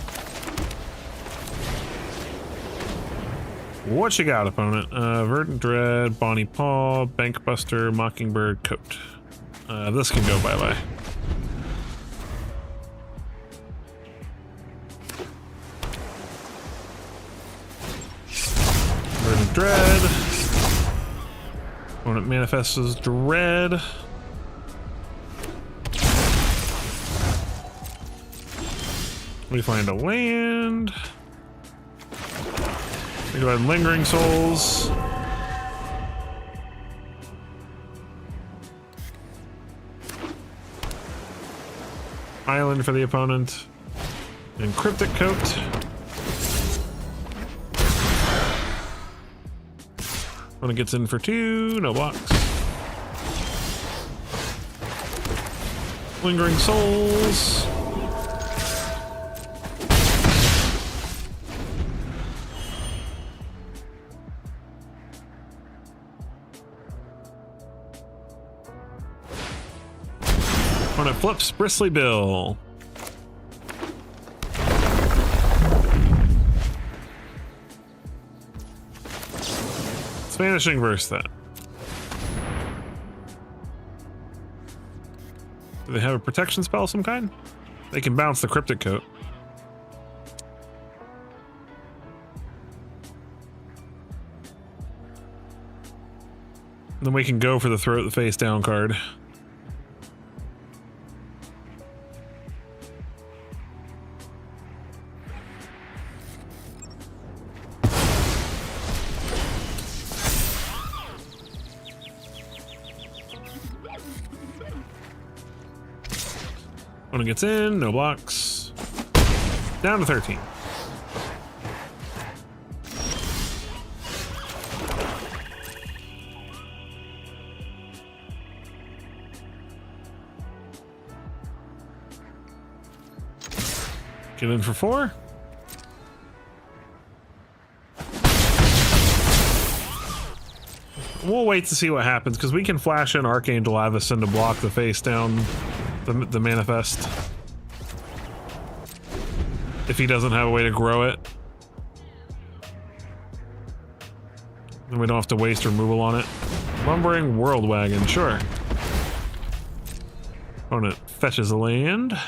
[SPEAKER 1] What you got, opponent? Verdant Dread, Bonnie Paw, Bankbuster, Mockingbird, Coat. This can go bye-bye. Verdant Dread. Opponent manifests as Dread. We find a land. We go ahead and Lingering Souls. Island for the opponent. And Cryptic Coat. Opponent gets in for 2, no blocks. Lingering Souls. Opponent flips Bristly Bill. It's Vanishing Verse that. Do they have a protection spell of some kind? They can bounce the Cryptic Coat. And then we can go for the throw the face down card. Opponent gets in, no blocks. Down to 13. Get in for 4. we'll wait to see what happens, because we can flash in Archangel Avacyn to block the face down the manifest. If he doesn't have a way to grow it. Then we don't have to waste removal on it. Lumbering World Wagon, sure. Opponent fetches a land.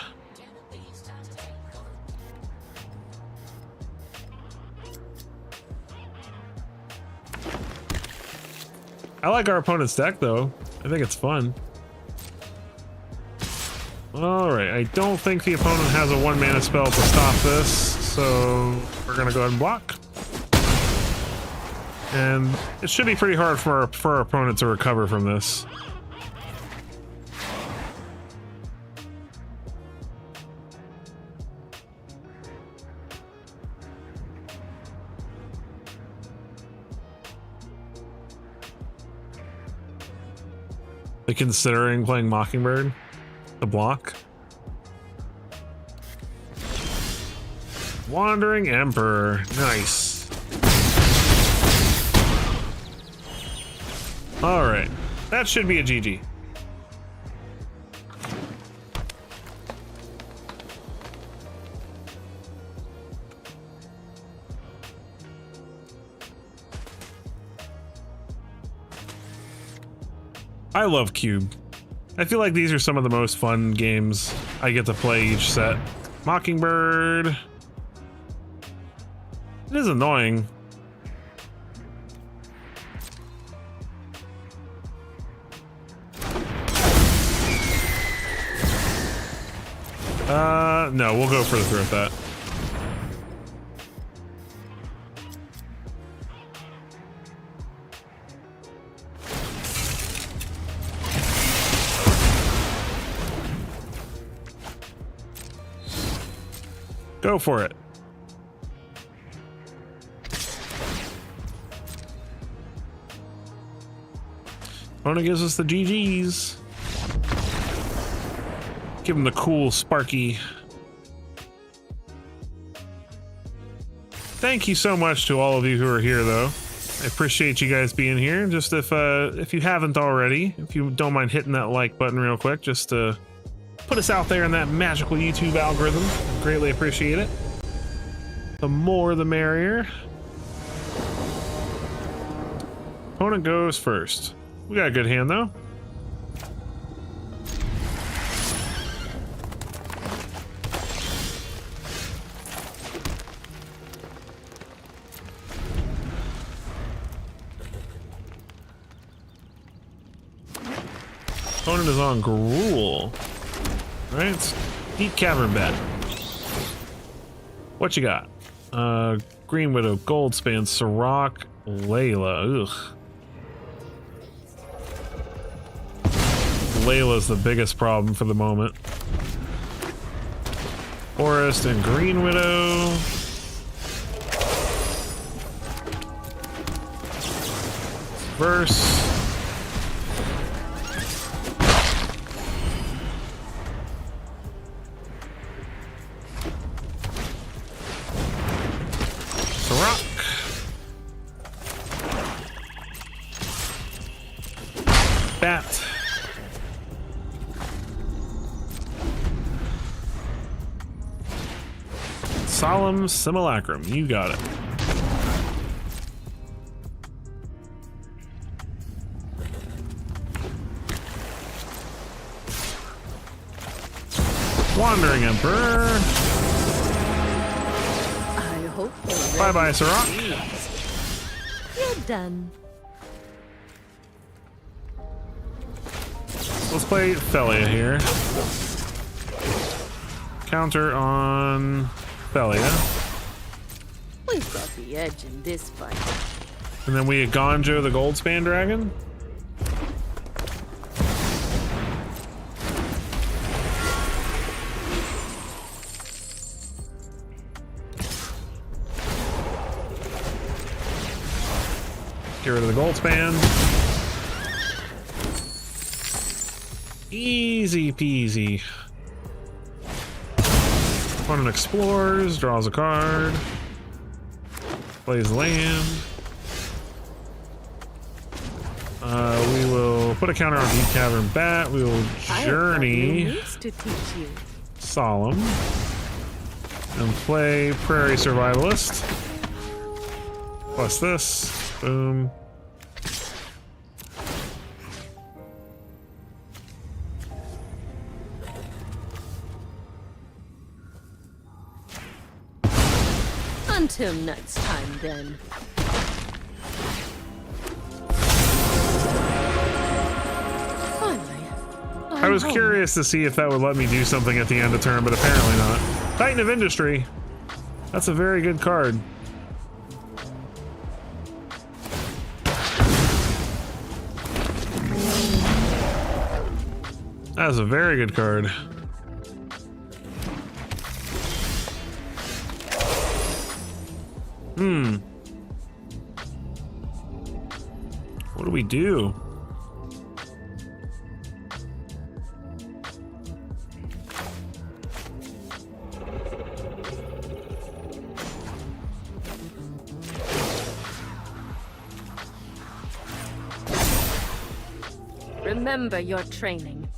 [SPEAKER 1] I like our opponent's deck though. I think it's fun. Alright, I don't think the opponent has a 1-mana spell to stop this, so we're gonna go ahead and block. And it should be pretty hard for our opponent to recover from this. They're considering playing Mockingbird to block. Wandering Emperor, nice. All right, that should be a GG. I love Cube. I feel like these are some of the most fun games I get to play each set. Mockingbird. It is annoying. No, we'll go for the throat that. Go for it. Opponent gives us the GGs. Give him the cool Sparky. Thank you so much to all of you who are here, though. I appreciate you guys being here. Just if you haven't already, if you don't mind hitting that like button real quick, just to put us out there in that magical YouTube algorithm. I greatly appreciate it. The more the merrier. Opponent goes first. We got a good hand though. Opponent is on Gruul. Right, Deep Cavern Bet. What you got? Green Widow, Goldspan, Sirach, Layla. Ugh. Layla's the biggest problem for the moment. Forest and Green Widow. Verse. Bat. Solemn Simulacrum, you got it. Wandering Emperor.
[SPEAKER 3] I hope
[SPEAKER 1] bye bye, Sirach.
[SPEAKER 3] you're done.
[SPEAKER 1] Let's play Thalia here. Counter on Thalia.
[SPEAKER 3] We've got the edge in this fight.
[SPEAKER 1] And then we Gonjo the Goldspan Dragon. Get rid of the Goldspan. Easy peasy. Opponent explores, draws a card, plays land. put a counter on Deep Cavern Bat. We will journey
[SPEAKER 3] To teach you.
[SPEAKER 1] Solemn and play Prairie Survivalist. Plus this. Boom.
[SPEAKER 3] Until next time, then. Finally.
[SPEAKER 1] I was curious to see if that would let me do something at the end of turn, but apparently not. Titan of Industry. That's a very good card. That is a very good card. What do we do?
[SPEAKER 3] Remember your training.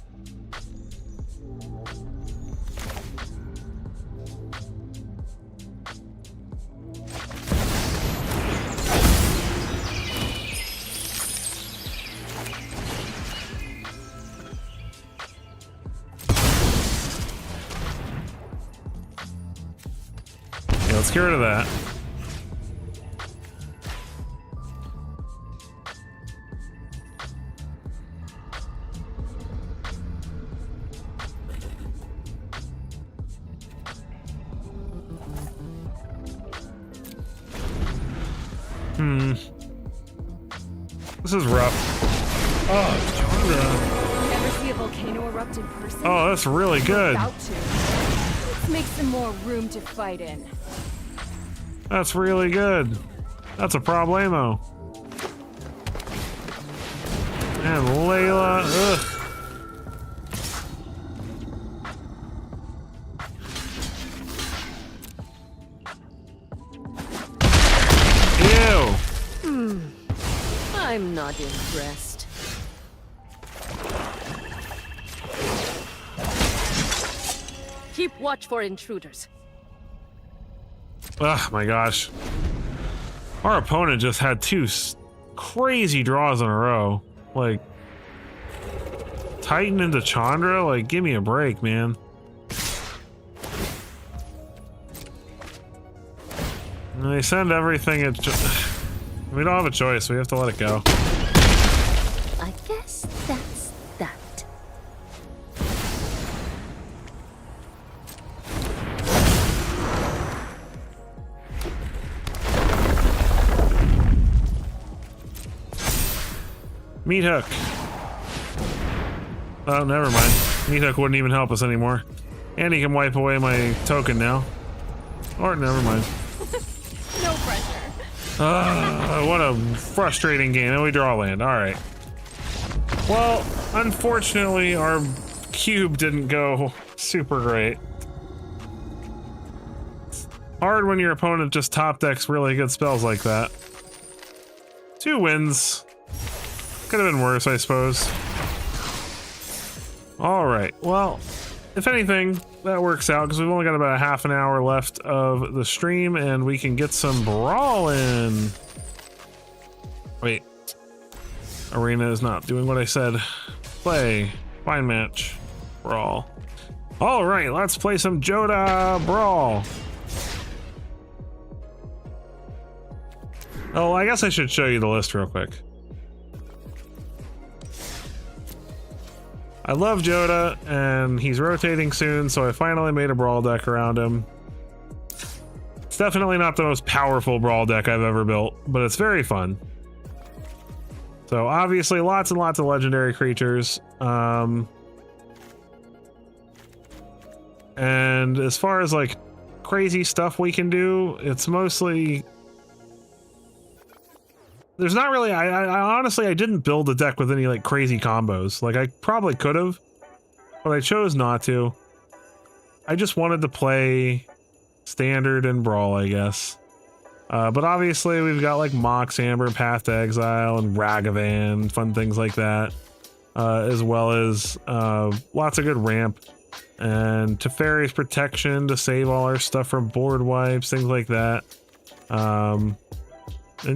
[SPEAKER 1] Let's get rid of that. This is rough. Oh, Chandra.
[SPEAKER 3] Ever see a volcano erupt in person?
[SPEAKER 1] Oh, that's really good.
[SPEAKER 3] About to. Let's make some more room to fight in.
[SPEAKER 1] That's really good. That's a problemo. And Layla, ugh. Ew.
[SPEAKER 3] I'm not impressed. Keep watch for intruders.
[SPEAKER 1] Oh my gosh. Our opponent just had two crazy draws in a row. Like, Titan into Chandra? Like, give me a break, man. And they send everything at... We don't have a choice. We have to let it go.
[SPEAKER 3] I guess that's that.
[SPEAKER 1] Meat Hook. Oh, never mind. Meat Hook wouldn't even help us anymore. And he can wipe away my token now. Or, never mind.
[SPEAKER 3] No pressure.
[SPEAKER 1] What a frustrating game. And we draw land. Alright. Well, unfortunately, our cube didn't go super great. It's hard when your opponent just top decks really good spells like that. 2 wins. Could have been worse, I suppose. Alright, well, if anything, that works out because we've only got about a half an hour left of the stream and we can get some Brawl in. Wait. Arena is not doing what I said. Play. Find match. Brawl. Alright, let's play some Joda Brawl. Oh, I guess I should show you the list real quick. I love Joda, and he's rotating soon, so I finally made a Brawl deck around him. It's definitely not the most powerful Brawl deck I've ever built, but it's very fun. So obviously lots and lots of legendary creatures. And as far as like crazy stuff we can do, it's mostly... There's not really, I honestly, I didn't build a deck with any like crazy combos. Like I probably could have, but I chose not to. I just wanted to play Standard and Brawl, I guess. But obviously we've got like Mox, Amber, Path to Exile, and Ragavan, fun things like that. as well as lots of good ramp and Teferi's protection to save all our stuff from board wipes, things like that. And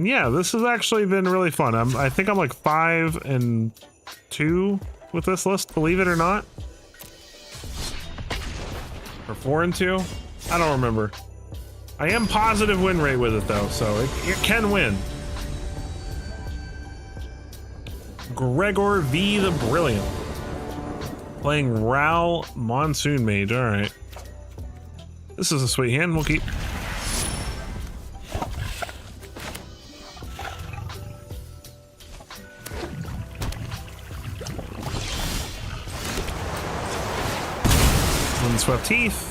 [SPEAKER 1] yeah, this has actually been really fun. I think I'm like 5 and 2 with this list, believe it or not. Or 4 and 2? I don't remember. I am positive win rate with it though, so it can win. Gregor V the Brilliant. Playing Ral Monsoon Mage, alright. This is a sweet hand, we'll keep. Windswept Teeth.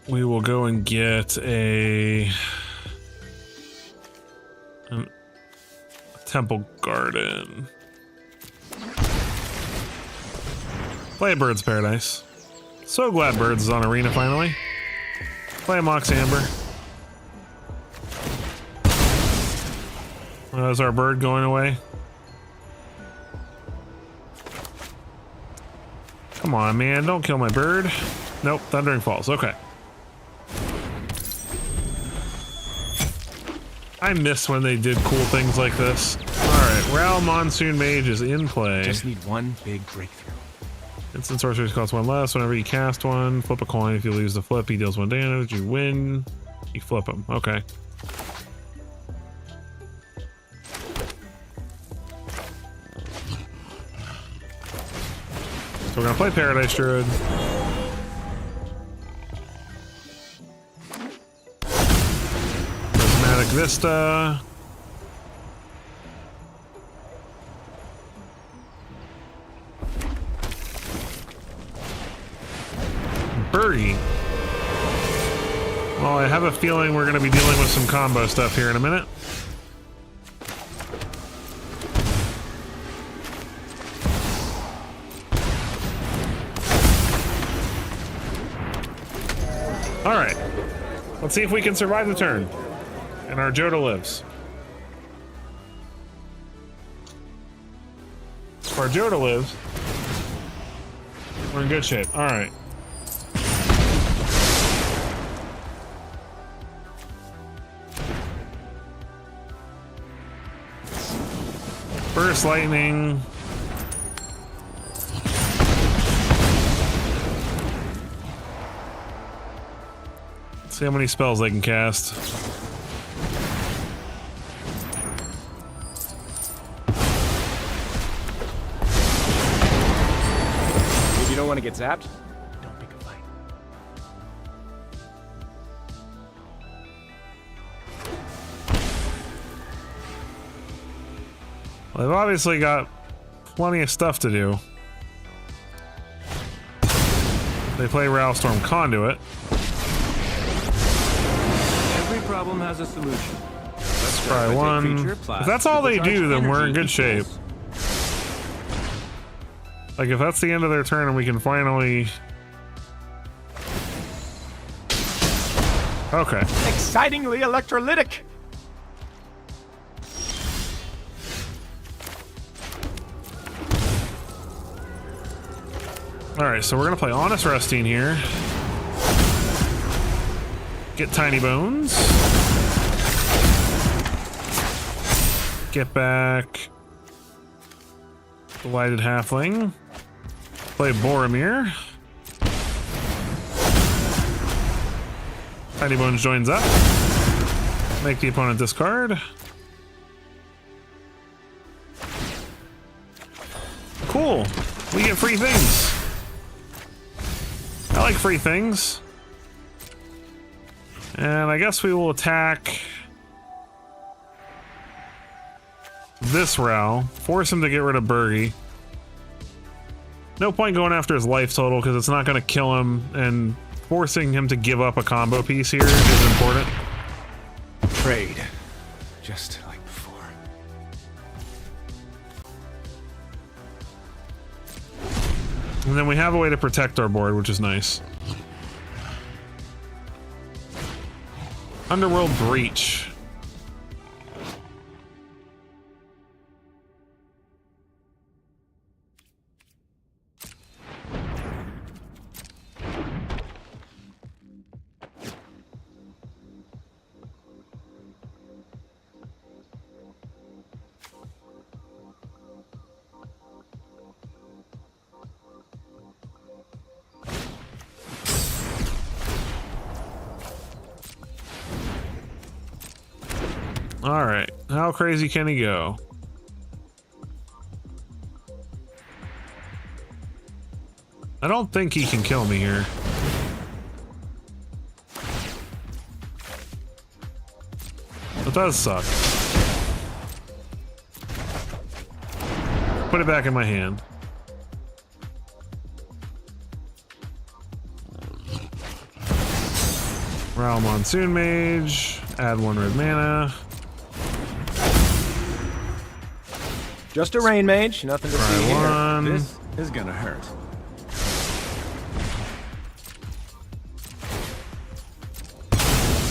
[SPEAKER 1] We will go and get a Temple Garden. Play Bird's Paradise. So glad Birds is on Arena finally. Play a Mox Amber. Is our bird going away? Come on, man, don't kill my bird. Nope, Thundering Falls, okay. I miss when they did cool things like this. Alright, Ral Monsoon Mage is in play.
[SPEAKER 4] Just need one big breakthrough.
[SPEAKER 1] Instant sorceries cost 1 less. Whenever you cast one, flip a coin. If you lose the flip, he deals 1 damage. You win. You flip him. Okay. So we're gonna play Paradise Druid. Prismatic Vista. Birdie. Well, I have a feeling we're gonna be dealing with some combo stuff here in a minute. All right, let's see if we can survive the turn. And our Joda lives. If our Joda lives, we're in good shape. All right. Burst Lightning. See how many spells they can cast.
[SPEAKER 4] If you don't want to get zapped, don't pick a fight.
[SPEAKER 1] Well, they've obviously got plenty of stuff to do. They play Dragonstorm Conduit.
[SPEAKER 4] Every problem has a solution. Let's
[SPEAKER 1] Try one. If that's all they do, then we're in good shape. Like, if that's the end of their turn and we can finally... Okay.
[SPEAKER 4] Excitingly electrolytic.
[SPEAKER 1] Alright, so we're gonna play Honest Rusting here. Get Tiny Bones. Get back Delighted Halfling. Play Boromir. Tiny Bones joins up. Make the opponent discard. Cool. We get free things. I like free things. And I guess we will attack this Ral. Force him to get rid of Burgi. No point going after his life total because it's not going to kill him, and forcing him to give up a combo piece here is important.
[SPEAKER 4] Trade. Just like before.
[SPEAKER 1] And then we have a way to protect our board, which is nice. Underworld Breach. All right, how crazy can he go? I don't think he can kill me here. It does suck. Put it back in my hand. Rail Monsoon Mage, add 1 red mana.
[SPEAKER 5] Just a rain mage, nothing to see here.
[SPEAKER 1] One.
[SPEAKER 4] This is gonna hurt.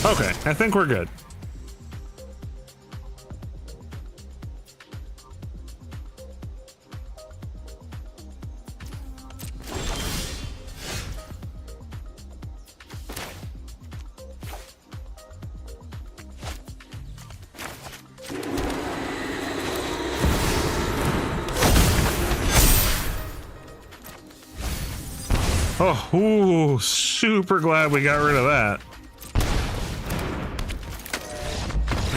[SPEAKER 1] Okay, I think we're good. Oh, ooh, super glad we got rid of that.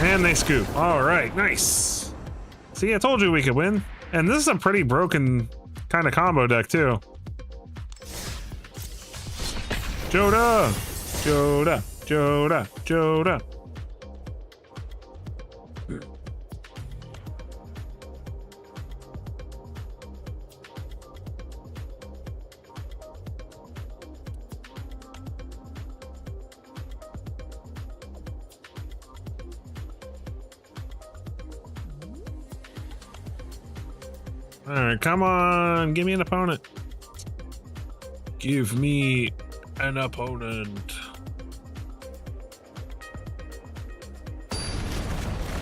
[SPEAKER 1] And they scoop. All right, nice. See, I told you we could win. And this is a pretty broken kind of combo deck, too. Joda! Joda! Joda! Joda! All right, come on, give me an opponent. Give me an opponent.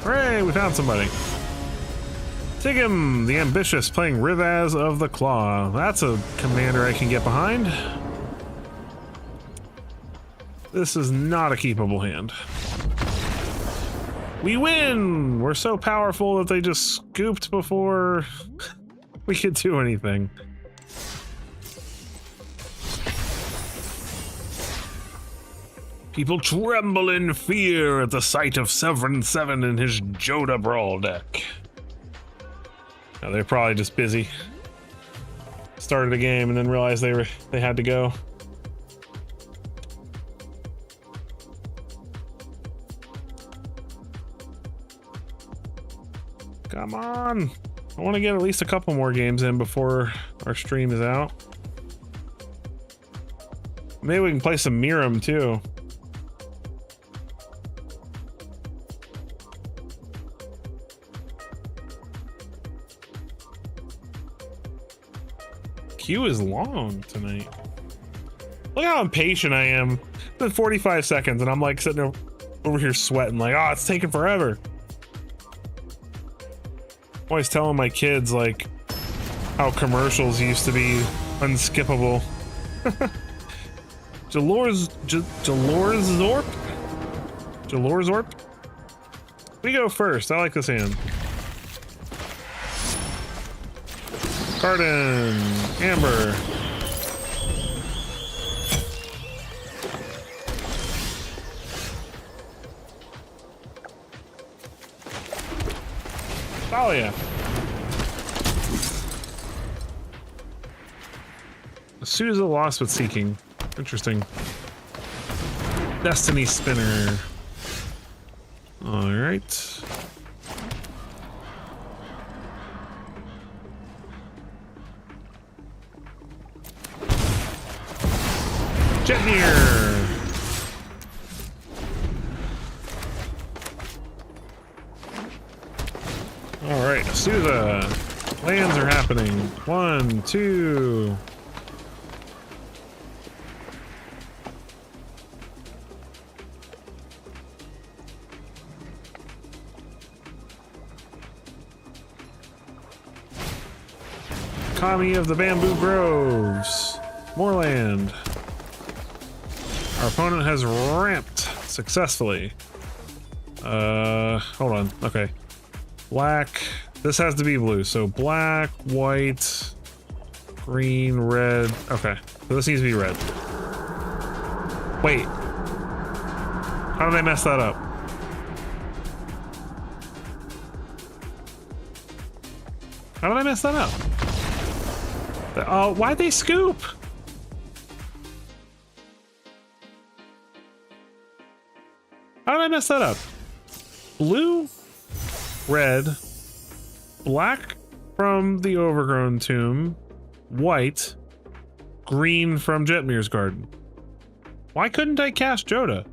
[SPEAKER 1] Hooray, we found somebody. Tigum, the Ambitious, playing Rivaz of the Claw. That's a commander I can get behind. This is not a keepable hand. We win! We're so powerful that they just scooped before we could do anything. People tremble in fear at the sight of Severin 7 in his Joda Brawl deck. Now, they're probably just busy. Started a game and then realized they had to go. Come on. I want to get at least a couple more games in before our stream is out. Maybe we can play some Miram too. Queue is long tonight. Look how impatient I am. It's been 45 seconds and I'm like sitting over here sweating like, oh, it's taking forever. Always telling my kids like how commercials used to be unskippable. Jalorzorp? We go first. I like this hand. Cardin, Amber. Thalia. Sousa lost with Seeking. Interesting. Destiny Spinner. Alright. Jetnir. Alright, Sousa. Lands are happening. 1, 2. Kami of the Bamboo Groves. More land. Our opponent has ramped successfully. Hold on. Okay. Black. This has to be blue. So black, white, green, red. Okay. So this needs to be red. Wait. How did I mess that up? How did I mess that up? Oh, why'd they scoop? How did I mess that up? Blue, red, black from the Overgrown Tomb, white, green from Jetmir's Garden. Why couldn't I cast Joda?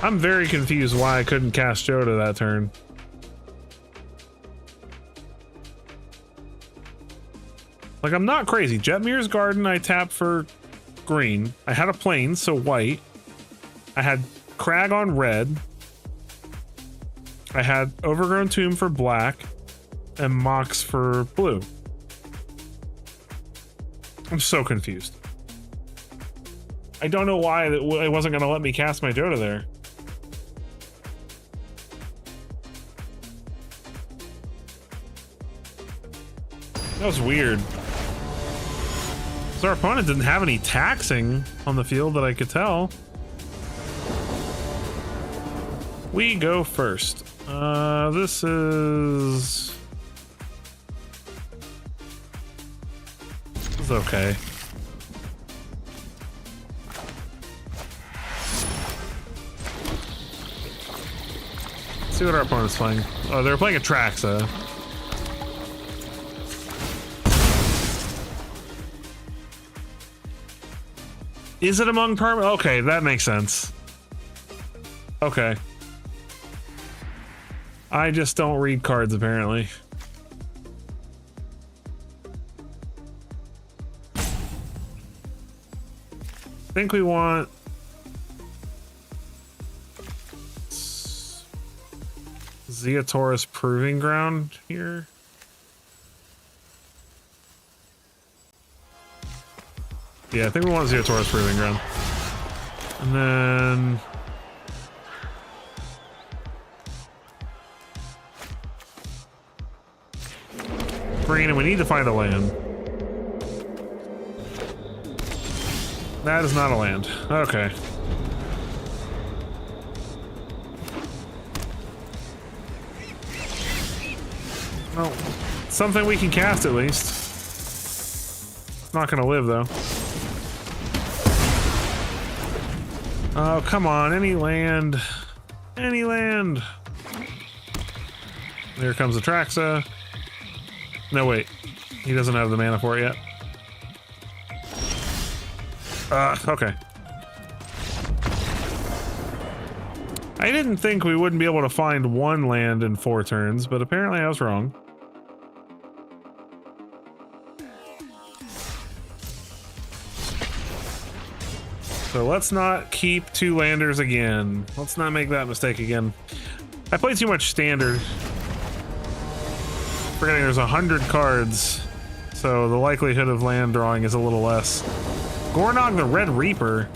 [SPEAKER 1] I'm very confused why I couldn't cast Joda that turn. Like, I'm not crazy. Jetmir's Garden, I tapped for green. I had a plane, so white. I had Crag on red. I had Overgrown Tomb for black. And Mox for blue. I'm so confused. I don't know why it wasn't going to let me cast my Joda there. That was weird. So our opponent didn't have any taxing on the field that I could tell. We go first. This is okay. Let's see what our opponent's playing. Oh, they're playing a Traxa. Is it among permanent? Okay, that makes sense. Okay. I just don't read cards, apparently. I think we want... Zeotaurus Proving Ground here. Yeah, I think we want Zeotaurus Proving Ground. And then... green, and we need to find a land. That is not a land. Okay. Well, something we can cast at least. It's not gonna live though. Oh, come on, any land. Any land. There comes the Traxa. No, wait. He doesn't have the mana for it yet. Okay. I didn't think we wouldn't be able to find one land in 4 turns, but apparently I was wrong. So let's not keep 2 landers again. Let's not make that mistake again. I played too much standard. Forgetting there's 100 cards, so the likelihood of land drawing is a little less. Gornog the Red Reaper.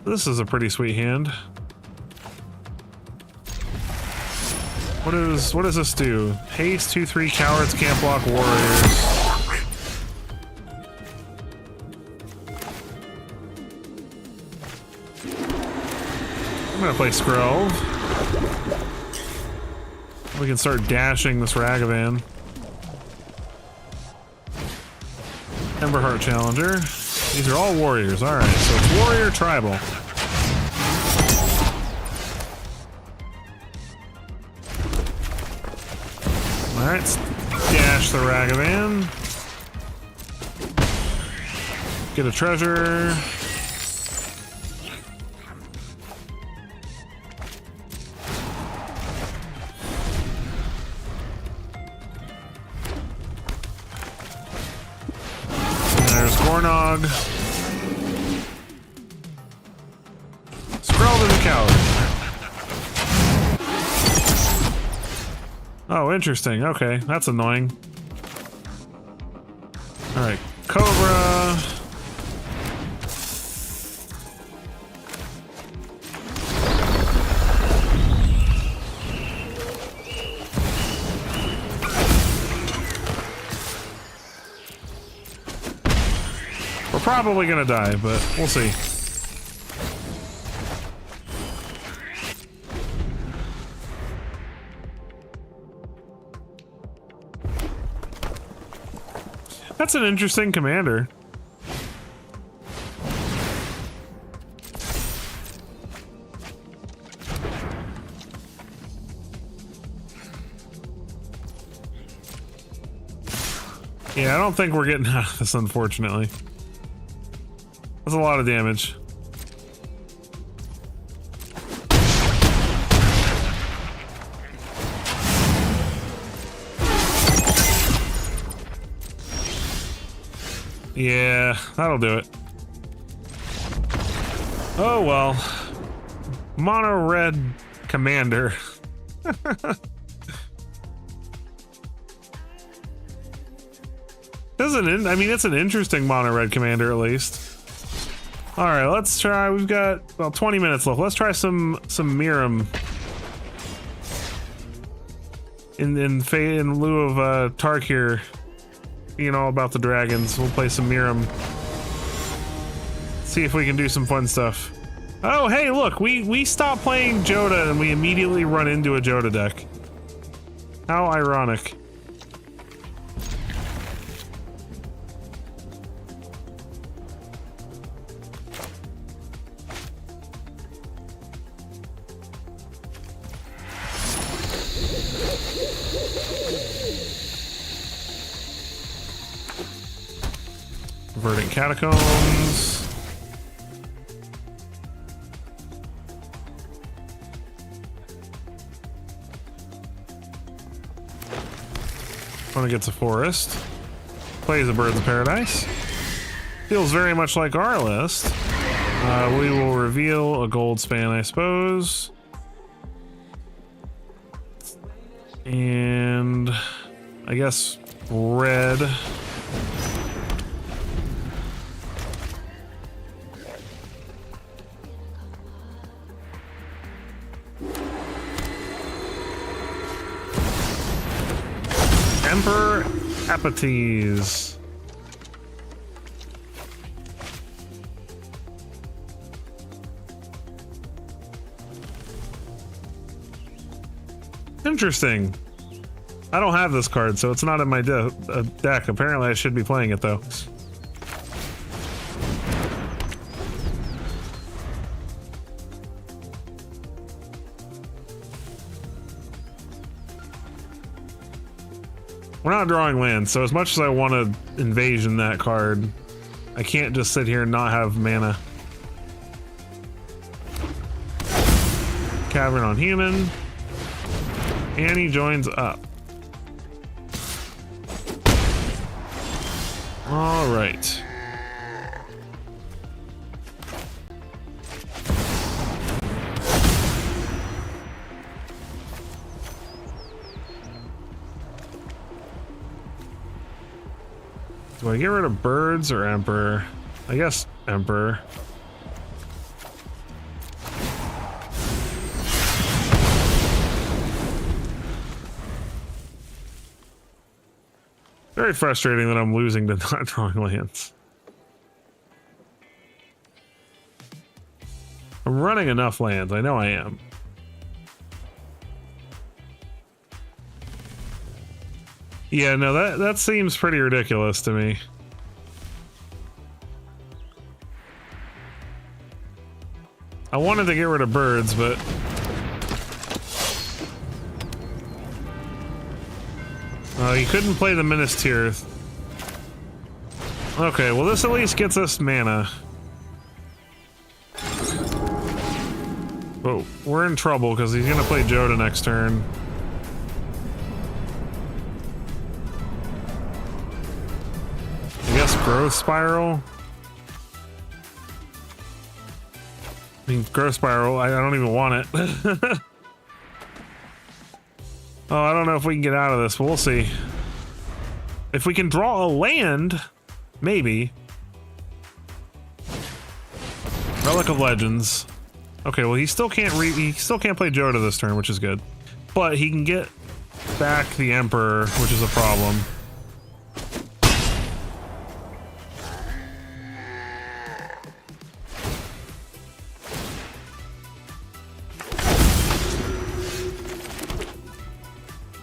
[SPEAKER 1] This is a pretty sweet hand. What does this do? Haste 2/3 cowards can't block warriors. I'm gonna play Skrelv. We can start dashing this Ragavan. Emberheart Challenger. These are all warriors. Alright, so it's warrior tribal. Alright, let's dash the Ragavan. Get a treasure. Gornog. Skrelv is a coward. Oh, interesting. Okay, that's annoying. All right, Cobra. We're probably gonna die, but we'll see. That's an interesting commander. Yeah, I don't think we're getting out of this, unfortunately. That's a lot of damage. Yeah, that'll do it. Oh well. Mono red commander. I mean, it's an interesting mono red commander at least. All right, let's try. We've got about 20 minutes left. Let's try some Miram. In lieu of Tarkir being all about the dragons, we'll play some Miram. See if we can do some fun stuff. Oh, hey, look, we stopped playing Joda and we immediately run into a Joda deck. How ironic. Verdant Catacombs. Opponent gets a forest. Plays a Birds of Paradise. Feels very much like our list. We will reveal a gold span, I suppose. And I guess red. Emperor Apates. Interesting. I don't have this card, so it's not in my deck. Apparently, I should be playing it though. We're not drawing lands, so as much as I want to invasion that card, I can't just sit here and not have mana. Cavern on human. Annie joins up. All right. Do I get rid of birds or Emperor? I guess Emperor. Very frustrating that I'm losing to not drawing lands. I'm running enough lands, I know I am. Yeah, no, that seems pretty ridiculous to me. I wanted to get rid of birds, but you couldn't play the Minister. Okay, well this at least gets us mana. But we're in trouble because he's gonna play Joda next turn. I guess Growth Spiral? I mean, Growth Spiral, I don't even want it. Oh, I don't know if we can get out of this, but we'll see. If we can draw a land, maybe. Relic of Legends. Okay, well he still can't play Joda this turn, which is good. But he can get back the Emperor, which is a problem.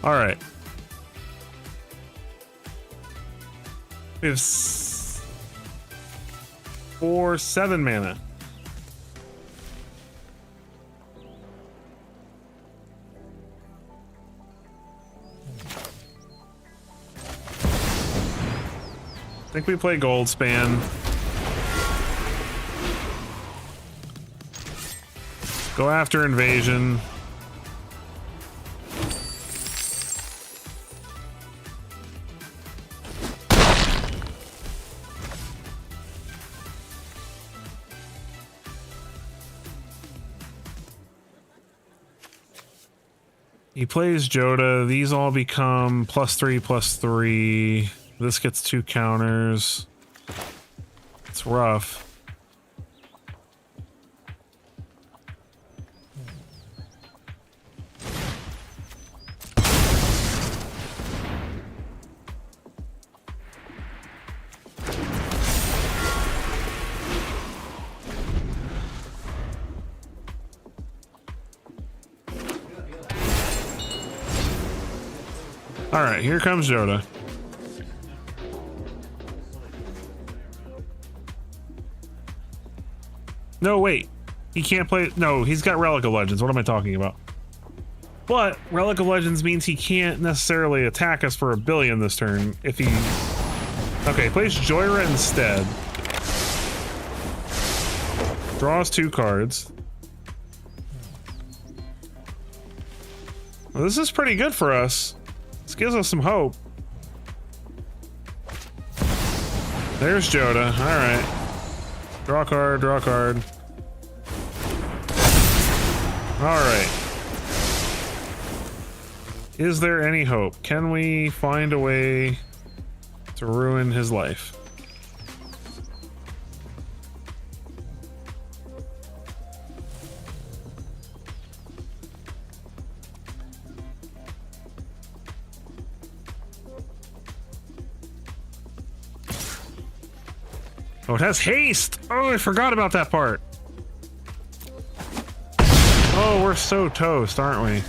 [SPEAKER 1] All right. We have 7 mana. I think we play Goldspan. Go after Invasion. He plays Joda. These all become +3/+3. This gets 2 counters. It's rough. All right, here comes Joda. No, wait. He can't play... No, he's got Relic of Legends. What am I talking about? But Relic of Legends means he can't necessarily attack us for 1 billion this turn if he... Okay, plays Joyra instead. Draws 2 cards. Well, this is pretty good for us. This gives us some hope. There's Joda. Alright. Draw a card, draw a card. Alright. Is there any hope? Can we find a way to ruin his life? Oh, it has haste! Oh, I forgot about that part. Oh, we're so toast, aren't we?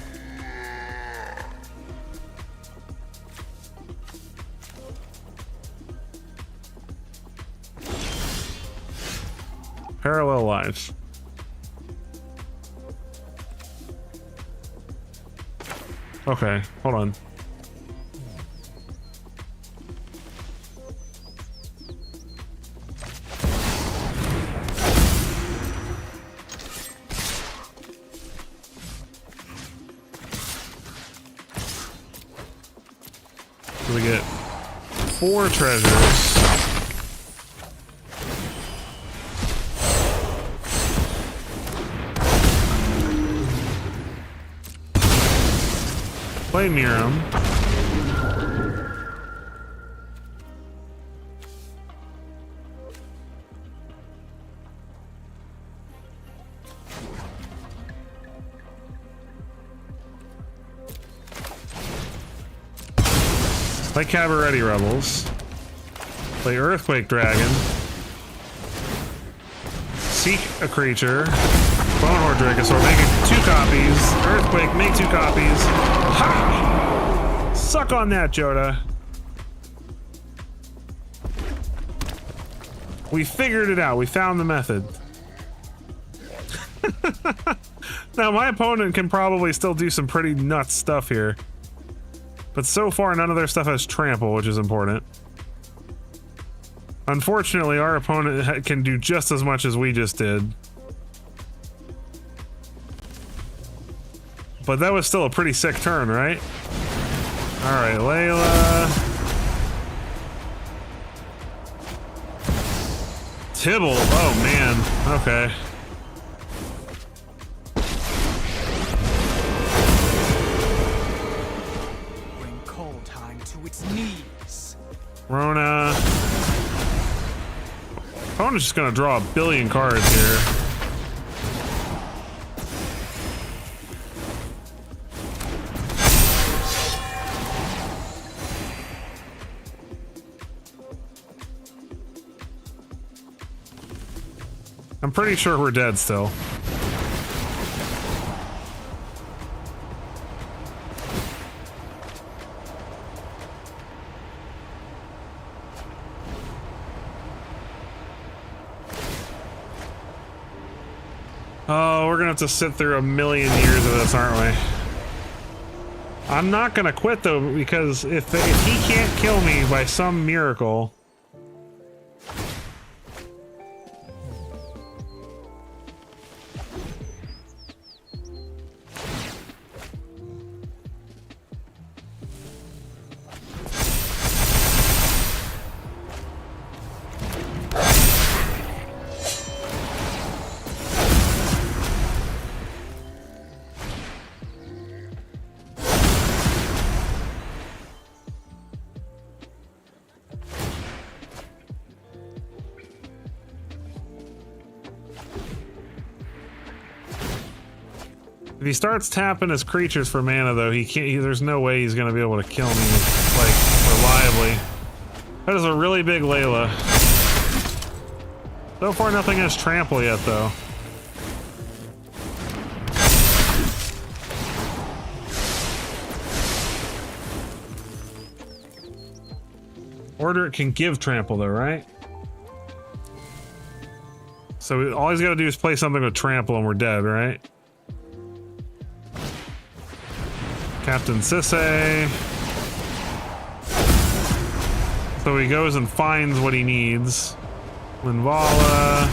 [SPEAKER 1] Parallel lives. Okay, hold on. So we get 4 treasures. Play Miram. Play Cabaretti Rebels. Play Earthquake Dragon. Seek a creature. Bonehorde Dragosaur, make 2 copies. Earthquake, make 2 copies. Ha! Suck on that, Joda. We figured it out. We found the method. Now, my opponent can probably still do some pretty nuts stuff here. But so far, none of their stuff has trample, which is important. Unfortunately, our opponent can do just as much as we just did. But that was still a pretty sick turn, right? Alright, Layla. Tibble. Oh, man. Okay.
[SPEAKER 4] knees.
[SPEAKER 1] Rona. Opponent's just gonna draw a billion cards here. I'm pretty sure we're dead still. Oh, we're gonna have to sit through a million years of this, aren't we? I'm not gonna quit though, because if he can't kill me by some miracle. If he starts tapping his creatures for mana, though, he can't. There's no way he's gonna be able to kill me, like, reliably. That is a really big Layla. So far, nothing has trample yet, though. Order it can give trample, though, right? So all he's got to do is play something with trample, and we're dead, right? Captain Sisse. So he goes and finds what he needs. Linvala.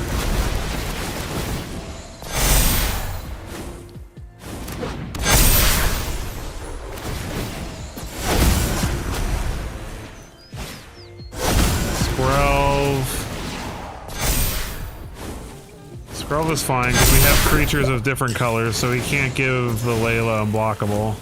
[SPEAKER 1] Skrelv is fine because we have creatures of different colors, so he can't give the Layla unblockable.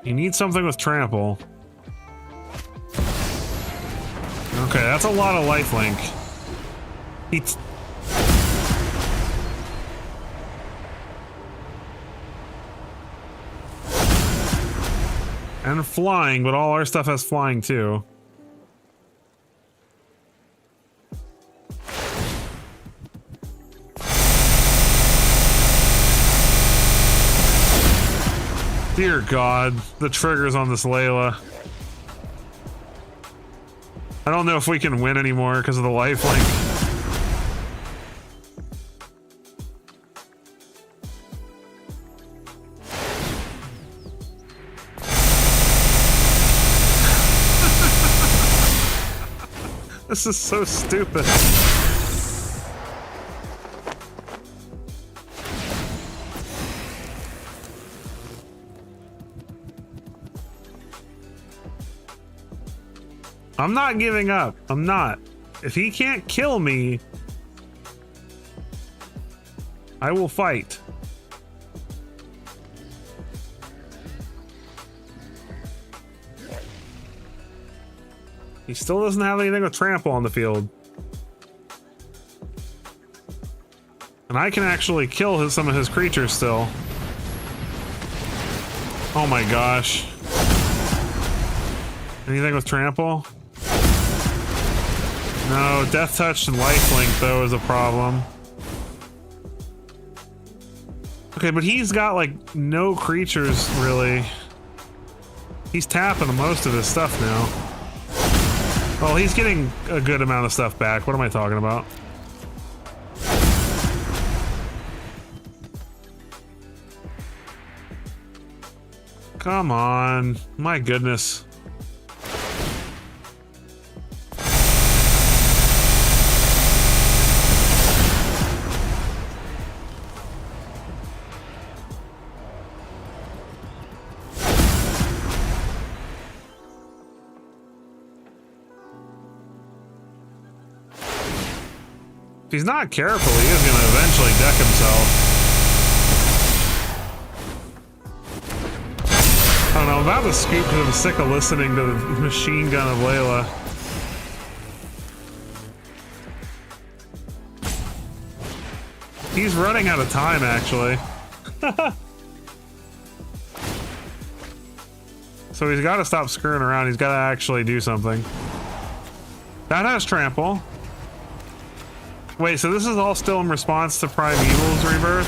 [SPEAKER 1] You need something with trample. Okay, that's a lot of lifelink. And flying, but all our stuff has flying too. Dear God, the triggers on this Layla. I don't know if we can win anymore because of the lifelink. This is so stupid. I'm not giving up. I'm not. If he can't kill me, I will fight. He still doesn't have anything with trample on the field. And I can actually kill some of his creatures still. Oh my gosh. Anything with trample? No, Death Touch and Lifelink though is a problem. Okay, but he's got like no creatures really. He's tapping most of his stuff now. Well, he's getting a good amount of stuff back. What am I talking about? Come on. My goodness. If he's not careful, he is gonna eventually deck himself. I don't know, I'm about to scoop because I'm sick of listening to the machine gun of Layla. He's running out of time, actually. So he's got to stop screwing around. He's got to actually do something. That has trample. Wait, so this is all still in response to Primeval's rebirth?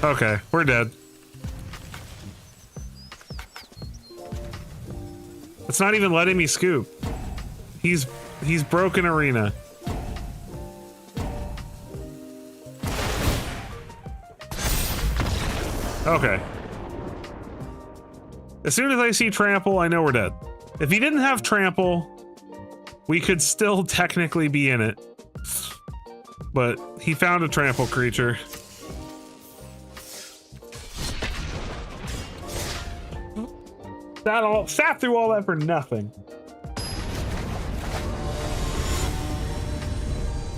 [SPEAKER 1] Okay, we're dead. It's not even letting me scoop. He's broken arena. Okay. As soon as I see trample, I know we're dead. If he didn't have trample, we could still technically be in it. But he found a trample creature. Sat through all that for nothing.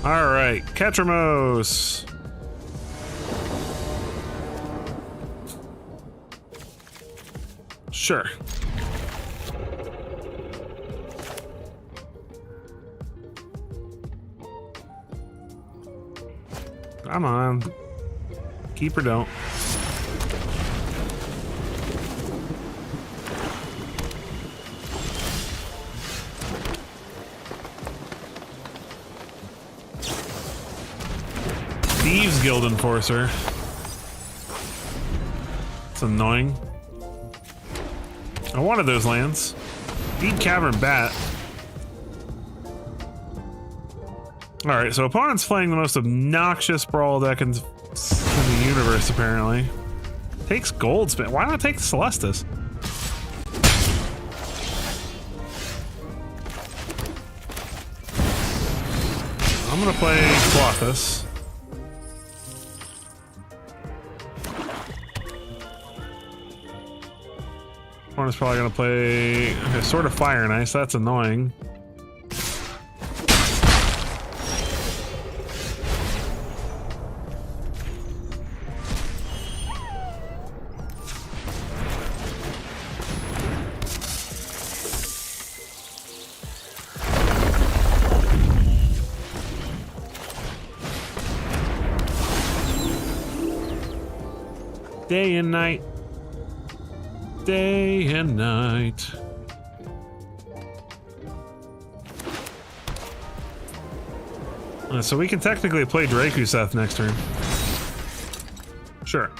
[SPEAKER 1] All right, Ketramos. Sure. Come on. Keep or don't. Thieves Guild Enforcer. It's annoying. I wanted those lands. Feed Cavern Bat. Alright, so opponent's playing the most obnoxious Brawl deck in the universe, apparently. Takes Goldsmith. Why not take Celestis? I'm gonna play Clothis. Opponent's probably gonna play Sword of Fire and Ice. That's annoying. Day and night. Day and night. So we can technically play Drakuseth next turn. Sure.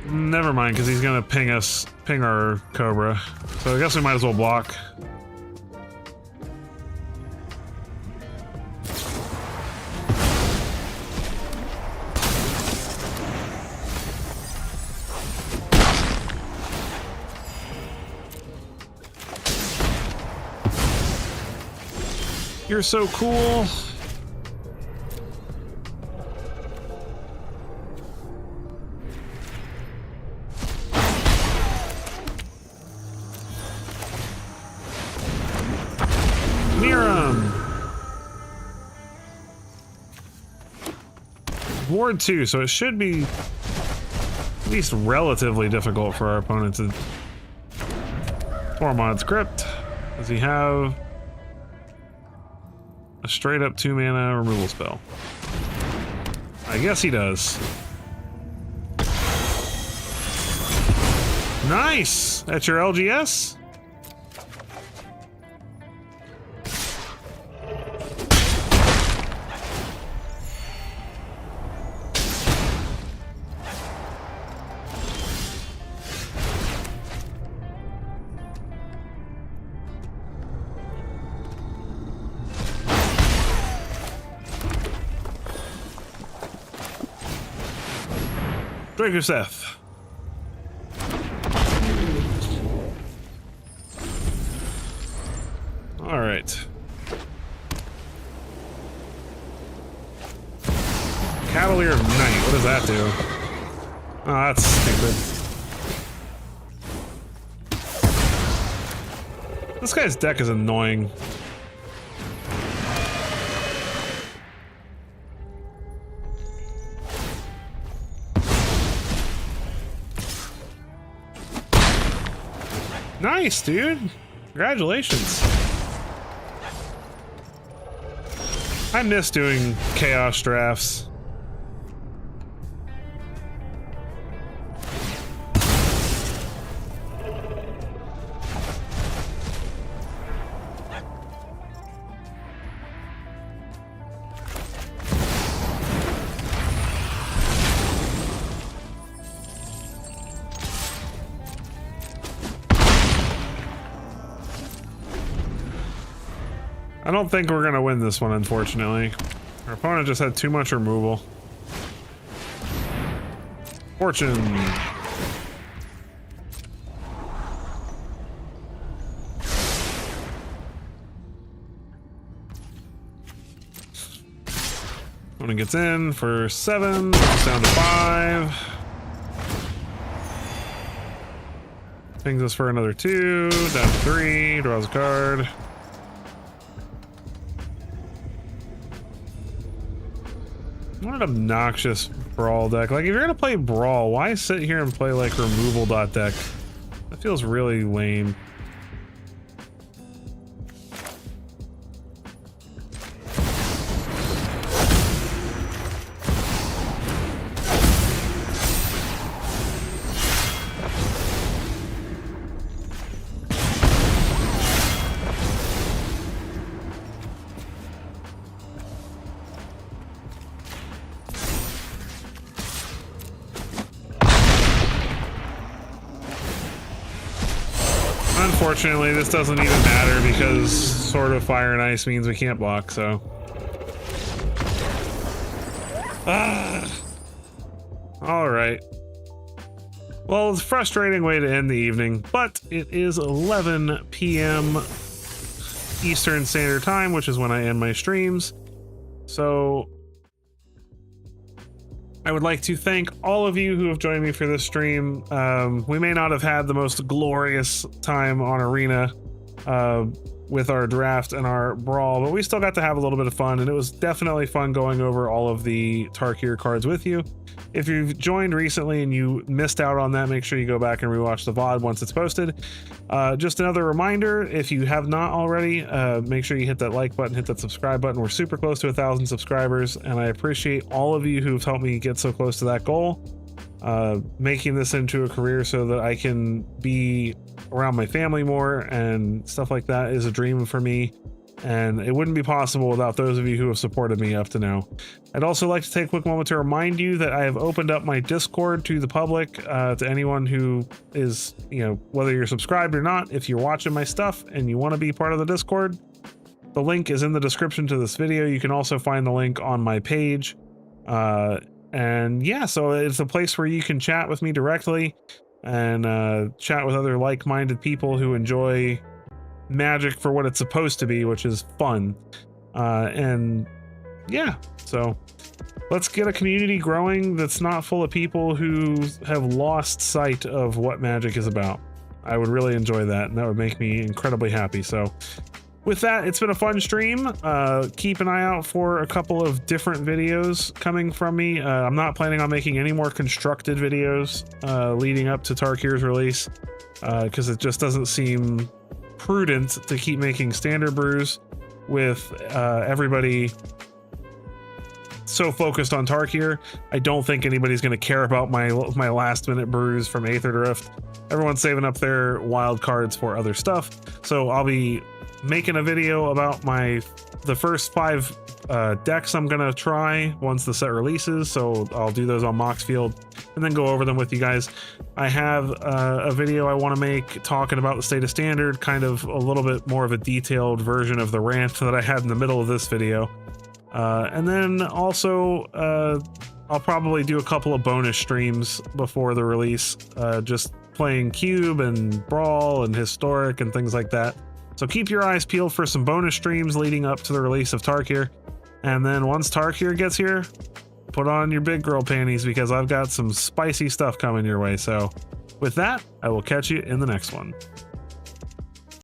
[SPEAKER 1] Never mind, because he's gonna ping our Cobra. So I guess we might as well block. You're so cool. Miram. Ward 2, so it should be at least relatively difficult for our opponent to form on its crypt. Does he have a straight up 2-mana removal spell? I guess he does. Nice! That's your LGS? Drakuseth. All right. Cavalier of Night. What does that do? Oh, that's stupid. This guy's deck is annoying. Nice, dude. Congratulations. I miss doing chaos drafts. I don't think we're gonna win this one, unfortunately. Our opponent just had too much removal. Fortune. Opponent gets in for 7, goes down to 5. Pings us for another 2, down to 3, draws a card. What an obnoxious Brawl deck. Like, if you're gonna play Brawl, why sit here and play like removal deck? That feels really lame. Unfortunately, this doesn't even matter because Sword of Fire and Ice means we can't block, so. Alright. Well, it's a frustrating way to end the evening, but it is 11 p.m. Eastern Standard Time, which is when I end my streams. So I would like to thank all of you who have joined me for this stream. We may not have had the most glorious time on Arena with our draft and our Brawl, but we still got to have a little bit of fun, and it was definitely fun going over all of the Tarkir cards with you. If you've joined recently and you missed out on that, make sure you go back and rewatch the VOD once it's posted. Just another reminder, if you have not already, make sure you hit that like button, hit that subscribe button. We're super close to 1,000 subscribers, and I appreciate all of you who've helped me get so close to that goal. Making this into a career so that I can be around my family more and stuff like that is a dream for me, and it wouldn't be possible without those of you who have supported me up to now. I'd also like to take a quick moment to remind you that I have opened up my Discord to the public, to anyone who is, you know, whether you're subscribed or not. If you're watching my stuff and you want to be part of the Discord, the link is in the description to this video. You can also find the link on my page. And yeah, so it's a place where you can chat with me directly and chat with other like-minded people who enjoy Magic for what it's supposed to be, which is fun. And yeah, so let's get a community growing that's not full of people who have lost sight of what Magic is about. I would really enjoy that, and that would make me incredibly happy. So with that, it's been a fun stream. Keep an eye out for a couple of different videos coming from me. I'm not planning on making any more constructed videos leading up to Tarkir's release, because it just doesn't seem prudent to keep making standard brews with everybody so focused on Tarkir. I don't think anybody's going to care about my last minute brews from Aether Drift. Everyone's saving up their wild cards for other stuff, so I'll be making a video about the first 5 decks I'm gonna try once the set releases, so I'll do those on Moxfield and then go over them with you guys. I have a video I want to make talking about the state of standard, kind of a little bit more of a detailed version of the rant that I had in the middle of this video, and then also I'll probably do a couple of bonus streams before the release, just playing Cube and Brawl and Historic and things like that. So keep your eyes peeled for some bonus streams leading up to the release of Tarkir. And then once Tarkir gets here, put on your big girl panties, because I've got some spicy stuff coming your way. So with that, I will catch you in the next one.